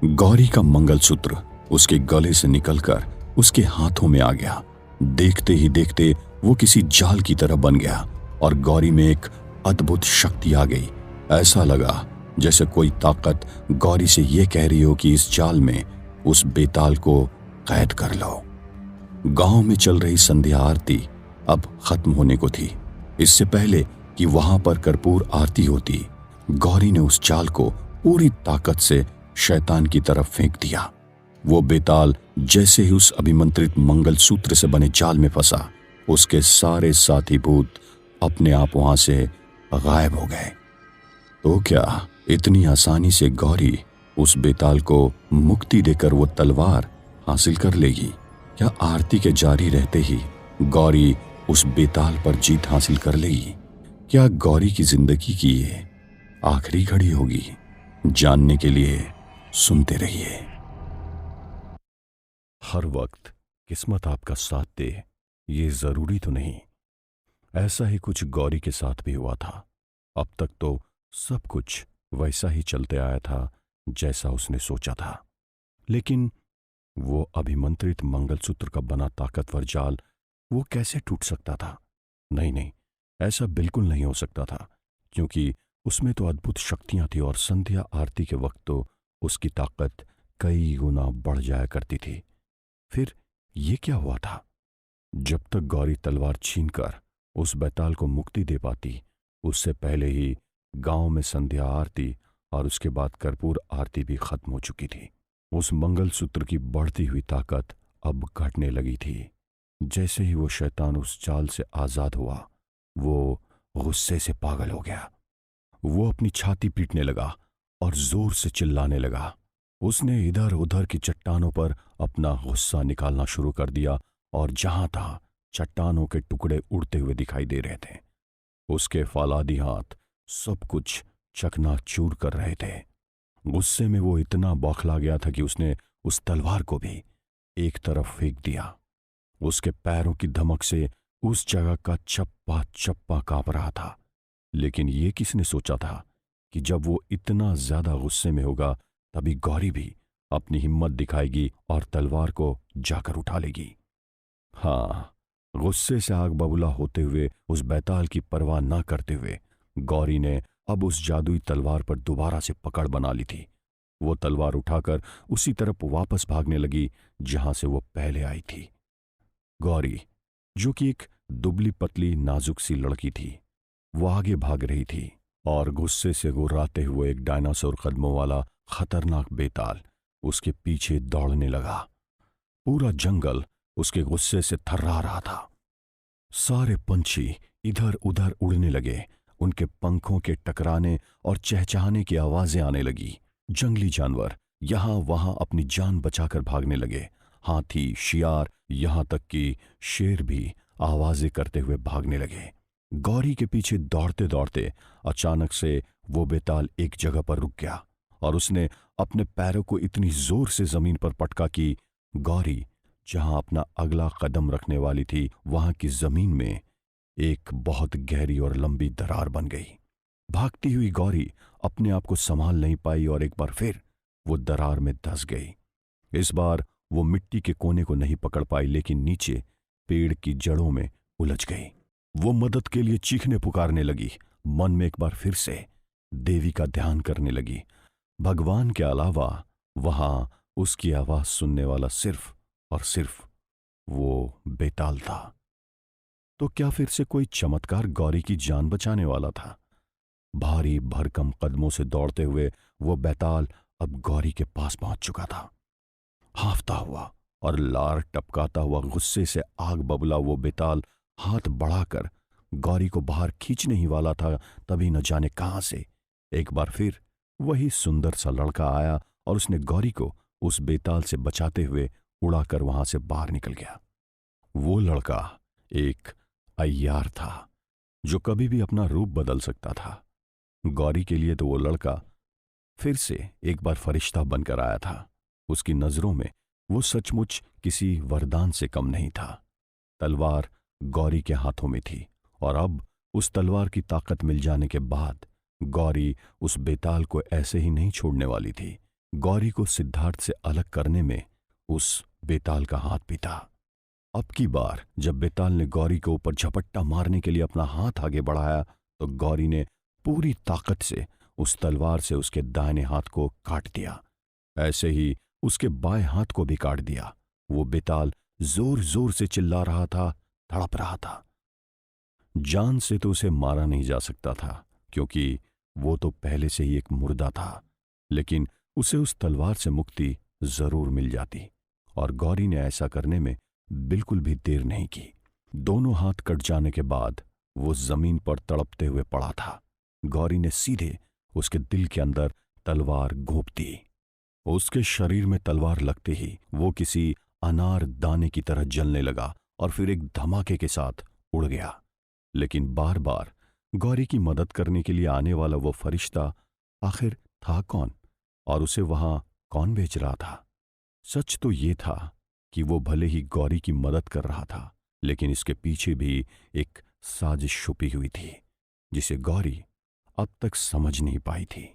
[SPEAKER 1] गौरी का मंगलसूत्र उसके गले से निकलकर उसके हाथों में आ गया। देखते ही देखते वो किसी जाल की तरह बन गया और गौरी में एक अद्भुत शक्ति आ गई। ऐसा लगा जैसे कोई ताकत गौरी से ये कह रही हो कि इस जाल में उस बेताल को कैद कर लो। गांव में चल रही संध्या आरती अब खत्म होने को थी। इससे पहले कि वहां पर कर्पूर आरती होती, गौरी ने उस जाल को पूरी ताकत से शैतान की तरफ फेंक दिया। वो बेताल जैसे ही उस अभिमंत्रित मंगलसूत्र से बने जाल में फंसा, उसके सारे साथी भूत अपने आप वहां से गायब हो गए। तो क्या इतनी आसानी से गौरी उस बेताल को मुक्ति देकर वो तलवार हासिल कर लेगी? क्या आरती के जारी रहते ही गौरी उस बेताल पर जीत हासिल कर लेगी? क्या गौरी की जिंदगी की ये आखिरी घड़ी होगी? जानने के लिए सुनते रहिए।
[SPEAKER 2] हर वक्त किस्मत आपका साथ दे, ये जरूरी तो नहीं। ऐसा ही कुछ गौरी के साथ भी हुआ था। अब तक तो सब कुछ वैसा ही चलते आया था जैसा उसने सोचा था, लेकिन वो अभिमंत्रित मंगलसूत्र का बना ताकतवर जाल वो कैसे टूट सकता था? नहीं नहीं, ऐसा बिल्कुल नहीं हो सकता था, क्योंकि उसमें तो अद्भुत शक्तियां थी और संध्या आरती के वक्त तो उसकी ताकत कई गुना बढ़ जाया करती थी। फिर ये क्या हुआ था? जब तक गौरी तलवार छीनकर उस बैताल को मुक्ति दे पाती, उससे पहले ही गांव में संध्या आरती और उसके बाद कर्पूर आरती भी खत्म हो चुकी थी। उस मंगलसूत्र की बढ़ती हुई ताकत अब घटने लगी थी। जैसे ही वो शैतान उस जाल से आजाद हुआ, वो गुस्से से पागल हो गया। वो अपनी छाती पीटने लगा और जोर से चिल्लाने लगा। उसने इधर उधर की चट्टानों पर अपना गुस्सा निकालना शुरू कर दिया और जहां था चट्टानों के टुकड़े उड़ते हुए दिखाई दे रहे थे। उसके फौलादी हाथ सब कुछ चकनाचूर कर रहे थे। गुस्से में वो इतना बौखला गया था कि उसने उस तलवार को भी एक तरफ फेंक दिया। उसके पैरों की धमक से उस जगह का चप्पा चप्पा कांप रहा था। लेकिन ये किसने सोचा था कि जब वो इतना ज्यादा गुस्से में होगा, तभी गौरी भी अपनी हिम्मत दिखाएगी और तलवार को जाकर उठा लेगी। हाँ, गुस्से से आग बबूला होते हुए, उस बैताल की परवाह ना करते हुए, गौरी ने अब उस जादुई तलवार पर दोबारा से पकड़ बना ली थी। वो तलवार उठाकर उसी तरफ वापस भागने लगी जहां से वो पहले आई थी। गौरी, जो कि एक दुबली पतली नाजुक सी लड़की थी, वो आगे भाग रही थी और गुस्से से गुर्राते हुए एक डायनासोर कदमों वाला खतरनाक बेताल उसके पीछे दौड़ने लगा। पूरा जंगल उसके गुस्से से थर्रा रहा था। सारे पंछी इधर उधर उड़ने लगे। उनके पंखों के टकराने और चहचहाने की आवाजें आने लगी। जंगली जानवर यहां वहां अपनी जान बचाकर भागने लगे। हाथी, शियार, यहां तक कि शेर भी आवाजें करते हुए भागने लगे। गौरी के पीछे दौड़ते दौड़ते अचानक से वो बेताल एक जगह पर रुक गया और उसने अपने पैरों को इतनी जोर से जमीन पर पटका कि गौरी जहां अपना अगला कदम रखने वाली थी, वहां की जमीन में एक बहुत गहरी और लंबी दरार बन गई। भागती हुई गौरी अपने आप को संभाल नहीं पाई और एक बार फिर वो दरार में धंस गई। इस बार वो मिट्टी के कोने को नहीं पकड़ पाई, लेकिन नीचे पेड़ की जड़ों में उलझ गई। वो मदद के लिए चीखने पुकारने लगी। मन में एक बार फिर से देवी का ध्यान करने लगी। भगवान के अलावा वहां उसकी आवाज सुनने वाला सिर्फ और सिर्फ वो बेताल था। तो क्या फिर से कोई चमत्कार गौरी की जान बचाने वाला था? भारी भरकम कदमों से दौड़ते हुए वो बेताल अब गौरी के पास पहुंच चुका था। हांफता हुआ और लार टपकाता हुआ गुस्से से आग बबूला वो बेताल हाथ बढ़ाकर गौरी को बाहर खींचने ही वाला था, तभी न जाने कहां से एक बार फिर वही सुंदर सा लड़का आया और उसने गौरी को उस बेताल से बचाते हुए उड़ाकर वहां से बाहर निकल गया। वो लड़का एक अय्यार था जो कभी भी अपना रूप बदल सकता था। गौरी के लिए तो वो लड़का फिर से एक बार फरिश्ता बनकर आया था। उसकी नजरों में वो सचमुच किसी वरदान से कम नहीं था। तलवार गौरी के हाथों में थी और अब उस तलवार की ताकत मिल जाने के बाद गौरी उस बेताल को ऐसे ही नहीं छोड़ने वाली थी। गौरी को सिद्धार्थ से अलग करने में उस बेताल का हाथ भी था। अब की बार जब बेताल ने गौरी के ऊपर झपट्टा मारने के लिए अपना हाथ आगे बढ़ाया तो गौरी ने पूरी ताकत से उस तलवार से उसके दाहिने हाथ को काट दिया। ऐसे ही उसके बाएं हाथ को भी काट दिया। वो बेताल जोर जोर से चिल्ला रहा था, तड़प रहा था। जान से तो उसे मारा नहीं जा सकता था क्योंकि वो तो पहले से ही एक मुर्दा था, लेकिन उसे उस तलवार से मुक्ति जरूर मिल जाती और गौरी ने ऐसा करने में बिल्कुल भी देर नहीं की। दोनों हाथ कट जाने के बाद वो जमीन पर तड़पते हुए पड़ा था। गौरी ने सीधे उसके दिल के अंदर तलवार घोंप दी। उसके शरीर में तलवार लगते ही वो किसी अनार दाने की तरह जलने लगा और फिर एक धमाके के साथ उड़ गया। लेकिन बार बार गौरी की मदद करने के लिए आने वाला वो फरिश्ता आखिर था कौन और उसे वहां कौन भेज रहा था? सच तो ये था कि वो भले ही गौरी की मदद कर रहा था, लेकिन इसके पीछे भी एक साजिश छुपी हुई थी जिसे गौरी अब तक समझ नहीं पाई थी।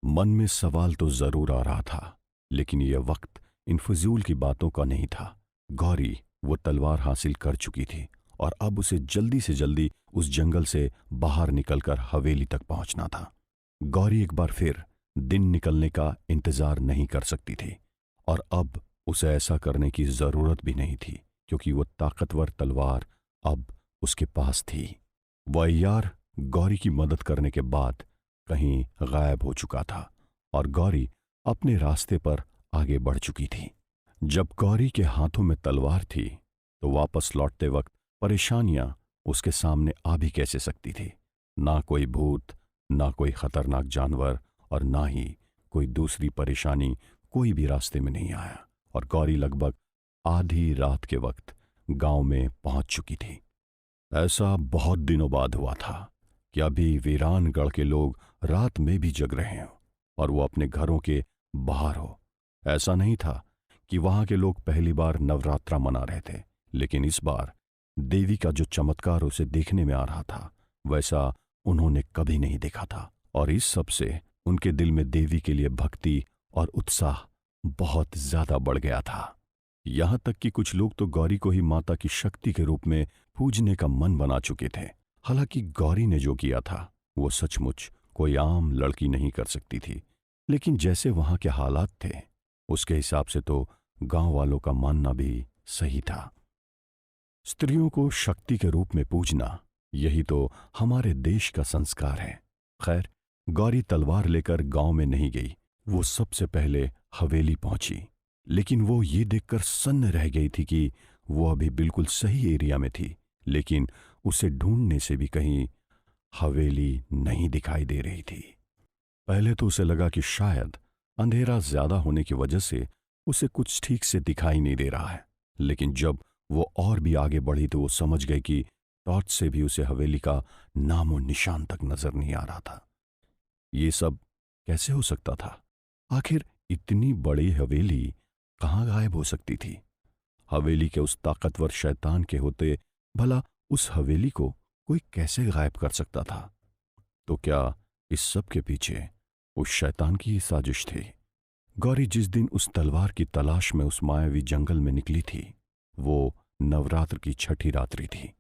[SPEAKER 2] मन में सवाल तो जरूर आ रहा था, लेकिन यह वक्त इन फजूल की बातों का नहीं था। गौरी वो तलवार हासिल कर चुकी थी और अब उसे जल्दी से जल्दी उस जंगल से बाहर निकलकर हवेली तक पहुंचना था। गौरी एक बार फिर दिन निकलने का इंतजार नहीं कर सकती थी और अब उसे ऐसा करने की जरूरत भी नहीं थी क्योंकि वो ताकतवर तलवार अब उसके पास थी। वह अय्यार गौरी की मदद करने के बाद कहीं गायब हो चुका था और गौरी अपने रास्ते पर आगे बढ़ चुकी थी। जब गौरी के हाथों में तलवार थी तो वापस लौटते वक्त परेशानियां उसके सामने आ भी कैसे सकती थी? ना कोई भूत, ना कोई खतरनाक जानवर और ना ही कोई दूसरी परेशानी कोई भी रास्ते में नहीं आया और गौरी लगभग आधी रात के वक्त गांव में पहुंच चुकी थी। ऐसा बहुत दिनों बाद हुआ था कि अभी वीरानगढ़ के लोग रात में भी जग रहे हों और वो अपने घरों के बाहर हो। ऐसा नहीं था कि वहां के लोग पहली बार नवरात्रा मना रहे थे, लेकिन इस बार देवी का जो चमत्कार उसे देखने में आ रहा था वैसा उन्होंने कभी नहीं देखा था और इस सब से उनके दिल में देवी के लिए भक्ति और उत्साह बहुत ज्यादा बढ़ गया था। यहां तक कि कुछ लोग तो गौरी को ही माता की शक्ति के रूप में पूजने का मन बना चुके थे। हालांकि गौरी ने जो किया था वो सचमुच कोई आम लड़की नहीं कर सकती थी, लेकिन जैसे वहां के हालात थे उसके हिसाब से तो गांव वालों का मानना भी सही था। स्त्रियों को शक्ति के रूप में पूजना यही तो हमारे देश का संस्कार है। खैर, गौरी तलवार लेकर गांव में नहीं गई। वो सबसे पहले हवेली पहुंची, लेकिन वो ये देखकर सन्न रह गई थी कि वो अभी बिल्कुल सही एरिया में थी, लेकिन उसे ढूंढने से भी कहीं हवेली नहीं दिखाई दे रही थी। पहले तो उसे लगा कि शायद अंधेरा ज्यादा होने की वजह से उसे कुछ ठीक से दिखाई नहीं दे रहा है, लेकिन जब वो और भी आगे बढ़ी तो वो समझ गई कि टॉर्च से भी उसे हवेली का नामो निशान तक नजर नहीं आ रहा था। ये सब कैसे हो सकता था? आखिर इतनी बड़ी हवेली कहाँ गायब हो सकती थी? हवेली के उस ताकतवर शैतान के होते भला उस हवेली को कोई कैसे गायब कर सकता था? तो क्या इस सब के पीछे उस शैतान की ही साजिश थी? गौरी जिस दिन उस तलवार की तलाश में उस मायावी जंगल में निकली थी, वो नवरात्र की छठी रात्रि थी।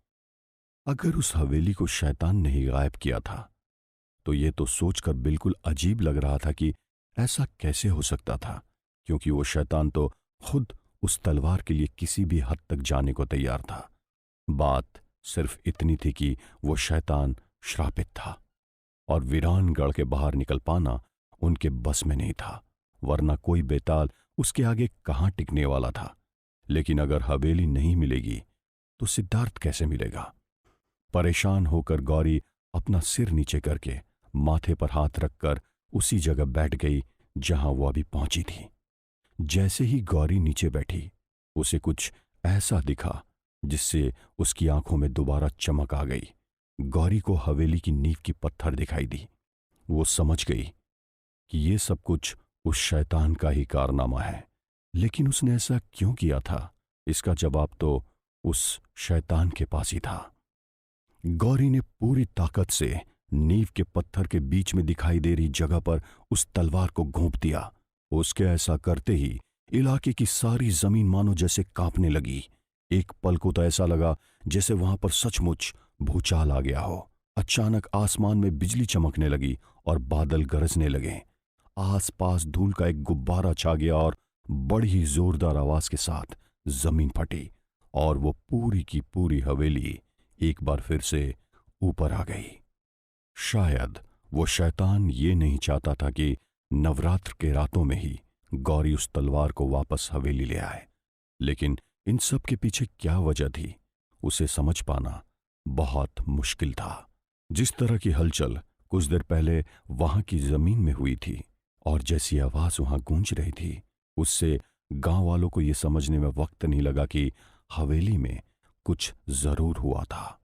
[SPEAKER 2] अगर उस हवेली को शैतान ने ही गायब किया था, तो ये तो सोचकर बिल्कुल अजीब लग रहा था कि ऐसा कैसे हो सकता था, क्योंकि वो शैतान तो खुद उस तलवार के लिए किसी भी हद तक जाने को तैयार था। बात सिर्फ इतनी थी कि वो शैतान श्रापित था और वीरानगढ़ के बाहर निकल पाना उनके बस में नहीं था, वरना कोई बेताल उसके आगे कहाँ टिकने वाला था। लेकिन अगर हवेली नहीं मिलेगी तो सिद्धार्थ कैसे मिलेगा? परेशान होकर गौरी अपना सिर नीचे करके माथे पर हाथ रखकर उसी जगह बैठ गई जहां वो अभी पहुंची थी। जैसे ही गौरी नीचे बैठी, उसे कुछ ऐसा दिखा जिससे उसकी आंखों में दोबारा चमक आ गई। गौरी को हवेली की नींव की पत्थर दिखाई दी। वो समझ गई कि ये सब कुछ उस शैतान का ही कारनामा है, लेकिन उसने ऐसा क्यों किया था, इसका जवाब तो उस शैतान के पास ही था। गौरी ने पूरी ताकत से नींव के पत्थर के बीच में दिखाई दे रही जगह पर उस तलवार को घोंप दिया। उसके ऐसा करते ही इलाके की सारी जमीन मानो जैसे कांपने लगी। एक पल को तो ऐसा लगा जैसे वहां पर सचमुच भूचाल आ गया हो। अचानक आसमान में बिजली चमकने लगी और बादल गरजने लगे। आसपास धूल का एक गुब्बारा छा गया और बड़ी ही जोरदार आवाज के साथ जमीन फटी और वो पूरी की पूरी हवेली एक बार फिर से ऊपर आ गई। शायद वो शैतान ये नहीं चाहता था कि नवरात्र के रातों में ही गौरी उस तलवार को वापस हवेली ले आए, लेकिन इन सब के पीछे क्या वजह थी, उसे समझ पाना बहुत मुश्किल था। जिस तरह की हलचल कुछ देर पहले वहां की जमीन में हुई थी और जैसी आवाज वहां गूंज रही थी, उससे गांव वालों को यह समझने में वक्त नहीं लगा कि हवेली में कुछ जरूर हुआ था।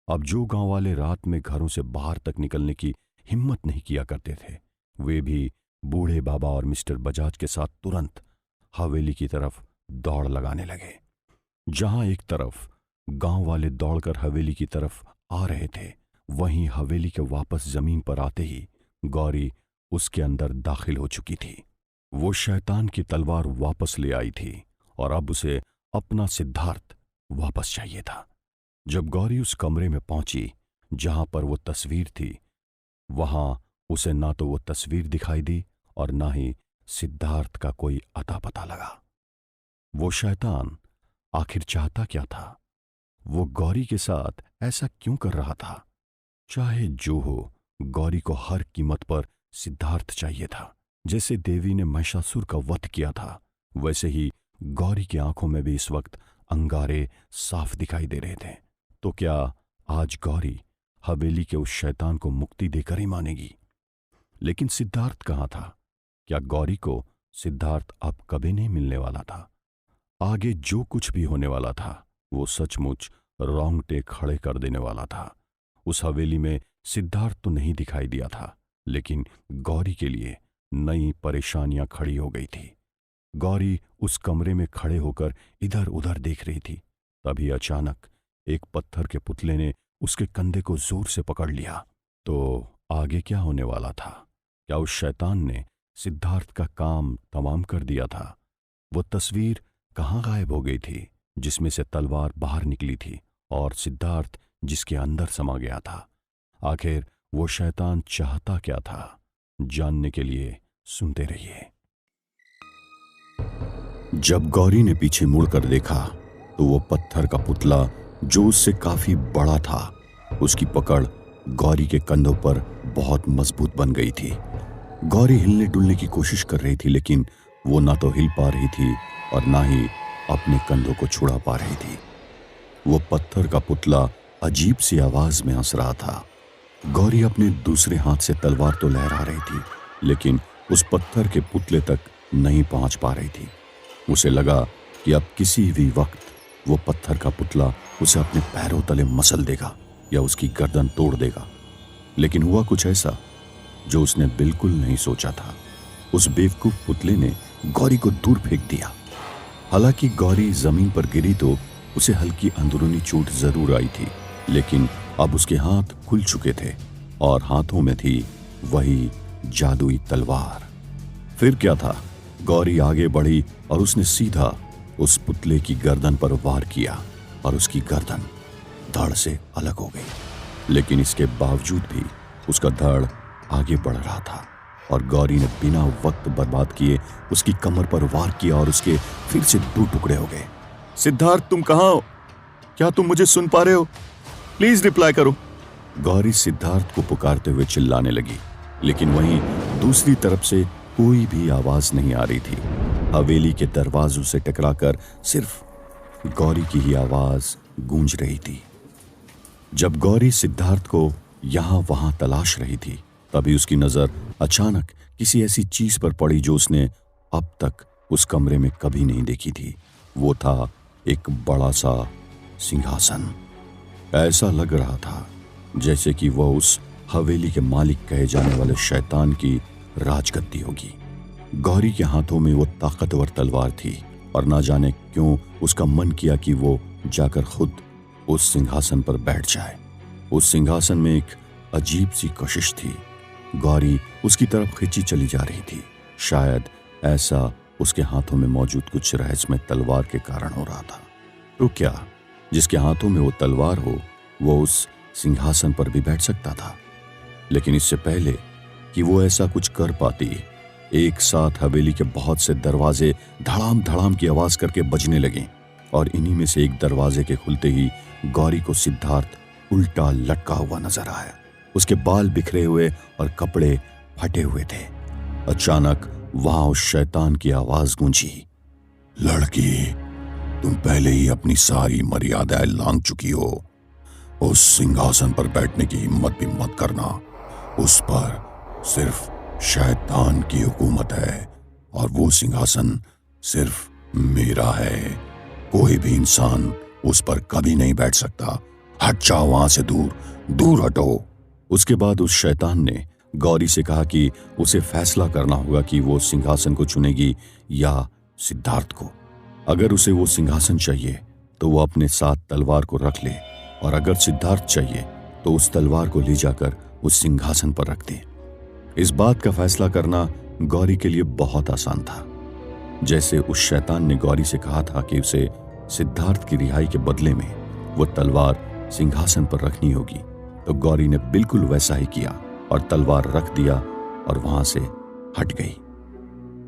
[SPEAKER 2] अब जो गांव वाले रात में घरों से बाहर तक निकलने की हिम्मत नहीं किया करते थे, वे भी बूढ़े बाबा और मिस्टर बजाज के साथ तुरंत हवेली की तरफ दौड़ लगाने लगे। जहां एक तरफ गांव वाले दौड़कर हवेली की तरफ आ रहे थे, वहीं हवेली के वापस जमीन पर आते ही गौरी उसके अंदर दाखिल हो चुकी थी। वो शैतान की तलवार वापस ले आई थी और अब उसे अपना सिद्धार्थ वापस चाहिए था। जब गौरी उस कमरे में पहुंची जहां पर वो तस्वीर थी, वहां उसे ना तो वो तस्वीर दिखाई दी और ना ही सिद्धार्थ का कोई अता पता लगा। वो शैतान आखिर चाहता क्या था? वो गौरी के साथ ऐसा क्यों कर रहा था? चाहे जो हो, गौरी को हर कीमत पर सिद्धार्थ चाहिए था। जैसे देवी ने महिषासुर का वध किया था, वैसे ही गौरी की आंखों में भी इस वक्त अंगारे साफ दिखाई दे रहे थे। तो क्या आज गौरी हवेली के उस शैतान को मुक्ति देकर ही मानेगी? लेकिन सिद्धार्थ कहाँ था? क्या गौरी को सिद्धार्थ अब कभी नहीं मिलने वाला था? आगे जो कुछ भी होने वाला था, वो सचमुच रोंगटे खड़े कर देने वाला था। उस हवेली में सिद्धार्थ तो नहीं दिखाई दिया था, लेकिन गौरी के लिए नई परेशानियां खड़ी हो गई थी। गौरी उस कमरे में खड़े होकर इधर उधर देख रही थी। तभी अचानक एक पत्थर के पुतले ने उसके कंधे को जोर से पकड़ लिया। तो आगे क्या होने वाला था? क्या उस शैतान ने सिद्धार्थ का काम तमाम कर दिया था? वो तस्वीर कहाँ गायब हो गई थी जिसमें से तलवार बाहर निकली थी और सिद्धार्थ जिसके अंदर समा गया था? आखिर वो शैतान चाहता क्या था? जानने के लिए सुनते रहिए। जब गौरी ने पीछे मुड़कर देखा तो वो पत्थर का पुतला जो उससे काफी बड़ा था, उसकी पकड़ गौरी के कंधों पर बहुत मजबूत बन गई थी। गौरी हिलने डुलने की कोशिश कर रही थी, लेकिन वो ना तो हिल पा रही थी और ना ही अपने कंधों को छुड़ा पा रही थी। वो पत्थर का पुतला अजीब सी आवाज में हंस रहा था। गौरी अपने दूसरे हाथ से तलवार तो लहरा रही थी, लेकिन उस पत्थर के पुतले तक नहीं पहुंच पा रही थी। उसे लगा कि अब किसी भी वक्त वो पत्थर का पुतला उसे अपने पैरों तले मसल देगा या उसकी गर्दन तोड़ देगा। लेकिन हुआ कुछ ऐसा जो उसने बिल्कुल नहीं सोचा था। उस बेवकूफ पुतले ने गौरी को दूर फेंक दिया
[SPEAKER 1] हालांकि गौरी जमीन पर गिरी तो उसे हल्की अंदरूनी चोट जरूर आई थी, लेकिन अब उसके हाथ खुल चुके थे और हाथों में थी वही जादुई तलवार। फिर क्या था, गौरी आगे बढ़ी और उसने सीधा उस पुतले की गर्दन पर वार किया और उसकी गर्दन धड़ से अलग हो गई। लेकिन इसके बावजूद भी उसका धड़ आगे बढ़ रहा था और गौरी ने बिना वक्त बर्बाद किए उसकी कमर पर वार किया और उसके फिर से 2 टुकड़े हो गए। सिद्धार्थ, तुम कहां हो? क्या तुम मुझे सुन पा रहे हो? प्लीज रिप्लाई करो। गौरी सिद्धार्थ को पुकारते हुए चिल्लाने लगी, लेकिन वहीं दूसरी तरफ से कोई भी आवाज नहीं आ रही थी। हवेली के दरवाजों से टकराकर सिर्फ गौरी की ही आवाज गूंज रही थी। जब गौरी सिद्धार्थ को यहां वहां तलाश रही थी, तभी उसकी नजर अचानक किसी ऐसी चीज पर पड़ी जो उसने अब तक उस कमरे में कभी नहीं देखी थी। वो था एक बड़ा सा सिंहासन। ऐसा लग रहा था जैसे कि वह उस हवेली के मालिक कहे जाने वाले शैतान की राजगद्दी होगी। गौरी के हाथों में वो ताकतवर तलवार थी और ना जाने क्यों उसका मन किया कि वो जाकर खुद उस सिंहासन पर बैठ जाए। उस सिंहासन में एक अजीब सी कशिश थी। गौरी उसकी तरफ खींची चली जा रही थी। शायद ऐसा उसके हाथों में मौजूद कुछ रहस्यमय तलवार के कारण हो रहा था। तो क्या जिसके हाथों में वो तलवार हो वो उस सिंहासन पर भी बैठ सकता था? लेकिन इससे पहले कि वो ऐसा कुछ कर पाती, एक साथ हवेली के बहुत से दरवाजे धड़ाम धड़ाम की आवाज करके बजने लगे और इन्हीं में से एक दरवाजे के खुलते ही गौरी को सिद्धार्थ उल्टा लटका हुआ नजर आया। उसके बाल बिखरे हुए और कपड़े फटे हुए थे। अचानक वहां उस शैतान की आवाज गूंजी,
[SPEAKER 3] लड़की, तुम पहले ही अपनी सारी मर्यादाएं लांघ चुकी हो। उस सिंहासन पर बैठने की हिम्मत भी मत करना। उस पर सिर्फ शैतान की हुकूमत है और वो सिंहासन सिर्फ मेरा है। कोई भी इंसान उस पर कभी नहीं बैठ सकता। हट जाओ वहां से, दूर दूर हटो।
[SPEAKER 1] उसके बाद उस शैतान ने गौरी से कहा कि उसे फैसला करना होगा कि वो सिंहासन को चुनेगी या सिद्धार्थ को। अगर उसे वो सिंहासन चाहिए तो वो अपने साथ तलवार को रख ले, और अगर सिद्धार्थ चाहिए तो उस तलवार को ले जाकर उस सिंहासन पर रख दे। इस बात का फैसला करना गौरी के लिए बहुत आसान था। जैसे उस शैतान ने गौरी से कहा था कि उसे सिद्धार्थ की रिहाई के बदले में वो तलवार सिंहासन पर रखनी होगी, तो गौरी ने बिल्कुल वैसा ही किया और तलवार रख दिया और वहां से हट गई।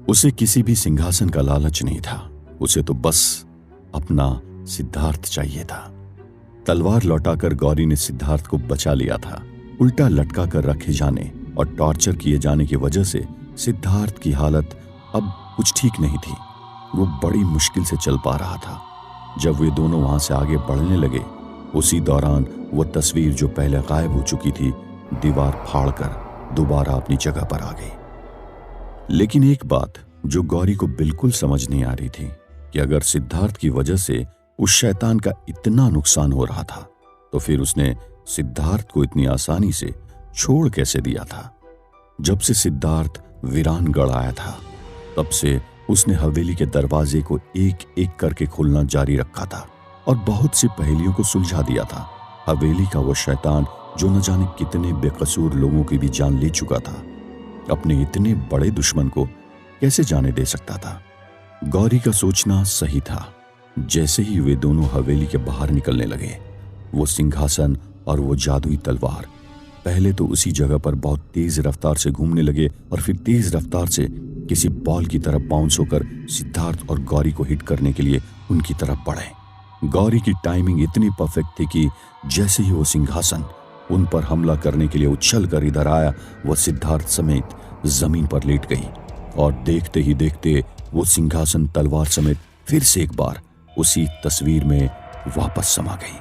[SPEAKER 1] उसे किसी भी सिंहासन का लालच नहीं था, उसे तो बस अपना सिद्धार्थ चाहिए था। तलवार लौटाकर गौरी ने सिद्धार्थ को बचा लिया था। उल्टा लटका कर रखे जाने और टॉर्चर किए जाने की वजह से सिद्धार्थ की हालत अब कुछ ठीक नहीं थी। वो बड़ी मुश्किल से चल पा रहा था। जब वे दोनों वहां से आगे बढ़ने लगे, उसी दौरान वो तस्वीर जो पहले गायब हो चुकी थी, दीवार फाड़कर दोबारा अपनी जगह पर आ गई। लेकिन एक बात जो गौरी को बिल्कुल समझ नहीं आ रही थी कि अगर सिद्धार्थ की वजह से उस शैतान का इतना नुकसान हो रहा था, तो फिर उसने सिद्धार्थ को इतनी आसानी से छोड़ कैसे दिया था। जब से सिद्धार्थ वीरानगढ़ आया था, तब से उसने हवेली के दरवाजे को एक एक करके खोलना जारी रखा था और बहुत सी पहेलियों को सुलझा दिया था। हवेली का वो शैतान जो न जाने कितने बेकसूर लोगों की भी जान ले चुका था, अपने इतने बड़े दुश्मन को कैसे जाने दे सकता था। गौरी का सोचना सही था। जैसे ही वे दोनों हवेली के बाहर निकलने लगे, वो सिंहासन और वो जादुई तलवार पहले तो उसी जगह पर बहुत तेज रफ्तार से घूमने लगे और फिर तेज रफ्तार से किसी बॉल की तरफ बाउंस होकर सिद्धार्थ और गौरी को हिट करने के लिए उनकी तरफ बढ़े। गौरी की टाइमिंग इतनी परफेक्ट थी कि जैसे ही वो सिंहासन उन पर हमला करने के लिए उछल कर इधर आया, वह सिद्धार्थ समेत जमीन पर लेट गई और देखते ही देखते वो सिंहासन तलवार समेत फिर से एक बार उसी तस्वीर में वापस समा गई।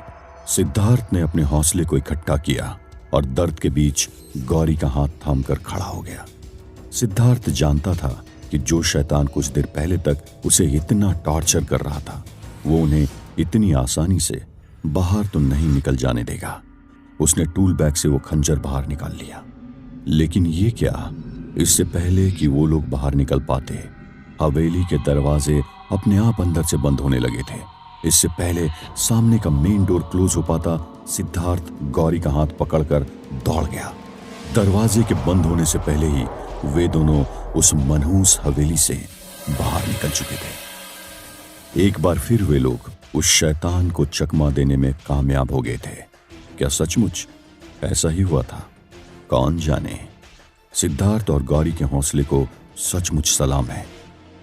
[SPEAKER 1] सिद्धार्थ ने अपने हौसले को इकट्ठा किया और दर्द के बीच गौरी का हाथ थामकर खड़ा हो गया। सिद्धार्थ जानता था कि जो शैतान कुछ देर पहले तक उसे इतना टॉर्चर कर रहा था, वो उन्हें इतनी आसानी से बाहर तो नहीं निकल जाने देगा। उसने टूल बैग से वो खंजर बाहर निकाल लिया। लेकिन ये क्या, इससे पहले कि वो लोग बाहर निकल पाते, हवेली के दरवाजे अपने आप अंदर से बंद होने लगे थे। इससे पहले सामने का मेन डोर क्लोज हो पाता, सिद्धार्थ गौरी का हाथ पकड़कर दौड़ गया। दरवाजे के बंद होने से पहले ही वे दोनों उस मनहूस हवेली से बाहर निकल चुके थे। एक बार फिर वे लोग उस शैतान को चकमा देने में कामयाब हो गए थे। क्या सचमुच ऐसा ही हुआ था? कौन जाने। सिद्धार्थ और गौरी के हौसले को सचमुच सलाम है।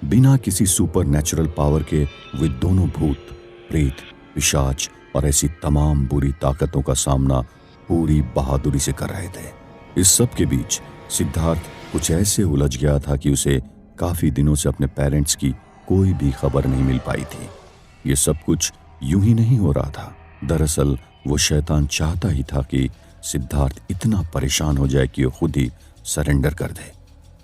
[SPEAKER 1] बिना किसी सुपर नेचुरल पावर के वे दोनों भूत, प्रेत, पिशाच और ऐसी तमाम बुरी ताकतों का सामना पूरी बहादुरी से कर रहे थे। इस सब के बीच सिद्धार्थ कुछ ऐसे उलझ गया था कि उसे काफी दिनों से अपने पेरेंट्स की कोई भी खबर नहीं मिल पाई थी। ये सब कुछ यूं ही नहीं हो रहा था। दरअसल वो शैतान चाहता ही था कि सिद्धार्थ इतना परेशान हो जाए कि वो खुद ही सरेंडर कर दे।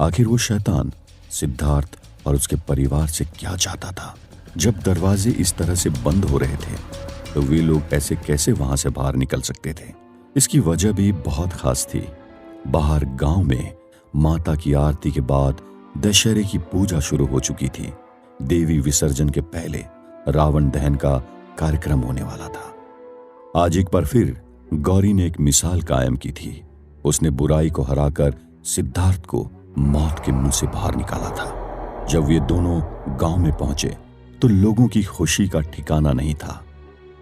[SPEAKER 1] आखिर वो शैतान सिद्धार्थ और उसके परिवार से क्या चाहता था? जब दरवाजे इस तरह से बंद हो रहे थे तो वे लोग ऐसे कैसे वहां से बाहर निकल सकते थे? इसकी वजह भी बहुत खास थी। बाहर गांव में माता की आरती के बाद दशहरे की पूजा शुरू हो चुकी थी। देवी विसर्जन के पहले रावण दहन का कार्यक्रम होने वाला था। आज एक बार फिर गौरी ने एक मिसाल कायम की थी। उसने बुराई को हराकर सिद्धार्थ को मौत के मुंह से बाहर निकाला था। जब ये दोनों गांव में पहुंचे तो लोगों की खुशी का ठिकाना नहीं था।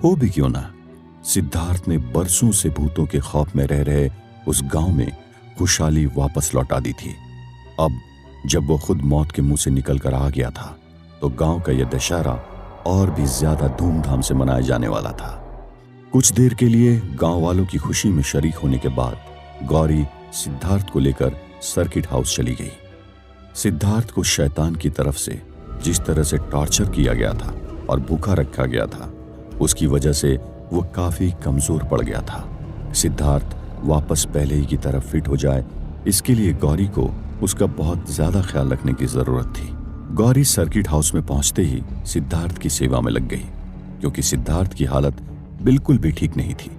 [SPEAKER 1] हो भी क्यों ना, सिद्धार्थ ने बरसों से भूतों के खौफ में रह रहे उस गांव में खुशहाली वापस लौटा दी थी। अब जब वो खुद मौत के मुंह से निकलकर आ गया था तो गांव का यह दशहरा और भी ज्यादा धूमधाम से मनाया जाने वाला था। कुछ देर के लिए गांव वालों की खुशी में शरीक होने के बाद गौरी सिद्धार्थ को लेकर सर्किट हाउस चली गई। सिद्धार्थ को शैतान की तरफ से जिस तरह से टॉर्चर किया गया था और भूखा रखा गया था, उसकी वजह से वो काफी कमजोर पड़ गया था। सिद्धार्थ वापस पहले ही की तरफ फिट हो जाए, इसके लिए गौरी को उसका बहुत ज्यादा ख्याल रखने की जरूरत थी। गौरी सर्किट हाउस में पहुंचते ही सिद्धार्थ की सेवा में लग गई, क्योंकि सिद्धार्थ की हालत बिल्कुल भी ठीक नहीं थी।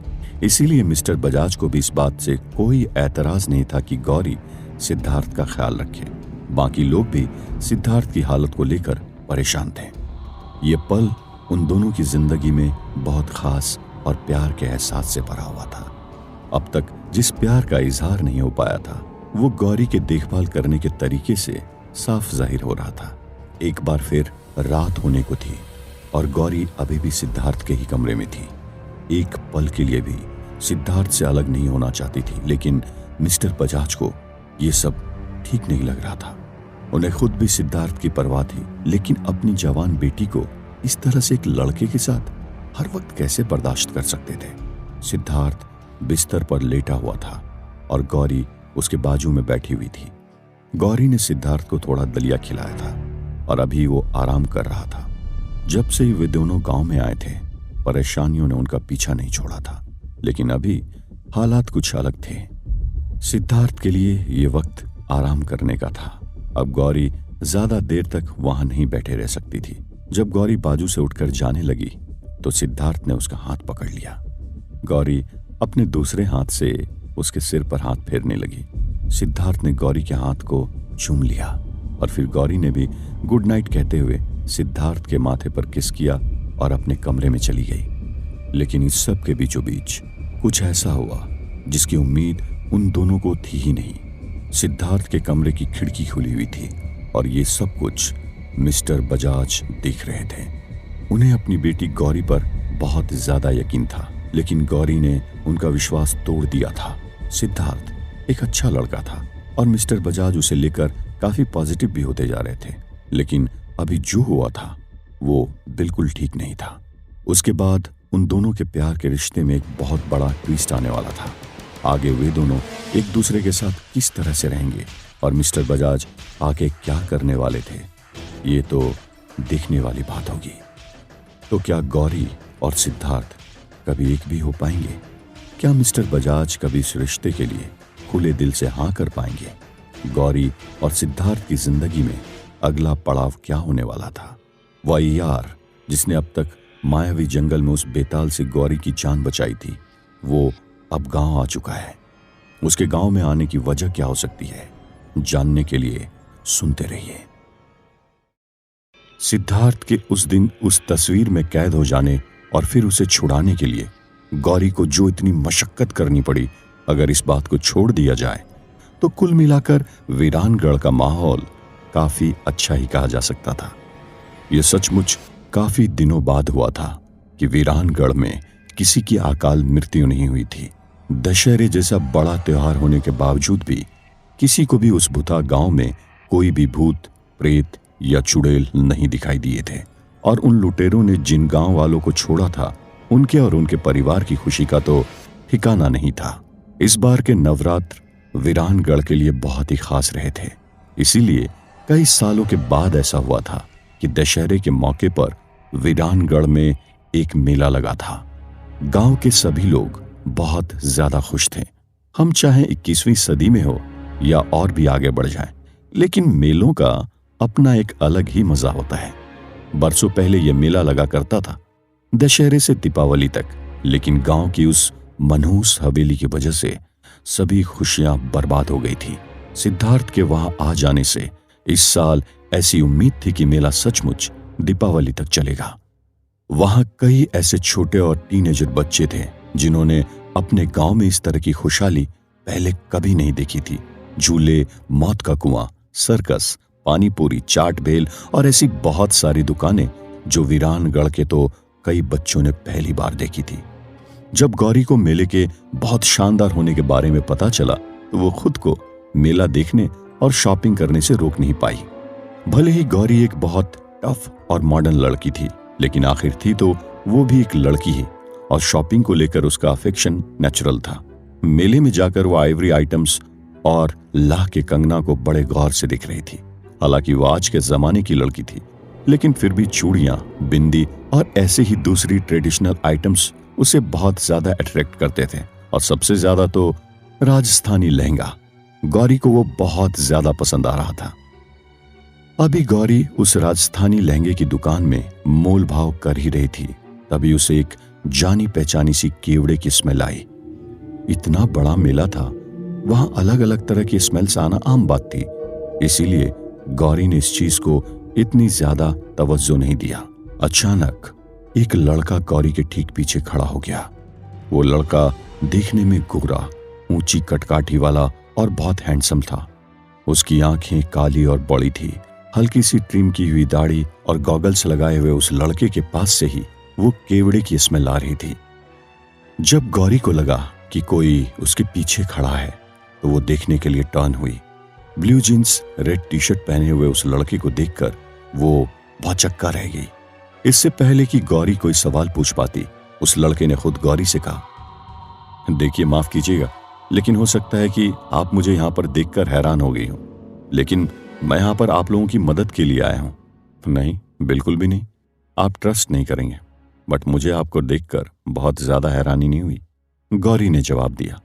[SPEAKER 1] इसीलिए मिस्टर बजाज को भी इस बात से कोई एतराज नहीं था कि गौरी सिद्धार्थ का ख्याल रखे। बाकी लोग भी सिद्धार्थ की हालत को लेकर परेशान थे। ये पल उन दोनों की जिंदगी में बहुत खास और प्यार के एहसास से भरा हुआ था। अब तक जिस प्यार का इजहार नहीं हो पाया था वो गौरी के देखभाल करने के तरीके से साफ जाहिर हो रहा था। एक बार फिर रात होने को थी और गौरी अभी भी सिद्धार्थ के ही कमरे में थी। एक पल के लिए भी सिद्धार्थ से अलग नहीं होना चाहती थी, लेकिन मिस्टर बजाज को ये सब ठीक नहीं लग रहा था। उन्हें खुद भी सिद्धार्थ की परवाह थी, लेकिन अपनी जवान बेटी को इस तरह से एक लड़के के साथ हर वक्त कैसे बर्दाश्त कर सकते थे? सिद्धार्थ बिस्तर पर लेटा हुआ था और गौरी उसके बाजू में बैठी हुई थी। गौरी ने सिद्धार्थ को थोड़ा दलिया खिलाया था और अभी वो आराम कर रहा था। जब से वे दोनों गांव में आए थे, परेशानियों ने उनका पीछा नहीं छोड़ा था, लेकिन अभी हालात कुछ अलग थे। सिद्धार्थ के लिए ये वक्त आराम करने का था। अब गौरी ज्यादा देर तक वहां नहीं बैठे रह सकती थी। जब गौरी बाजू से उठकर जाने लगी तो सिद्धार्थ ने उसका हाथ पकड़ लिया। गौरी अपने दूसरे हाथ से उसके सिर पर हाथ फेरने लगी। सिद्धार्थ ने गौरी के हाथ को चूम लिया और फिर गौरी ने भी गुड नाइट कहते हुए सिद्धार्थ के माथे पर किस किया और अपने कमरे में चली गई। लेकिन इस सब के बीचों बीच कुछ ऐसा हुआ जिसकी उम्मीद उन दोनों को थी ही नहीं। सिद्धार्थ के कमरे की खिड़की खुली हुई थी और ये सब कुछ मिस्टर बजाज देख रहे थे। उन्हें अपनी बेटी गौरी पर बहुत ज्यादा यकीन था, लेकिन गौरी ने उनका विश्वास तोड़ दिया था। सिद्धार्थ एक अच्छा लड़का था और मिस्टर बजाज उसे लेकर काफी पॉजिटिव भी होते जा रहे थे, लेकिन अभी जो हुआ था वो बिल्कुल ठीक नहीं था। उसके बाद उन दोनों के प्यार के रिश्ते में एक बहुत बड़ा ट्विस्ट आने वाला था। आगे वे दोनों एक दूसरे के साथ किस तरह से रहेंगे और मिस्टर बजाज आगे क्या करने वाले थे, ये तो देखने वाली बात होगी। तो क्या गौरी और सिद्धार्थ कभी एक भी हो पाएंगे? क्या मिस्टर बजाज कभी इस रिश्ते के लिए खुले दिल से हाँ कर पाएंगे? गौरी और सिद्धार्थ की जिंदगी में अगला पड़ाव क्या होने वाला था? वाईयार जिसने अब तक मायावी जंगल में उस बेताल से गौरी की जान बचाई थी, वो अब गांव आ चुका है। उसके गांव में आने की वजह क्या हो सकती है, जानने के लिए सुनते रहिए। सिद्धार्थ के उस दिन उस तस्वीर में कैद हो जाने और फिर उसे छुड़ाने के लिए गौरी को जो इतनी मशक्कत करनी पड़ी, अगर इस बात को छोड़ दिया जाए तो कुल मिलाकर वीरानगढ़ का माहौल काफी अच्छा ही कहा जा सकता था। यह सचमुच काफी दिनों बाद हुआ था कि वीरानगढ़ में किसी की अकाल मृत्यु नहीं हुई थी। दशहरे जैसा बड़ा त्योहार होने के बावजूद भी किसी को भी उस भूता गांव में कोई भी भूत, प्रेत या चुड़ैल नहीं दिखाई दिए थे। और उन लुटेरों ने जिन गांव वालों को छोड़ा था, उनके और उनके परिवार की खुशी का तो ठिकाना नहीं था। इस बार के नवरात्र वीरानगढ़ के लिए बहुत ही खास रहे थे। इसीलिए कई सालों के बाद ऐसा हुआ था कि दशहरे के मौके पर वीरानगढ़ में एक मेला लगा था। गांव के सभी लोग बहुत ज्यादा खुश थे। हम चाहे 21वीं सदी में हो या और भी आगे बढ़ जाएं, लेकिन मेलों का अपना एक अलग ही मजा होता है। बरसों पहले यह मेला लगा करता था, दशहरे से दीपावली तक, लेकिन गांव की उस मनहूस हवेली की वजह से सभी खुशियां बर्बाद हो गई थी। सिद्धार्थ के वहां आ जाने से इस साल ऐसी उम्मीद थी कि मेला सचमुच दीपावली तक चलेगा। वहां कई ऐसे छोटे और टीनेजर बच्चे थे जिन्होंने अपने गांव में इस तरह की खुशहाली पहले कभी नहीं देखी थी। झूले, मौत का कुआं, सर्कस, पानी पूरी, चाट भेल और ऐसी बहुत सारी दुकानें जो वीरानगढ़ के तो कई बच्चों ने पहली बार देखी थी। जब गौरी को मेले के बहुत शानदार होने के बारे में पता चला तो वो खुद को मेला देखने और शॉपिंग करने से रोक नहीं पाई। भले ही गौरी एक बहुत टफ और मॉडर्न लड़की थी, लेकिन आखिर थी तो वो भी एक लड़की ही, और शॉपिंग को लेकर उसका अफेक्शन नेचुरल था। मेले में जाकर वो आइवरी आइटम्स और लाह के कंगना को बड़े गौर से देख रही थी। हालांकि वो आज के जमाने की लड़की थी, लेकिन फिर भी चूड़ियां, बिंदी और ऐसे ही दूसरी ट्रेडिशनल आइटम्स उसे बहुत ज्यादा अट्रैक्ट करते थे। और सबसे ज्यादा तो राजस्थानी लहंगा गौरी को वो बहुत ज्यादा पसंद आ रहा था। अभी गौरी उस राजस्थानी लहंगे की दुकान में मोल भाव कर ही रही थी, तभी उसे एक जानी पहचानी सी केवड़े की स्मेल आई। इतना बड़ा मेला था, वहां अलग अलग तरह की स्मेल्स आना आम बात थी, इसीलिए गौरी ने इस चीज को इतनी ज्यादा तवज्जो नहीं दिया। अचानक एक लड़का गौरी के ठीक पीछे खड़ा हो गया। वो लड़का देखने में गोरा, ऊंची कटकाठी वाला और बहुत हैंडसम था। उसकी आंखें काली और बड़ी थी। हल्की सी ट्रिम की हुई दाढ़ी और गॉगल्स लगाए हुए उस लड़के के पास से ही वो केवड़े की स्मेल आ रही थी। जब गौरी को लगा कि कोई उसके पीछे खड़ा है तो वो देखने के लिए टर्न हुई। Blue jeans, red T shirt पहने हुए उस लड़के को देखकर वो भौचक्का रह गई। इससे पहले कि गौरी कोई सवाल पूछ पाती, उस लड़के ने खुद गौरी से कहा, देखिए माफ कीजिएगा, लेकिन हो सकता है कि आप मुझे यहाँ पर देखकर हैरान हो गई हो, लेकिन मैं यहाँ पर आप लोगों की मदद के लिए आया हूँ। नहीं, बिल्कुल भी नहीं, आप ट्रस्ट नहीं करेंगे, बट मुझे आपको देखकर बहुत ज्यादा हैरानी नहीं हुई, गौरी ने जवाब दिया।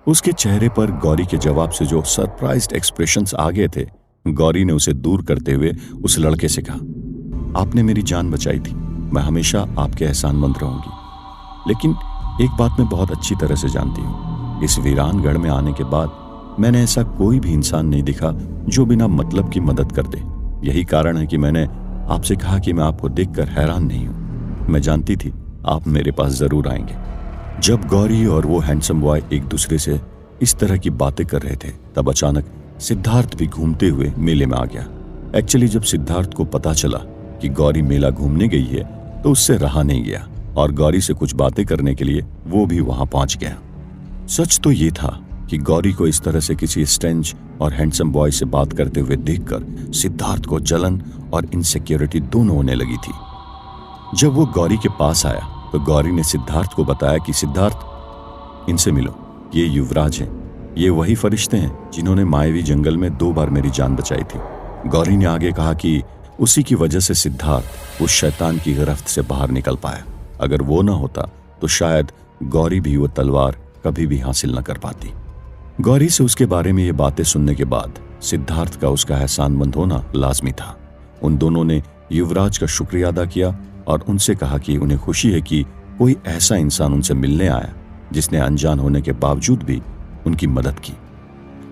[SPEAKER 1] उसके चेहरे पर गौरी के जवाब से जो सरप्राइज्ड एक्सप्रेशंस आ गए थे, गौरी ने उसे दूर करते हुए उस लड़के से कहा, आपने मेरी जान बचाई थी, मैं हमेशा आपके एहसानमंद रहूंगी। लेकिन एक बात मैं बहुत अच्छी तरह से जानती हूँ, इस वीरानगढ़ में आने के बाद मैंने ऐसा कोई भी इंसान नहीं दिखा जो बिना मतलब की मदद कर दे। यही कारण है कि मैंने आपसे कहा कि मैं आपको देखकर हैरान नहीं हूँ। मैं जानती थी आप मेरे पास जरूर आएंगे। जब गौरी और वो हैंडसम बॉय एक दूसरे से इस तरह की बातें कर रहे थे, तब अचानक सिद्धार्थ भी घूमते हुए मेले में आ गया। एक्चुअली जब सिद्धार्थ को पता चला कि गौरी मेला घूमने गई है तो उससे रहा नहीं गया और गौरी से कुछ बातें करने के लिए वो भी वहां पहुंच गया। सच तो ये था कि गौरी को इस तरह से किसी स्ट्रेंज और हैंडसम बॉय से बात करते हुए देखकर सिद्धार्थ को जलन और इनसिक्योरिटी दोनों होने लगी थी। जब वो गौरी के पास आया तो गौरी ने सिद्धार्थ को बताया कि सिद्धार्थ, इनसे मिलो, ये युवराज हैं, ये वही फरिश्ते हैं जिन्होंने मायावी जंगल में 2 बार मेरी जान बचाई थी। गौरी ने आगे कहा कि उसी की वजह से सिद्धार्थ उस शैतान की गिरफ्त से बाहर निकल पाया। अगर वो ना होता तो शायद गौरी भी वो तलवार कभी भी हासिल न कर पाती। गौरी से उसके बारे में ये बातें सुनने के बाद सिद्धार्थ का उसका एहसानमंद होना लाजमी था। उन दोनों ने युवराज का शुक्रिया अदा किया और उनसे कहा कि उन्हें खुशी है कि कोई ऐसा इंसान उनसे मिलने आया जिसने अनजान होने के बावजूद भी उनकी मदद की।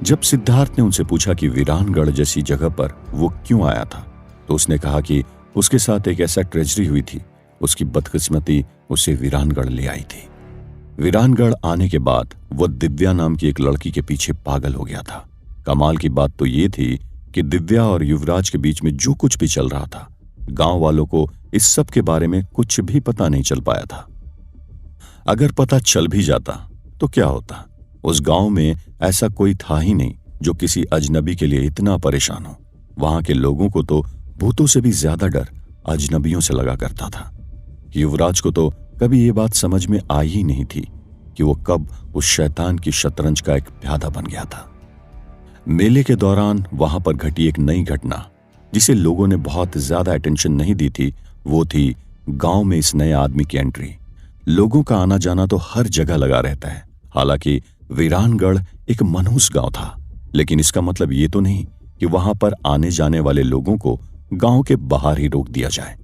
[SPEAKER 1] जब सिद्धार्थ ने उनसे पूछा कि वीरानगढ़ जैसी जगह पर वो क्यों आया था, तो उसने कहा कि उसके साथ एक ऐसा ट्रेजरी हुई थी। उसकी बदकिस्मती उसे वीरानगढ़ ले आई थी। वीरानगढ़ आने के बाद वो दिव्या नाम की एक लड़की के पीछे पागल हो गया था। कमाल की बात तो ये थी कि दिव्या और युवराज के बीच में जो कुछ भी चल रहा था, गांव वालों को इस सब के बारे में कुछ भी पता नहीं चल पाया था। अगर पता चल भी जाता तो क्या होता? उस गांव में ऐसा कोई था ही नहीं जो किसी अजनबी के लिए इतना परेशान हो। वहां के लोगों को तो भूतों से भी ज्यादा डर अजनबियों से लगा करता था। युवराज को तो कभी ये बात समझ में आई ही नहीं थी कि वो कब उस शैतान की शतरंज का एक प्यादा बन गया था। मेले के दौरान वहां पर घटी एक नई घटना जिसे लोगों ने बहुत ज्यादा अटेंशन नहीं दी थी, वो थी गांव में इस नए आदमी की एंट्री। लोगों का आना जाना तो हर जगह लगा रहता है। हालांकि वीरानगढ़ एक मनहूस गांव था, लेकिन इसका मतलब ये तो नहीं कि वहां पर आने जाने वाले लोगों को गांव के बाहर ही रोक दिया जाए।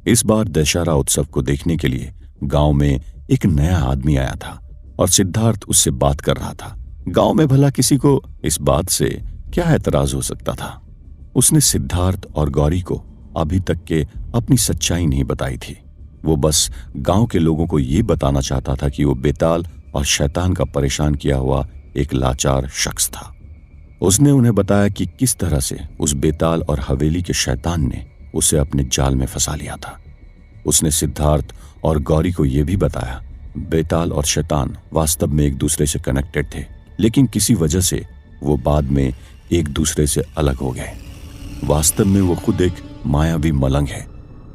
[SPEAKER 1] इस बार दशहरा उत्सव को देखने के लिए गांव में एक नया आदमी आया था और सिद्धार्थ उससे बात कर रहा था। गांव में भला किसी को इस बात से क्या एतराज हो सकता था? उसने सिद्धार्थ और गौरी को अभी तक के अपनी सच्चाई नहीं बताई थी। वो बस गांव के लोगों को ये बताना चाहता था कि वो बेताल और शैतान का परेशान किया हुआ एक लाचार शख्स था। उसने उन्हें बताया कि किस तरह से उस बेताल और हवेली के शैतान ने उसे अपने जाल में फंसा लिया था। उसने सिद्धार्थ और गौरी को यह भी बताया बेताल और शैतान वास्तव में एक दूसरे से कनेक्टेड थे, लेकिन किसी वजह से वो बाद में एक दूसरे से अलग हो गए। वास्तव में वो खुद एक मायावी मलंग है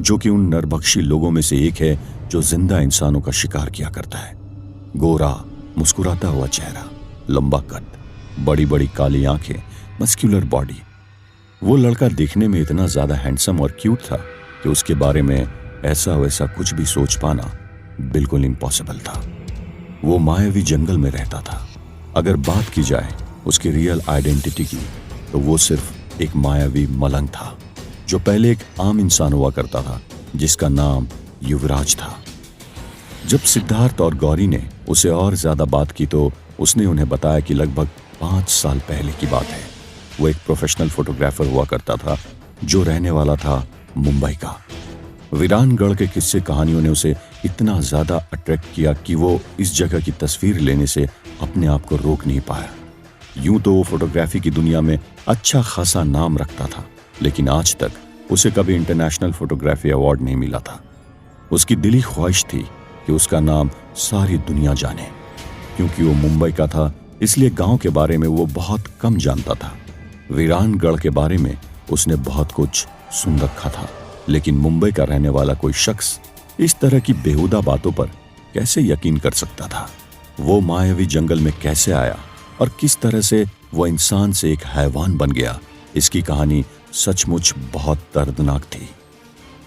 [SPEAKER 1] जो कि उन नरभक्षी लोगों में से एक है जो जिंदा इंसानों का शिकार किया करता है। गोरा, मुस्कुराता हुआ चेहरा, लंबा कद, बड़ी बड़ी काली आंखें, मस्क्यूलर बॉडी। वो लड़का देखने में इतना ज्यादा हैंडसम और क्यूट था कि उसके बारे में ऐसा वैसा कुछ भी सोच पाना बिल्कुल इम्पॉसिबल था। वो मायावी जंगल में रहता था। अगर बात की जाए उसकी रियल आइडेंटिटी की तो वो सिर्फ एक मायावी मलंग था जो पहले एक आम इंसान हुआ करता था जिसका नाम युवराज था। जब सिद्धार्थ और गौरी ने उसे और ज्यादा बात की तो उसने उन्हें बताया कि लगभग 5 साल पहले की बात है। वो एक प्रोफेशनल फोटोग्राफर हुआ करता था जो रहने वाला था मुंबई का। वीरानगढ़ के किस्से कहानियों ने उसे इतना ज्यादा अट्रैक्ट किया कि वो इस जगह की तस्वीर लेने से अपने आप को रोक नहीं पाया। यूं तो वो फोटोग्राफी की दुनिया में अच्छा खासा नाम रखता था, लेकिन आज तक उसे कभी इंटरनेशनल फोटोग्राफी अवार्ड नहीं मिला था। उसकी दिली ख्वाहिश थी कि उसका नाम सारी दुनिया जाने। क्योंकि वो मुंबई का था इसलिए गांव के बारे में वो बहुत कम जानता था। वीरानगढ़ के बारे में उसने बहुत कुछ सुन रखा था, लेकिन मुंबई का रहने वाला कोई शख्स इस तरह की बेहुदा बातों पर कैसे यकीन कर सकता था? वो मायावी जंगल में कैसे आया और किस तरह से वो इंसान से एक हैवान बन गया, इसकी कहानी सचमुच बहुत दर्दनाक थी।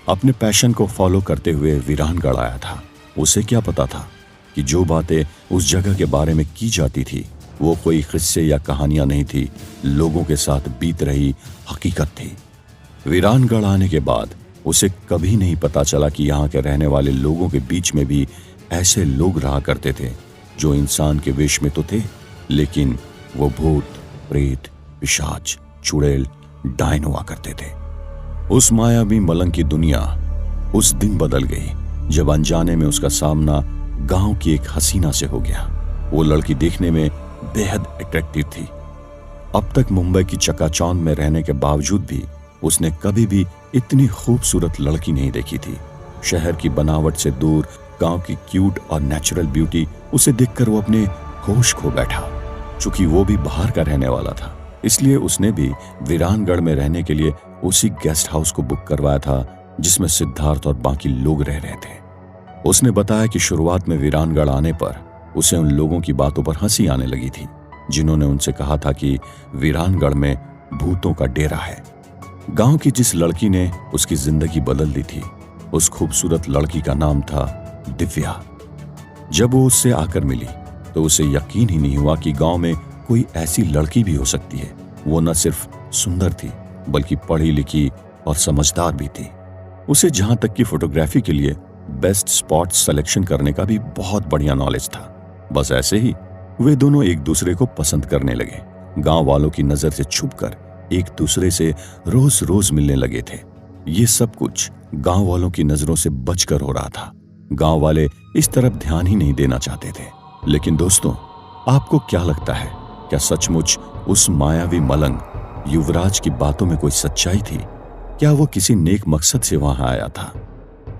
[SPEAKER 1] अपने पैशन को फॉलो करते हुए वीरानगढ़ आया था। उसे क्या पता था कि जो बातें उस जगह के बारे में की जाती थी वो कोई किस्से या कहानियां नहीं थी, लोगों के साथ बीत रही हकीकत थी। वीरानगढ़ आने के बाद उसे कभी नहीं पता चला कि यहाँ के रहने वाले लोगों के बीच में भी ऐसे लोग रहा करते थे जो इंसान के वेश में तो थे, लेकिन वो भूत, प्रेत, पिशाच, चुड़ैल, डायन हुआ करते थे। उस मायावी मलंग की दुनिया उस दिन बदल गई जब अनजाने में उसका सामना गांव की एक हसीना से हो गया। वो लड़की देखने में बेहद अट्रैक्टिव थी। अब तक मुंबई की चकाचौंध में रहने के बावजूद भी उसने कभी भी इतनी खूबसूरत लड़की नहीं देखी थी। शहर की बनावट से दूर गांव की क्यूट और नेचुरल ब्यूटी उसे देखकर वो अपने होश खो बैठा। चूंकि वो भी बाहर का रहने वाला था, इसलिए उसने भी वीरानगढ़ में रहने के लिए उसी गेस्ट हाउस को बुक करवाया था जिसमें सिद्धार्थ और बाकी लोग रह रहे थे। उसने बताया कि शुरुआत में वीरानगढ़ आने पर उसे उन लोगों की बातों पर हंसी आने लगी थी जिन्होंने उनसे कहा था कि वीरानगढ़ में भूतों का डेरा है। गांव की जिस लड़की ने उसकी जिंदगी बदल दी थी, उस खूबसूरत लड़की का नाम था दिव्या। जब वो उससे आकर मिली तो उसे यकीन ही नहीं हुआ कि गांव में कोई ऐसी लड़की भी हो सकती है। वो न सिर्फ सुंदर थी बल्कि पढ़ी लिखी और समझदार भी थी। उसे जहां तक कि फोटोग्राफी के लिए बेस्ट स्पॉट सिलेक्शन करने का भी बहुत बढ़िया नॉलेज था। बस ऐसे ही वे दोनों एक दूसरे को पसंद करने लगे। गांव वालों की नजर से छुपकर एक दूसरे से रोज रोज मिलने लगे थे। ये सब कुछ गांव वालों की नजरों से बचकर हो रहा था। गांव वाले इस तरफ ध्यान ही नहीं देना चाहते थे। लेकिन दोस्तों, आपको क्या लगता है, क्या सचमुच उस मायावी मलंग युवराज की बातों में कोई सच्चाई थी? क्या वो किसी नेक मकसद से वहां आया था?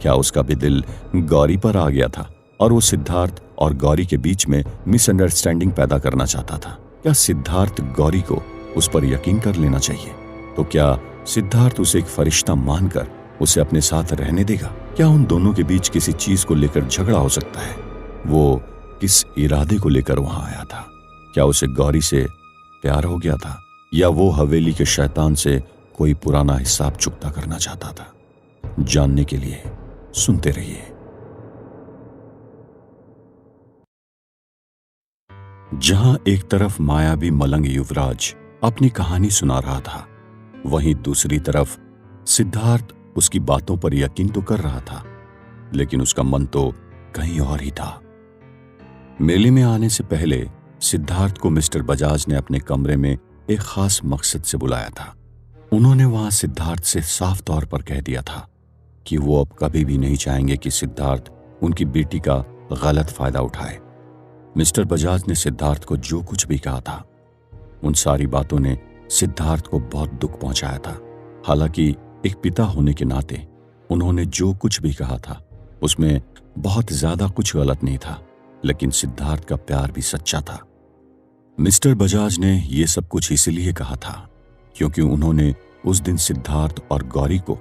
[SPEAKER 1] क्या उसका भी दिल गौरी पर आ गया था और वो सिद्धार्थ और गौरी के बीच में मिसअंडरस्टैंडिंग पैदा करना चाहता था? क्या सिद्धार्थ गौरी को उस पर यकीन कर लेना चाहिए? तो क्या सिद्धार्थ उसे एक फरिश्ता मानकर उसे अपने साथ रहने देगा? क्या उन दोनों के बीच किसी चीज को लेकर झगड़ा हो सकता है? वो किस इरादे को लेकर वहां आया था? क्या उसे गौरी से प्यार हो गया था, या वो हवेली के शैतान से कोई पुराना हिसाब चुकता करना चाहता था? जानने के लिए सुनते रहिए। जहां एक तरफ मायावी मलंग युवराज अपनी कहानी सुना रहा था, वहीं दूसरी तरफ सिद्धार्थ उसकी बातों पर यकीन तो कर रहा था, लेकिन उसका मन तो कहीं और ही था। मेले में आने से पहले सिद्धार्थ को मिस्टर बजाज ने अपने कमरे में एक खास मकसद से बुलाया था। उन्होंने वहां सिद्धार्थ से साफ तौर पर कह दिया था कि वो अब कभी भी नहीं चाहेंगे कि सिद्धार्थ उनकी बेटी का गलत फायदा उठाए। मिस्टर बजाज ने सिद्धार्थ को जो कुछ भी कहा था, उन सारी बातों ने सिद्धार्थ को बहुत दुख पहुंचाया था। हालांकि एक पिता होने के नाते उन्होंने जो कुछ भी कहा था उसमें बहुत ज्यादा कुछ गलत नहीं था, लेकिन सिद्धार्थ का प्यार भी सच्चा था। मिस्टर बजाज ने यह सब कुछ इसलिए कहा था क्योंकि उन्होंने उस दिन सिद्धार्थ और गौरी को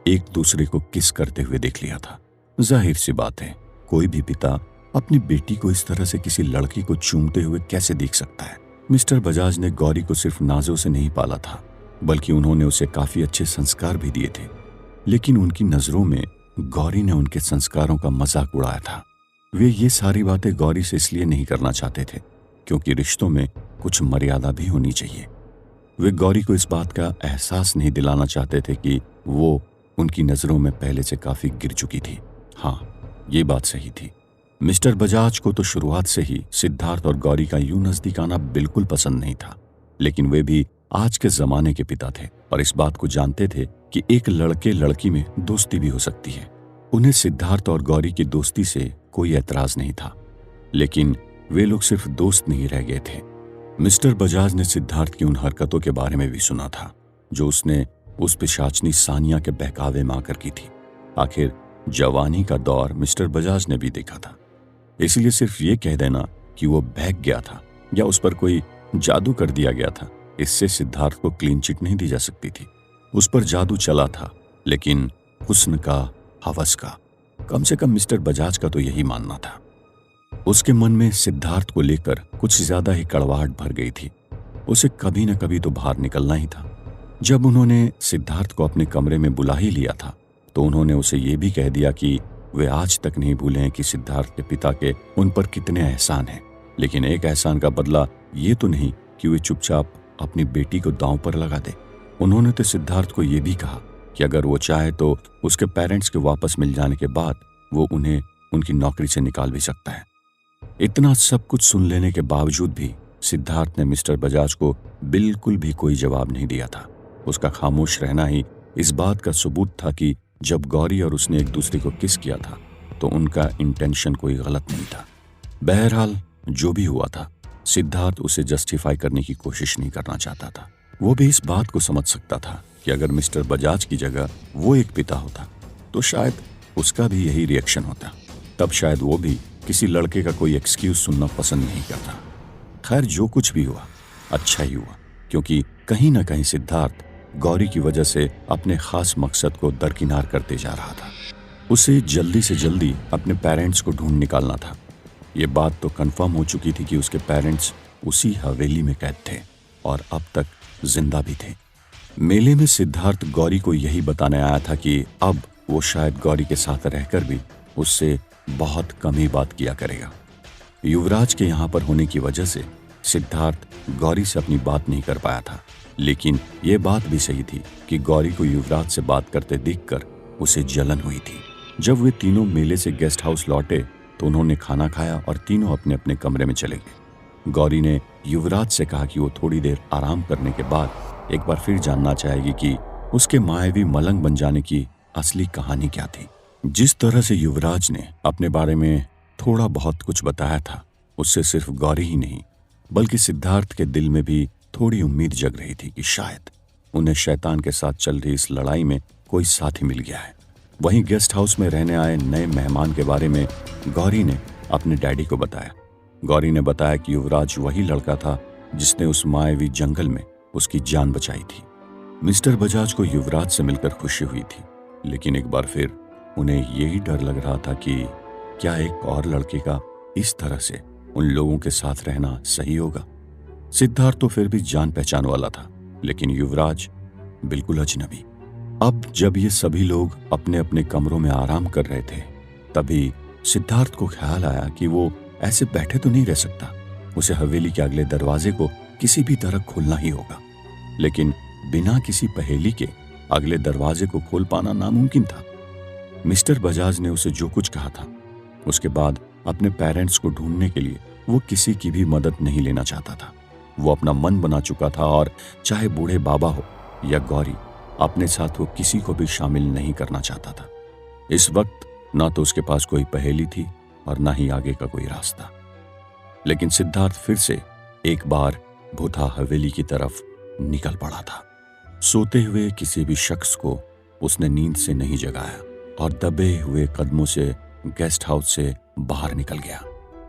[SPEAKER 1] एक दूसरे को किस करते हुए देख लिया था। जाहिर सी बात है, कोई भी पिता अपनी बेटी को इस तरह से किसी लड़की को चूमते हुए कैसे देख सकता है। मिस्टर बजाज ने गौरी को सिर्फ नाजों से नहीं पाला था, बल्कि उन्होंने उसे काफी अच्छे संस्कार भी दिए थे। लेकिन उनकी नजरों में गौरी ने उनके संस्कारों का मजाक उड़ाया था। वे ये सारी बातें गौरी से इसलिए नहीं करना चाहते थे क्योंकि रिश्तों में कुछ मर्यादा भी होनी चाहिए। वे गौरी को इस बात का एहसास नहीं दिलाना चाहते थे कि वो उनकी नजरों में पहले से काफी गिर चुकी थी। हाँ, ये बात सही थी। मिस्टर बजाज को तो शुरुआत से ही सिद्धार्थ और गौरी का यूं नजदीक आना बिल्कुल पसंद नहीं था, लेकिन वे भी आज के जमाने के पिता थे और इस बात को जानते थे कि एक लड़के लड़की में दोस्ती भी हो सकती है। उन्हें सिद्धार्थ और गौरी की दोस्ती से कोई ऐतराज नहीं था, लेकिन वे लोग सिर्फ दोस्त नहीं रह गए थे। मिस्टर बजाज ने सिद्धार्थ की उन हरकतों के बारे में भी सुना था जो उसने उस पिशाचनी सानिया के बहकावे में आकर की थी। आखिर जवानी का दौर मिस्टर बजाज ने भी देखा था, इसलिए सिर्फ ये कह देना कि वो बहक गया था या उस पर कोई जादू कर दिया गया था, इससे सिद्धार्थ को क्लीन चिट नहीं दी जा सकती थी। उस पर जादू चला था, लेकिन हुस्न का, हवस का, कम से कम मिस्टर बजाज का तो यही मानना था। उसके मन में सिद्धार्थ को लेकर कुछ ज्यादा ही कड़वाहट भर गई थी। उसे कभी न कभी तो बाहर निकलना ही था। जब उन्होंने सिद्धार्थ को अपने कमरे में बुला ही लिया था तो उन्होंने उसे ये भी कह दिया कि वे आज तक नहीं भूले हैं कि सिद्धार्थ के पिता के उन पर कितने एहसान हैं, लेकिन एक एहसान का बदला ये तो नहीं कि वे चुपचाप अपनी बेटी को दांव पर लगा दे। उन्होंने तो सिद्धार्थ को यह भी कहा कि अगर वो चाहे तो उसके पेरेंट्स के वापस मिल जाने के बाद वो उन्हें उनकी नौकरी से निकाल भी सकता है। इतना सब कुछ सुन लेने के बावजूद भी सिद्धार्थ ने मिस्टर बजाज को बिल्कुल भी कोई जवाब नहीं दिया था। उसका खामोश रहना ही इस बात का सबूत था कि जब गौरी और उसने एक दूसरे को किस किया था तो उनका इंटेंशन कोई गलत नहीं था। बहरहाल जो भी हुआ था, सिद्धार्थ उसे जस्टिफाई करने की कोशिश नहीं करना चाहता था। वो भी इस बात को समझ सकता था कि अगर मिस्टर बजाज की जगह वो एक पिता होता तो शायद उसका भी यही रिएक्शन होता। तब शायद वो भी किसी लड़के का कोई एक्सक्यूज सुनना पसंद नहीं करता। खैर, जो कुछ भी हुआ अच्छा ही हुआ, क्योंकि कहीं ना कहीं सिद्धार्थ गौरी की वजह से अपने खास मकसद को दरकिनार करते जा रहा था। उसे जल्दी से जल्दी अपने पेरेंट्स को ढूंढ निकालना था। ये बात तो कंफर्म हो चुकी थी कि उसके पेरेंट्स उसी हवेली में कैद थे और अब तक जिंदा भी थे। मेले में सिद्धार्थ गौरी को यही बताने आया था कि अब वो शायद गौरी के साथ रहकर भी उससे बहुत कम ही बात किया करेगा। युवराज के यहाँ पर होने की वजह से सिद्धार्थ गौरी से अपनी बात नहीं कर पाया था, लेकिन यह बात भी सही थी कि गौरी को युवराज से बात करते देखकर उसे जलन हुई थी। जब वे तीनों मेले से गेस्ट हाउस लौटे तो उन्होंने खाना खाया और तीनों अपने अपने कमरे में चले गए। गौरी ने युवराज से कहा कि वो थोड़ी देर आराम करने के बाद एक बार फिर जानना चाहेगी कि उसके मायावी मलंग बन जाने की असली कहानी क्या थी। जिस तरह से युवराज ने अपने बारे में थोड़ा बहुत कुछ बताया था, उससे सिर्फ गौरी ही नहीं बल्कि सिद्धार्थ के दिल में भी थोड़ी उम्मीद जग रही थी कि शायद उन्हें शैतान के साथ चल रही इस लड़ाई में कोई साथी मिल गया है। वहीं गेस्ट हाउस में रहने आए नए मेहमान के बारे में गौरी ने अपने डैडी को बताया। गौरी ने बताया कि युवराज वही लड़का था जिसने उस मायावी जंगल में उसकी जान बचाई थी। मिस्टर बजाज को युवराज से मिलकर खुशी हुई थी, लेकिन एक बार फिर उन्हें यही डर लग रहा था कि क्या एक और लड़के का इस तरह से उन लोगों के साथ रहना सही होगा। सिद्धार्थ तो फिर भी जान पहचान वाला था, लेकिन युवराज बिल्कुल अजनबी। अब जब ये सभी लोग अपने अपने कमरों में आराम कर रहे थे, तभी सिद्धार्थ को ख्याल आया कि वो ऐसे बैठे तो नहीं रह सकता। उसे हवेली के अगले दरवाजे को किसी भी तरह खोलना ही होगा, लेकिन बिना किसी पहेली के अगले दरवाजे को खोल पाना नामुमकिन था। मिस्टर बजाज ने उसे जो कुछ कहा था, उसके बाद अपने पेरेंट्स को ढूंढने के लिए वो किसी की भी मदद नहीं लेना चाहता था। वो अपना मन बना चुका था और चाहे बूढ़े बाबा हो या गौरी, अपने साथ वो किसी को भी शामिल नहीं करना चाहता था। इस वक्त ना तो उसके पास कोई पहेली थी और ना ही आगे का कोई रास्ता। लेकिन सिद्धार्थ फिर से एक बार भूथा हवेली की तरफ निकल पड़ा था। सोते हुए किसी भी शख्स को उसने नींद से नहीं जगाया और दबे हुए कदमों से गेस्ट हाउस से बाहर निकल गया।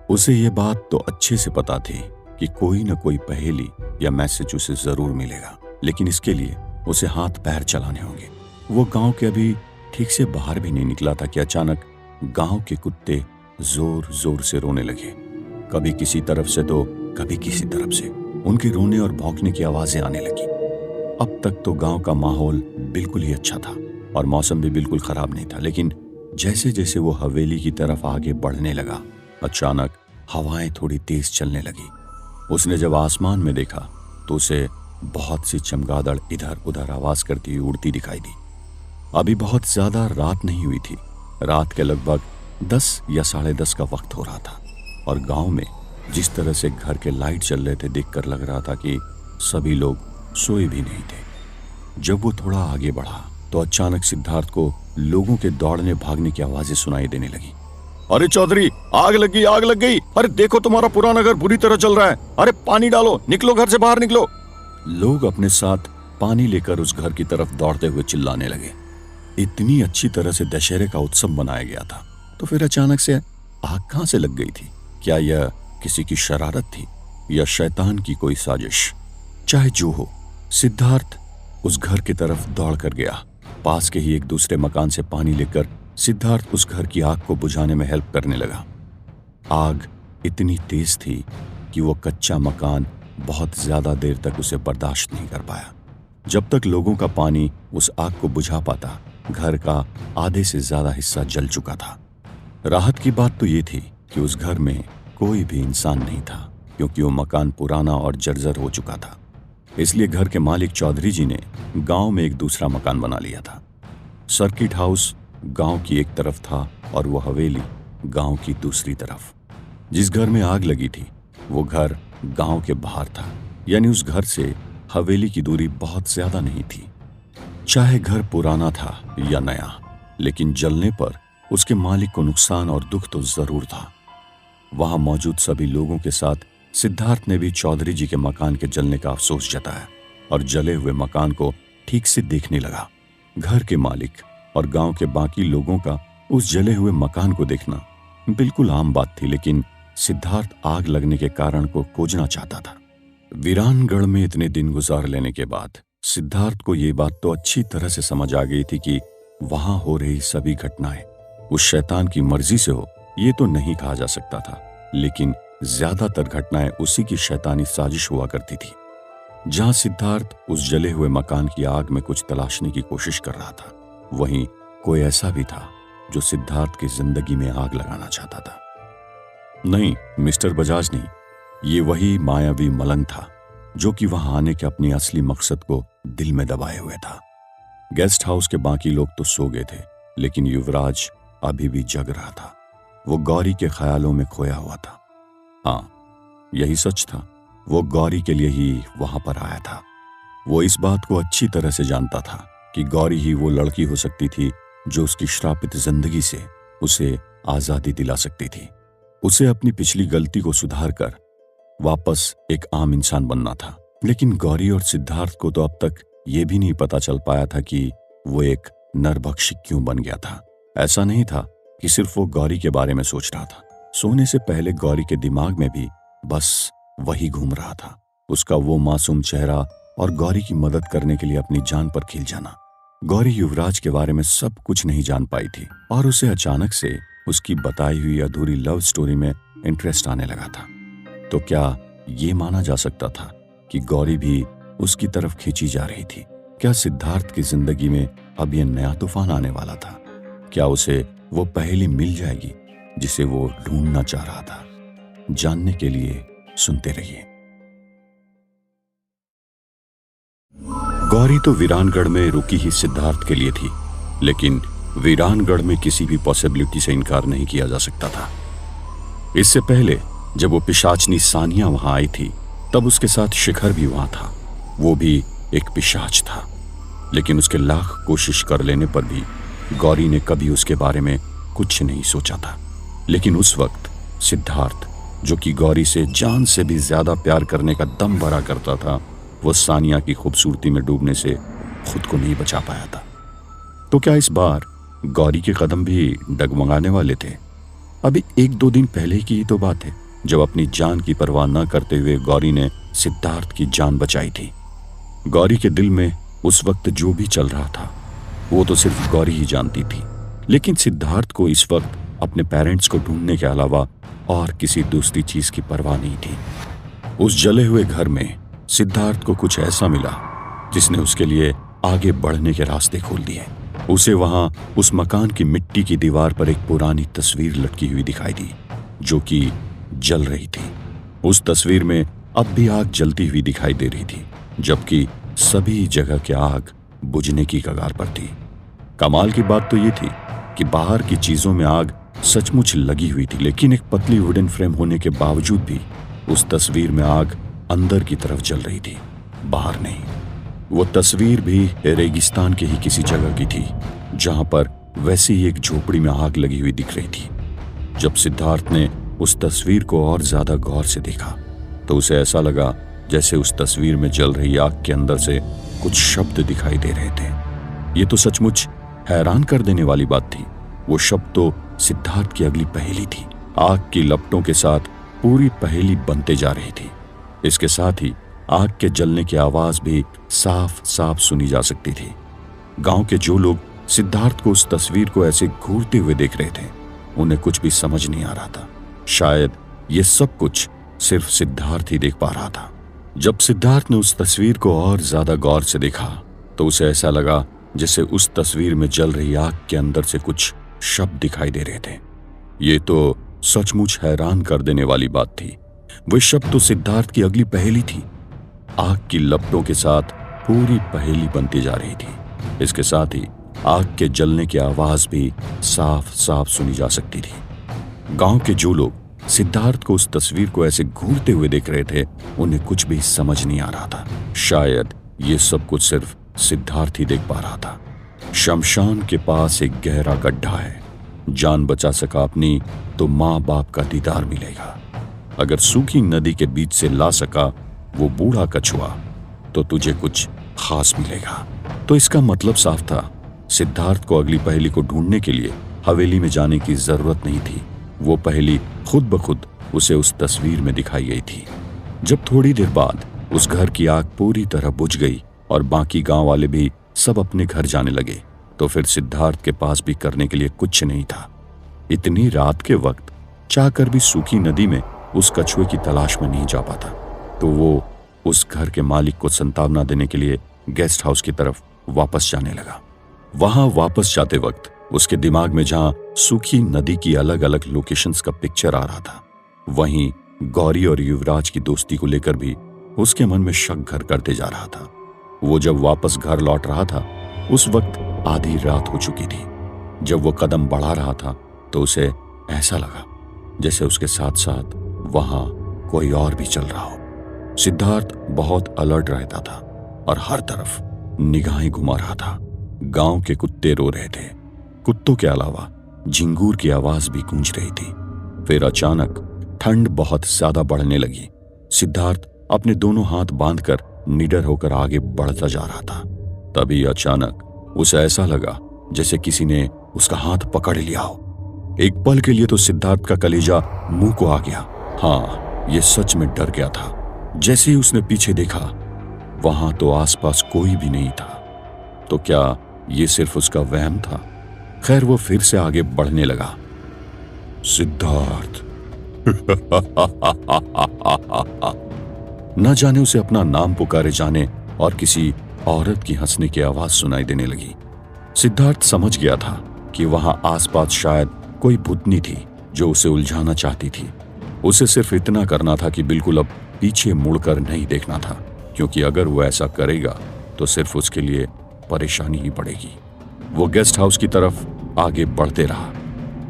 [SPEAKER 1] उसे ये बात तो अच्छे से पता थी कि कोई न कोई पहेली या मैसेज उसे जरूर मिलेगा, लेकिन इसके लिए उसे हाथ पैर चलाने होंगे। वो गांव के अभी ठीक से बाहर भी नहीं निकला था कि अचानक गांव के कुत्ते जोर जोर से रोने लगे। कभी किसी तरफ से तो कभी किसी तरफ से उनके रोने और भौंकने की आवाजें आने लगी। अब तक तो गांव का माहौल बिल्कुल ही अच्छा था और मौसम भी बिल्कुल खराब नहीं था, लेकिन जैसे जैसे वो हवेली की तरफ आगे बढ़ने लगा, अचानक हवाएं थोड़ी तेज चलने लगी। उसने जब आसमान में देखा तो उसे बहुत सी चमगादड़ इधर उधर आवाज करती हुई उड़ती दिखाई दी। अभी बहुत ज्यादा रात नहीं हुई थी। रात के लगभग 10 या 10:30 का वक्त हो रहा था और गांव में जिस तरह से घर के लाइट चल रहे थे, देखकर लग रहा था कि सभी लोग सोए भी नहीं थे। जब वो थोड़ा आगे बढ़ा तो अचानक सिद्धार्थ को लोगों के दौड़ने भागने की आवाजें सुनाई देने लगी।
[SPEAKER 3] अरे चौधरी, आग लग गई, आग लग गई! अरे देखो, तुम्हारा पुराना घर बुरी तरह जल रहा है। अरे पानी डालो, निकलो, घर से बाहर निकलो।
[SPEAKER 1] लोग अपने साथ पानी लेकर उस घर की तरफ दौड़ते हुए चिल्लाने लगे। इतनी अच्छी तरह से दशहरे का उत्सव मनाया गया था, तो फिर अचानक से आग कहां से लग गई थी? क्या यह किसी की शरारत थी या शैतान की कोई साजिश? चाहे जो हो, सिद्धार्थ उस घर की तरफ दौड़ कर गया। पास के ही एक दूसरे मकान से पानी लेकर सिद्धार्थ उस घर की आग को बुझाने में हेल्प करने लगा। आग इतनी तेज थी कि वो कच्चा मकान बहुत ज्यादा देर तक उसे बर्दाश्त नहीं कर पाया। जब तक लोगों का पानी उस आग को बुझा पाता, घर का आधे से ज्यादा हिस्सा जल चुका था। राहत की बात तो ये थी कि उस घर में कोई भी इंसान नहीं था, क्योंकि वो मकान पुराना और जर्जर हो चुका था। इसलिए घर के मालिक चौधरी जी ने गांव में एक दूसरा मकान बना लिया था। सर्किट हाउस गांव की एक तरफ था और वो हवेली गांव की दूसरी तरफ। जिस घर में आग लगी थी वो घर गांव के बाहर था, यानी उस घर से हवेली की दूरी बहुत ज्यादा नहीं थी। चाहे घर पुराना था या नया, लेकिन जलने पर उसके मालिक को नुकसान और दुख तो जरूर था। वहां मौजूद सभी लोगों के साथ सिद्धार्थ ने भी चौधरी जी के मकान के जलने का अफसोस जताया और जले हुए मकान को ठीक से देखने लगा। घर के मालिक और गांव के बाकी लोगों का उस जले हुए मकान को देखना बिल्कुल आम बात थी, लेकिन सिद्धार्थ आग लगने के कारण को खोजना चाहता था। वीरानगढ़ में इतने दिन गुजार लेने के बाद सिद्धार्थ को ये बात तो अच्छी तरह से समझ आ गई थी कि वहां हो रही सभी घटनाएं उस शैतान की मर्जी से हो, ये तो नहीं कहा जा सकता था, लेकिन ज्यादातर घटनाएं उसी की शैतानी साजिश हुआ करती थी। जहां सिद्धार्थ उस जले हुए मकान की आग में कुछ तलाशने की कोशिश कर रहा था, वहीं कोई ऐसा भी था जो सिद्धार्थ की जिंदगी में आग लगाना चाहता था। नहीं, मिस्टर बजाज नहीं, ये वही मायावी मलंग था जो कि वहां आने के अपने असली मकसद को दिल में दबाए हुए था। गेस्ट हाउस के बाकी लोग तो सो गए थे, लेकिन युवराज अभी भी जग रहा था। वो गौरी के ख्यालों में खोया हुआ था। हाँ, यही सच था, वो गौरी के लिए ही वहां पर आया था। वो इस बात को अच्छी तरह से जानता था कि गौरी ही वो लड़की हो सकती थी जो उसकी श्रापित जिंदगी से उसे आजादी दिला सकती थी। उसे अपनी पिछली गलती को सुधार कर वापस एक आम इंसान बनना था। लेकिन गौरी और सिद्धार्थ को तो अब तक ये भी नहीं पता चल पाया था कि वो एक नरभक्षी क्यों बन गया था। ऐसा नहीं था कि सिर्फ वो गौरी के बारे में सोच रहा था। सोने से पहले गौरी के दिमाग में भी बस वही घूम रहा था, उसका वो मासूम चेहरा और गौरी की मदद करने के लिए अपनी जान पर खिल जाना। गौरी युवराज के बारे में सब कुछ नहीं जान पाई थी और उसे अचानक से उसकी बताई हुई अधूरी लव स्टोरी में इंटरेस्ट आने लगा था। तो क्या ये माना जा सकता था कि गौरी भी उसकी तरफ खींची जा रही थी? क्या सिद्धार्थ की जिंदगी में अब यह नया तूफान आने वाला था? क्या उसे वो पहेली मिल जाएगी जिसे वो ढूंढना चाह रहा था? जानने के लिए सुनते रहिए। गौरी तो वीरानगढ़ में रुकी ही सिद्धार्थ के लिए थी, लेकिन वीरानगढ़ में किसी भी पॉसिबिलिटी से इनकार नहीं किया जा सकता था। इससे पहले जब वो पिशाचनी सानिया वहां आई थी, तब उसके साथ शिखर भी वहां था। वो भी एक पिशाच था, लेकिन उसके लाख कोशिश कर लेने पर भी गौरी ने कभी उसके बारे में कुछ नहीं सोचा था। लेकिन उस वक्त सिद्धार्थ, जो कि गौरी से जान से भी ज्यादा प्यार करने का दम भरा करता था, वो सानिया की खूबसूरती में डूबने से खुद को नहीं बचा पाया था। तो क्या इस बार गौरी के कदम भी डगमगाने वाले थे? अभी 1-2 दिन पहले की ही तो बात है जब अपनी जान की परवाह न करते हुए गौरी ने सिद्धार्थ की जान बचाई थी। गौरी के दिल में उस वक्त जो भी चल रहा था वो तो सिर्फ गौरी ही जानती थी। लेकिन सिद्धार्थ को इस वक्त अपने पेरेंट्स को ढूंढने के अलावा और किसी दूसरी चीज की परवाह नहीं थी। उस जले हुए घर में सिद्धार्थ को कुछ ऐसा मिला जिसने उसके लिए आगे बढ़ने के रास्ते खोल दिए। उसे वहां उस मकान की मिट्टी की दीवार पर एक पुरानी तस्वीर लटकी हुई दिखाई दी जो कि जल रही थी। उस तस्वीर में अब भी आग जलती हुई दिखाई दे रही थी, जबकि सभी जगह की आग बुझने की कगार पर थी। कमाल की बात तो ये थी कि बाहर की चीजों में आग सचमुच लगी हुई थी, लेकिन एक पतली वुडन फ्रेम होने के बावजूद भी उस तस्वीर में आग अंदर की तरफ जल रही थी, बाहर नहीं। वो तस्वीर भी रेगिस्तान के ही किसी जगह की थी, जहां पर वैसी ही एक झोपड़ी में आग लगी हुई दिख रही थी। जब सिद्धार्थ ने उस तस्वीर को और ज्यादा गौर से देखा तो उसे ऐसा लगा जैसे उस तस्वीर में जल रही आग के अंदर से कुछ शब्द दिखाई दे रहे थे। ये तो सचमुच हैरान कर देने वाली बात थी। वो शब्द तो सिद्धार्थ की अगली पहेली थी। आग की लपटों के साथ पूरी पहेली बनते जा रही थी। इसके साथ ही आग के जलने की आवाज भी साफ साफ सुनी जा सकती थी। गांव के जो लोग सिद्धार्थ को उस तस्वीर को ऐसे घूरते हुए देख रहे थे, उन्हें कुछ भी समझ नहीं आ रहा था। शायद ये सब कुछ सिर्फ सिद्धार्थ ही देख पा रहा था। जब सिद्धार्थ ने उस तस्वीर को और ज्यादा गौर से देखा तो उसे ऐसा लगा जैसे उस तस्वीर में जल रही आग के अंदर से कुछ शब्द दिखाई दे रहे थे। ये तो सचमुच हैरान कर देने वाली बात थी। वे शब्द तो सिद्धार्थ की अगली पहेली थी। आग की लपटों के साथ पूरी पहेली बनती जा रही थी। इसके साथ ही आग के जलने की आवाज भी साफ साफ सुनी जा सकती थी। गांव के जो लोग सिद्धार्थ को उस तस्वीर को ऐसे घूरते हुए देख रहे थे, उन्हें कुछ भी समझ नहीं आ रहा था। शायद ये सब कुछ सिर्फ सिद्धार्थ ही देख पा रहा था। शमशान के पास एक गहरा गड्ढा है। जान बचा सका अपनी तो माँ बाप का दीदार मिलेगा। अगर सूखी नदी के बीच से ला सका वो बूढ़ा कछुआ तो तुझे कुछ खास मिलेगा। तो इसका मतलब साफ था, सिद्धार्थ को अगली पहेली को ढूंढने के लिए हवेली में जाने की जरूरत नहीं थी। वो पहेली खुद ब खुद उसे उस तस्वीर में दिखाई गई थी। जब थोड़ी देर बाद उस घर की आग पूरी तरह बुझ गई और बाकी गांव वाले भी सब अपने घर जाने लगे, तो फिर सिद्धार्थ के पास भी करने के लिए कुछ नहीं था। इतनी रात के वक्त चाहकर भी सूखी नदी में उस कछुए की तलाश में नहीं जा पाता, तो वो उस घर के मालिक को संतावना देने के लिए गेस्ट हाउस की तरफ वापस जाने लगा। वहां वापस जाते वक्त उसके दिमाग में जहां सूखी नदी की अलग अलग लोकेशंस का पिक्चर आ रहा था, वहीं गौरी और युवराज की दोस्ती को लेकर भी उसके मन में शक घर करते जा रहा था। वो जब वापस घर लौट रहा था उस वक्त आधी रात हो चुकी थी। जब वो कदम बढ़ा रहा था तो उसे ऐसा लगा जैसे उसके साथ साथ वहां कोई और भी चल रहा हो। सिद्धार्थ बहुत अलर्ट रहता था और हर तरफ निगाहें घुमा रहा था। गांव के कुत्ते रो रहे थे। कुत्तों के अलावा झिंगूर की आवाज भी गूंज रही थी। फिर अचानक ठंड बहुत ज्यादा बढ़ने लगी। सिद्धार्थ अपने दोनों हाथ बांधकर निडर होकर आगे बढ़ता जा रहा था। तभी अचानक उसे ऐसा लगा जैसे किसी ने उसका हाथ पकड़ लिया हो। एक पल के लिए तो सिद्धार्थ का कलेजा मुंह को आ गया। हाँ, ये सच में डर गया था। जैसे ही उसने पीछे देखा, वहां तो आसपास कोई भी नहीं था। तो क्या ये सिर्फ उसका वहम था? खैर, वो फिर से आगे बढ़ने लगा। सिद्धार्थ न जाने उसे अपना नाम पुकारे जाने और किसी औरत की हंसने की आवाज सुनाई देने लगी। सिद्धार्थ समझ गया था कि वहां आसपास शायद कोई भूतनी थी जो उसे उलझाना चाहती थी। उसे सिर्फ इतना करना था कि बिल्कुल अब पीछे मुड़कर नहीं देखना था, क्योंकि अगर वो ऐसा करेगा तो सिर्फ उसके लिए परेशानी ही बढ़ेगी। वो गेस्ट हाउस की तरफ आगे बढ़ते रहा।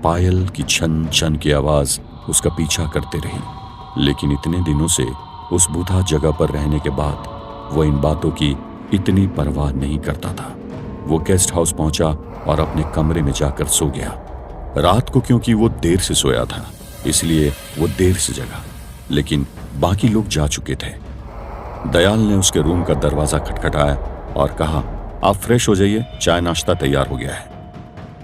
[SPEAKER 1] पायल की छन छन की आवाज उसका पीछा करते रही, लेकिन इतने दिनों से उस बुधा जगह पर रहने के बाद वो इन बातों की इतनी परवाह नहीं करता था। वो गेस्ट हाउस पहुंचा और अपने कमरे में जाकर सो गया। रात को क्योंकि वो देर से सोया था, इसलिए वो देर से जगा, लेकिन बाकी लोग जा चुके थे। दयाल ने उसके रूम का दरवाजा खटखटाया और कहा, आप फ्रेश हो जाइए, चाय नाश्ता तैयार हो गया है।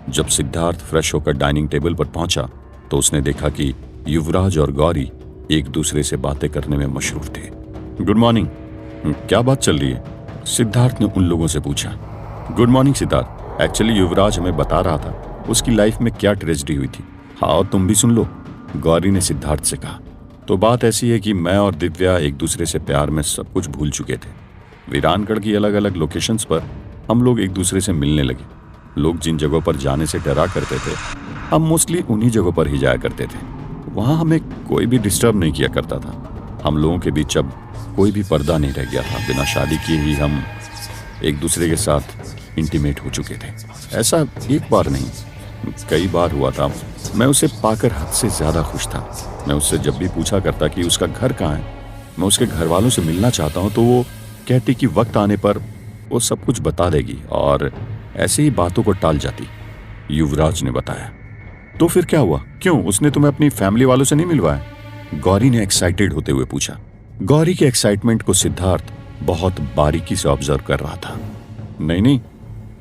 [SPEAKER 1] जब सिद्धार्थ फ्रेश होकर डाइनिंग टेबल पर पहुंचा तो उसने देखा कि युवराज और गौरी एक दूसरे से बातें करने में मशरूफ थे। गुड मॉर्निंग, क्या बात चल रही है? सिद्धार्थ ने उन लोगों से पूछा। गुड मॉर्निंग सिद्धार्थ, एक्चुअली युवराज हमें बता रहा था उसकी लाइफ में क्या ट्रेजेडी हुई थी। हाँ, और तुम भी सुन लो, गौरी ने सिद्धार्थ से कहा। तो बात ऐसी है कि मैं और दिव्या एक दूसरे से प्यार में सब कुछ भूल चुके थे। वीरानगढ़ की अलग अलग लोकेशंस पर हम लोग एक दूसरे से मिलने लगे। लोग जिन जगहों पर जाने से डरा करते थे, हम मोस्टली उन्हीं जगहों पर ही जाया करते थे। वहाँ हमें कोई भी डिस्टर्ब नहीं किया करता था। हम लोगों के बीच अब कोई भी पर्दा नहीं रह गया था। बिना शादी किए ही हम एक दूसरे के साथ इंटीमेट हो चुके थे। ऐसा एक बार नहीं, कई बार हुआ था। मैं उसे पाकर हद से ज्यादा खुश था। मैं उससे जब भी पूछा करता कि उसका घर कहाँ है, मैं उसके घर वालों से मिलना चाहता हूँ, तो वो कहती कि वक्त आने पर वो सब कुछ बता देगी और ऐसे ही बातों को टाल जाती। युवराज ने बताया। तो फिर क्या हुआ? क्यों, उसने तुम्हें अपनी फैमिली वालों से नहीं मिलवाया? गौरी ने एक्साइटेड होते हुए पूछा। गौरी के एक्साइटमेंट को सिद्धार्थ बहुत बारीकी से ऑब्जर्व कर रहा था। नहीं,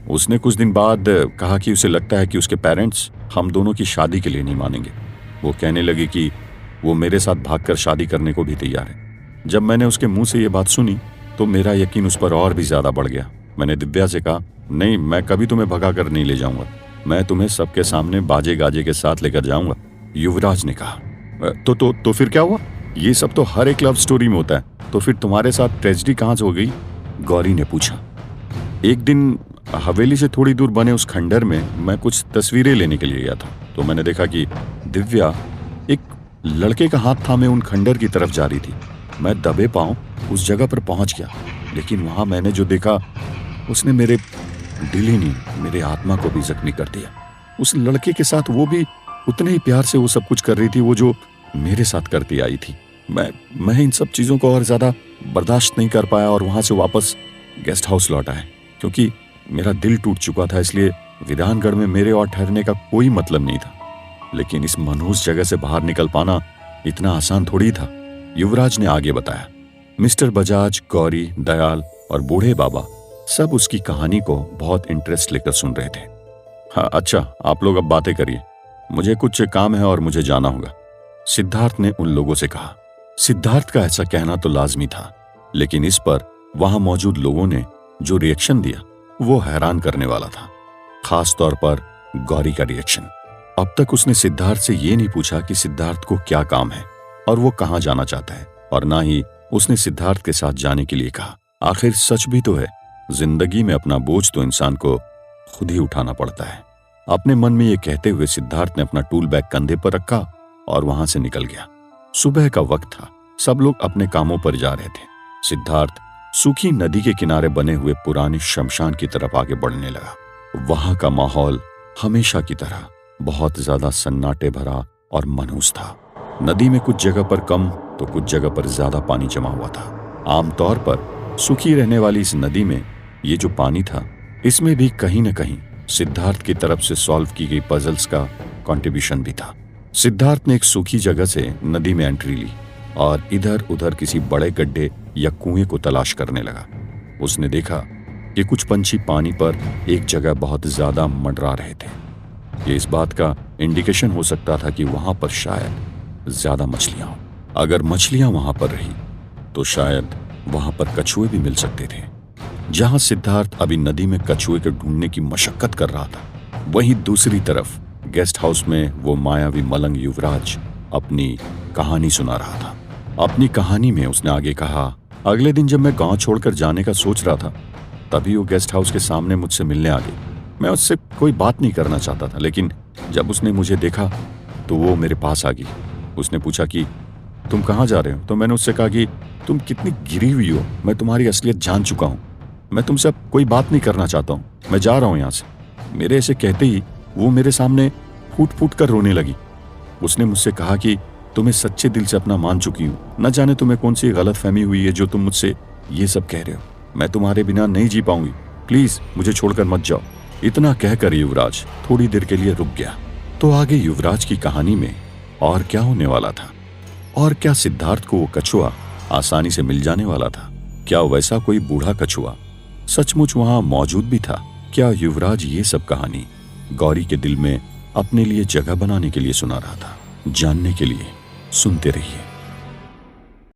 [SPEAKER 1] उसने कुछ दिन बाद कहा कि उसे लगता है कि उसके पेरेंट्स हम दोनों की शादी के लिए नहीं मानेंगे। वो कहने लगी कि वो मेरे साथ भागकर शादी करने को भी तैयार है। जब मैंने उसके मुंह से ये बात सुनी तो मेरा यकीन उस पर और भी ज्यादा बढ़ गया। मैंने दिव्या से कहा, नहीं, मैं कभी तुम्हें भगा कर नहीं ले जाऊंगा, मैं तुम्हें सबके सामने बाजे गाजे के साथ लेकर जाऊंगा। युवराज ने कहा। तो फिर क्या हुआ? ये सब तो हर एक लव स्टोरी में होता है, तो फिर तुम्हारे साथ ट्रेजेडी कहाँ से हो गई? गौरी ने पूछा। एक दिन हवेली से थोड़ी दूर बने उस खंडर में मैं कुछ तस्वीरें लेने के लिए गया था, तो मैंने देखा कि दिव्या एक लड़के का हाथ थामे उन खंडर की तरफ जा रही थी। मैं दबे पांव उस जगह पर पहुंच गया, लेकिन वहां मैंने जो देखा उसने मेरे दिल ही नहीं, मेरे आत्मा को भी जख्मी कर दिया। उस लड़के के साथ वो भी उतने ही प्यार से वो सब कुछ कर रही थी वो जो मेरे साथ करती आई थी। मैं इन सब चीजों को और ज्यादा बर्दाश्त नहीं कर पाया और वहां से वापस गेस्ट हाउस लौट आया, क्योंकि मेरा दिल टूट चुका था। इसलिए वीरानगढ़ में मेरे और ठहरने का कोई मतलब नहीं था। लेकिन इस मनहूस जगह से बाहर निकल पाना इतना आसान थोड़ी था। युवराज ने आगे बताया। मिस्टर बजाज, गौरी, दयाल और बूढ़े बाबा सब उसकी कहानी को बहुत इंटरेस्ट लेकर सुन रहे थे। हाँ, अच्छा, आप लोग अब बातें करिए, मुझे कुछ काम है और मुझे जाना होगा, सिद्धार्थ ने उन लोगों से कहा। सिद्धार्थ का ऐसा कहना तो लाजमी था, लेकिन इस पर वहां मौजूद लोगों ने जो रिएक्शन दिया वो हैरान करने वाला था। खास तौर पर गौरी का रिएक्शन। अब तक उसने सिद्धार्थ से ये नहीं पूछा कि सिद्धार्थ को क्या काम है और वो कहाँ जाना चाहता है, और ना ही उसने सिद्धार्थ के साथ जाने के लिए कहा। आखिर सच भी तो है, जिंदगी में अपना बोझ तो इंसान को खुद ही उठाना पड़ता है। अपने मन में ये कहते हुए सिद्धार्थ ने अपना टूल बैग कंधे पर रखा और वहां से निकल गया। सुबह का वक्त था, सब लोग अपने कामों पर जा रहे थे। सिद्धार्थ सूखी नदी के किनारे बने हुए पुराने शमशान की तरफ आगे बढ़ने लगा। वहां का माहौल हमेशा की तरह बहुत ज्यादा सन्नाटे भरा और मनहूस था। नदी में कुछ जगह पर कम तो कुछ जगह पर ज्यादा पानी जमा हुआ था। आमतौर पर सूखी रहने वाली इस नदी में ये जो पानी था इसमें भी कहीं न कहीं सिद्धार्थ की तरफ से सॉल्व की गई पजल्स का कंट्रीब्यूशन भी था। सिद्धार्थ ने एक सूखी जगह से नदी में एंट्री ली और इधर उधर किसी बड़े गड्ढे या कुएं को तलाश करने लगा। उसने देखा कि कुछ पंछी पानी पर एक जगह बहुत ज्यादा मंडरा रहे थे। ये इस बात का इंडिकेशन हो सकता था कि वहां पर शायद ज्यादा मछलियां हों। अगर मछलियां वहां पर रही तो शायद वहां पर कछुए भी मिल सकते थे। जहां सिद्धार्थ अभी नदी में कछुए के ढूंढने की मशक्कत कर रहा था, वहीं दूसरी तरफ गेस्ट हाउस में वो मायावी मलंग युवराज अपनी कहानी सुना रहा था। अपनी कहानी में उसने आगे कहा, अगले दिन जब मैं गांव छोड़कर जाने का सोच रहा था, तभी वो गेस्ट हाउस के सामने मुझसे मिलने आ गई। मैं उससे कोई बात नहीं करना चाहता था, लेकिन जब उसने मुझे देखा तो वो मेरे पास आ गई। उसने पूछा कि तुम कहाँ जा रहे हो? तो मैंने उससे कहा कि तुम कितनी गिरी हुई हो, मैं तुम्हारी असलियत जान चुका हूँ, मैं तुमसे अब कोई बात नहीं करना चाहता हूँ, मैं जा रहा हूँ यहाँ से। मेरे ऐसे कहते ही वो मेरे सामने फूट फूट कर रोने लगी। उसने मुझसे कहा कि तुम्हें सच्चे दिल से अपना मान चुकी हूँ, न जाने तुम्हें कौन सी गलत फहमी हुई है जो तुम मुझसे ये सब कह रहे हो। मैं तुम्हारे बिना नहीं जी पाऊंगी, प्लीज मुझे छोड़कर मत जाओ। इतना कहकर युवराज थोड़ी देर के लिए रुक गया। तो आगे युवराज की कहानी में और क्या होने वाला था, और क्या सिद्धार्थ को वो कछुआ आसानी से मिल जाने वाला था? क्या वैसा कोई बूढ़ा कछुआ सचमुच वहां मौजूद भी था? क्या युवराज ये सब कहानी गौरी के दिल में अपने लिए जगह बनाने के लिए सुना रहा था? जानने के लिए सुनते रहिए।